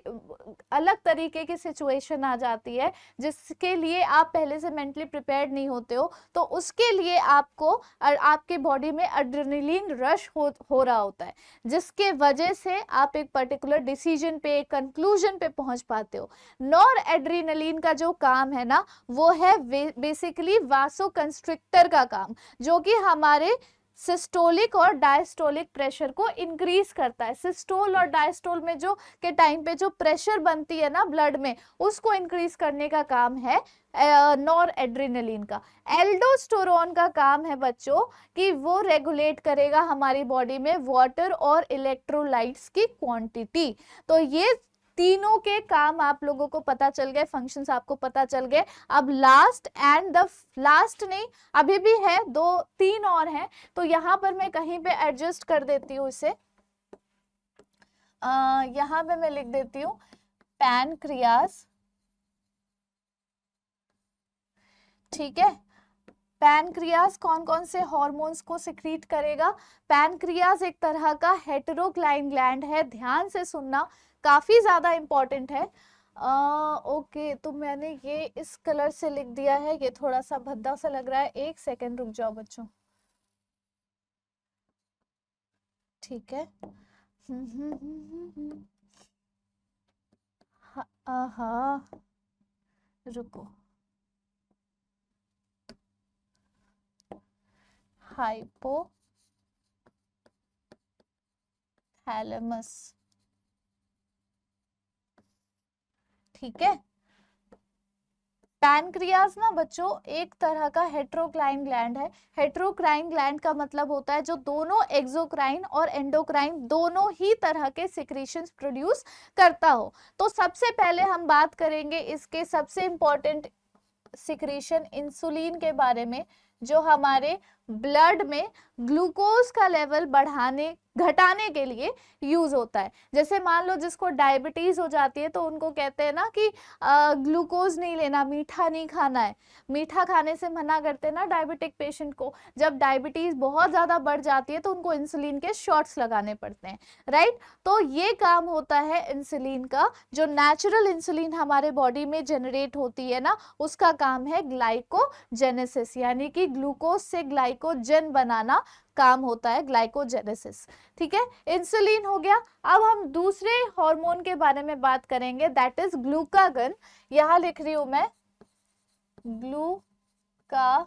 अलग तरीके की सिचुएशन आ जाती है जिसके लिए आप पहले से मेंटली प्रिपेयर्ड नहीं होते हो, तो उसके लिए आपको आपके बॉडी में एड्रेनलिन रश हो रहा होता है, जिसके वजह से आप एक पर्टिकुलर डिसीजन पे, एक कंक्लूजन पे पहुंच पाते हो। नॉर एड्रेनलिन का जो काम है ना, वो है बेसिकली वासोकंस्ट्रिक्टर का काम, जो कि हमारे सिस्टोलिक और डायस्टोलिक प्रेशर को इंक्रीज करता है। सिस्टोल और डायस्टोल में जो के टाइम पे जो प्रेशर बनती है ना ब्लड में, उसको इंक्रीज करने का काम है नॉर एड्रेनलिन का। एल्डोस्टेरोन का काम है बच्चों कि वो रेगुलेट करेगा हमारी बॉडी में वाटर और इलेक्ट्रोलाइट्स की क्वांटिटी। तो ये तीनों के काम आप लोगों को पता चल गए, फंक्शंस आपको पता चल गए। अब लास्ट एंड द लास्ट नहीं, अभी भी है, दो तीन और हैं, तो यहाँ पर मैं कहीं पे एडजस्ट कर देती हूँ इसे। यहाँ पे मैं लिख देती हूँ पैनक्रियाज। ठीक है, पैनक्रियाज कौन कौन से हॉर्मोन्स को सिक्रीट करेगा? पैनक्रियाज एक तरह का हेटेरोक्लाइन ग्लैंड है, ध्यान से सुनना, काफी ज्यादा इंपॉर्टेंट है। ओके, तो मैंने ये इस कलर से लिख दिया है, ये थोड़ा सा भद्दा सा लग रहा है, एक सेकेंड रुक जाओ बच्चों। ठीक है, हाँ, रुको, हाइपोथैलेमस। ठीक है, पैनक्रियाज ना बच्चों एक तरह का हेट्रोक्राइन ग्लैंड है। हेट्रोक्राइन ग्लैंड का मतलब होता है जो दोनों एक्सोक्राइन और एंडोक्राइन दोनों ही तरह के सिक्रीशंस प्रोड्यूस करता हो। तो सबसे पहले हम बात करेंगे इसके सबसे इंपॉर्टेंट सिक्रीशन इंसुलिन के बारे में, जो हमारे ब्लड में ग्लूकोज का लेवल बढ़ाने घटाने के लिए यूज होता है। जैसे मान लो जिसको डायबिटीज हो जाती है तो उनको कहते हैं ना कि ग्लूकोज नहीं लेना, मीठा नहीं खाना है, मीठा खाने से मना करते हैं ना डायबिटिक पेशेंट को। जब डायबिटीज बहुत ज्यादा बढ़ जाती है तो उनको इंसुलिन के शॉट्स लगाने पड़ते हैं, राइट। तो ये काम होता है इंसुलिन का, जो नेचुरल इंसुलिन हमारे बॉडी में जनरेट होती है ना, उसका काम है ग्लाइकोजेनेसिस, यानी कि ग्लूकोज से ग्लाइकोजन बनाना काम होता है, ग्लाइकोजेनेसिस। ठीक है, इंसुलिन हो गया। अब हम दूसरे हार्मोन के बारे में बात करेंगे, दैट इज ग्लूकागन। यहां लिख रही हूं मैं ग्लूकागन।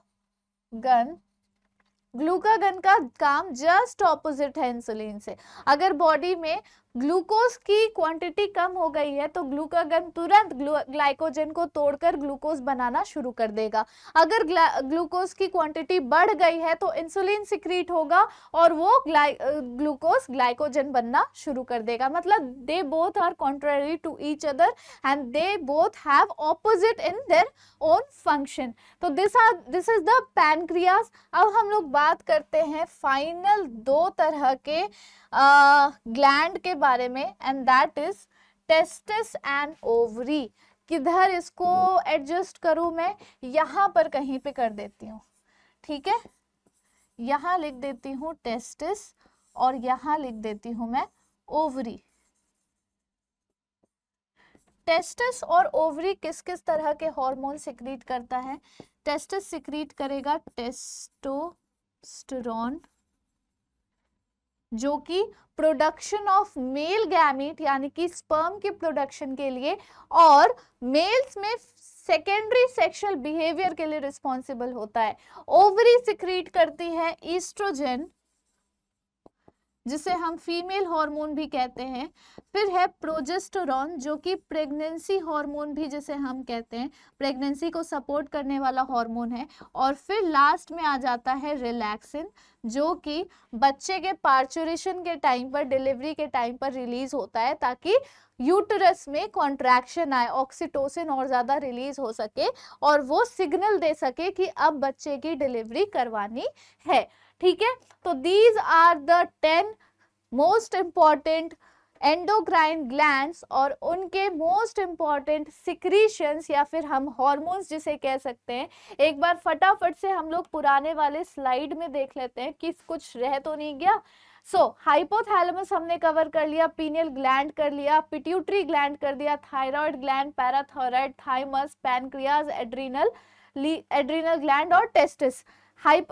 ग्लूकागन का काम जस्ट ऑपोजिट है इंसुलिन से। अगर बॉडी में ग्लूकोज की क्वांटिटी कम हो गई है तो ग्लूकागन तुरंत ग्लाइकोजन को तोड़कर ग्लूकोज बनाना शुरू कर देगा। अगर ग्लूकोज की क्वांटिटी बढ़ गई है तो इंसुलिन सिक्रीट होगा और वो ग्लूकोज ग्लाइकोजन बनना शुरू कर देगा। मतलब they both are contrary to each other and they both have opposite in their own function. तो दिस इज द पैनक्रियाज। अब हम लोग बात करते हैं फाइनल दो तरह के ग्लैंड के बारे में, and that is testis and ovary. किधर इसको एडजस्ट करूं मैं? यहां पर कहीं पे कर देती हूँ। ठीक है, यहां लिख देती हूँ टेस्टिस और यहां लिख देती हूं मैं ओवरी। टेस्टिस और ओवरी किस किस तरह के हार्मोन सिक्रीट करता है? टेस्टिस सिक्रीट करेगा टेस्टोस्टेरोन, जो कि प्रोडक्शन ऑफ मेल गैमीट यानी कि स्पर्म की प्रोडक्शन के लिए, और मेल्स में सेकेंडरी सेक्सुअल बिहेवियर के लिए रिस्पॉन्सिबल होता है। ओवरी सिक्रीट करती है ईस्ट्रोजन, जिसे हम फीमेल हार्मोन भी कहते हैं। फिर है प्रोजेस्टेरॉन, जो कि प्रेगनेंसी हार्मोन भी जिसे हम कहते हैं, प्रेगनेंसी को सपोर्ट करने वाला हार्मोन है। और फिर लास्ट में आ जाता है रिलैक्सिन, जो कि बच्चे के पार्चुरेशन के टाइम पर, डिलीवरी के टाइम पर रिलीज होता है, ताकि यूटरस में कॉन्ट्रैक्शन आए, ऑक्सीटोसिन और ज्यादा रिलीज हो सके और वो सिग्नल दे सके कि अब बच्चे की डिलीवरी करवानी है। ठीक है, तो these are the 10 most important endocrine glands और उनके मोस्ट इंपॉर्टेंट सिक्रीशंस या फिर हम हार्मोन्स जिसे कह सकते हैं। एक बार फटाफट से हम लोग पुराने वाले स्लाइड में देख लेते हैं कि कुछ रह तो नहीं गया। हाइपोथैलेमस हमने कवर कर लिया, पीनियल ग्लैंड कर लिया, पिट्यूटरी ग्लैंड कर दिया, thyroid gland, parathyroid, thymus, pancreas, adrenal gland और टेस्टिस।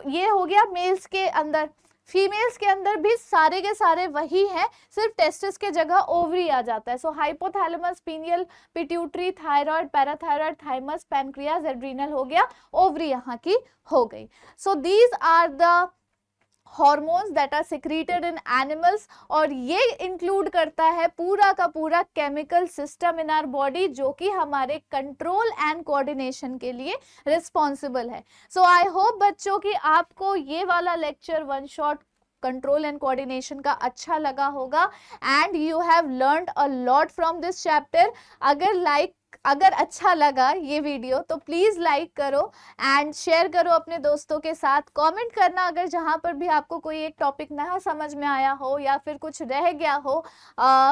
ये हो गया मेल्स के अंदर। फीमेल्स के अंदर भी सारे के सारे वही हैं, सिर्फ टेस्टिस के जगह ओवरी आ जाता है। Hypothalamus, pineal, pituitary, thyroid, parathyroid, thymus, pancreas, adrenal हो गया, ओवरी यहाँ की हो गई। These are the hormones that are secreted in animals, और ये इंक्लूड करता है पूरा का पूरा chemical system in our body, जो कि हमारे कंट्रोल एंड कोऑर्डिनेशन के लिए रिस्पॉन्सिबल है। आई होप बच्चों कि आपको ये वाला lecture one shot control and coordination का अच्छा लगा होगा and you have learned a lot from this chapter. अगर अच्छा लगा ये वीडियो तो प्लीज़ लाइक करो एंड शेयर करो अपने दोस्तों के साथ। कमेंट करना अगर जहाँ पर भी आपको कोई एक टॉपिक ना समझ में आया हो या फिर कुछ रह गया हो,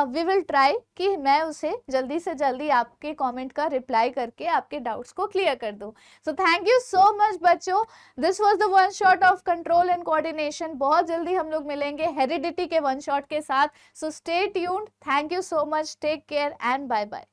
वी विल ट्राई कि मैं उसे जल्दी से जल्दी आपके कमेंट का रिप्लाई करके आपके डाउट्स को क्लियर कर दूँ। थैंक यू सो मच बच्चों, this was the one shot of control and coordination. बहुत जल्दी हम लोग मिलेंगे हेरिडिटी के वन शॉट के साथ। Stay tuned. Thank you so much, take care and bye bye.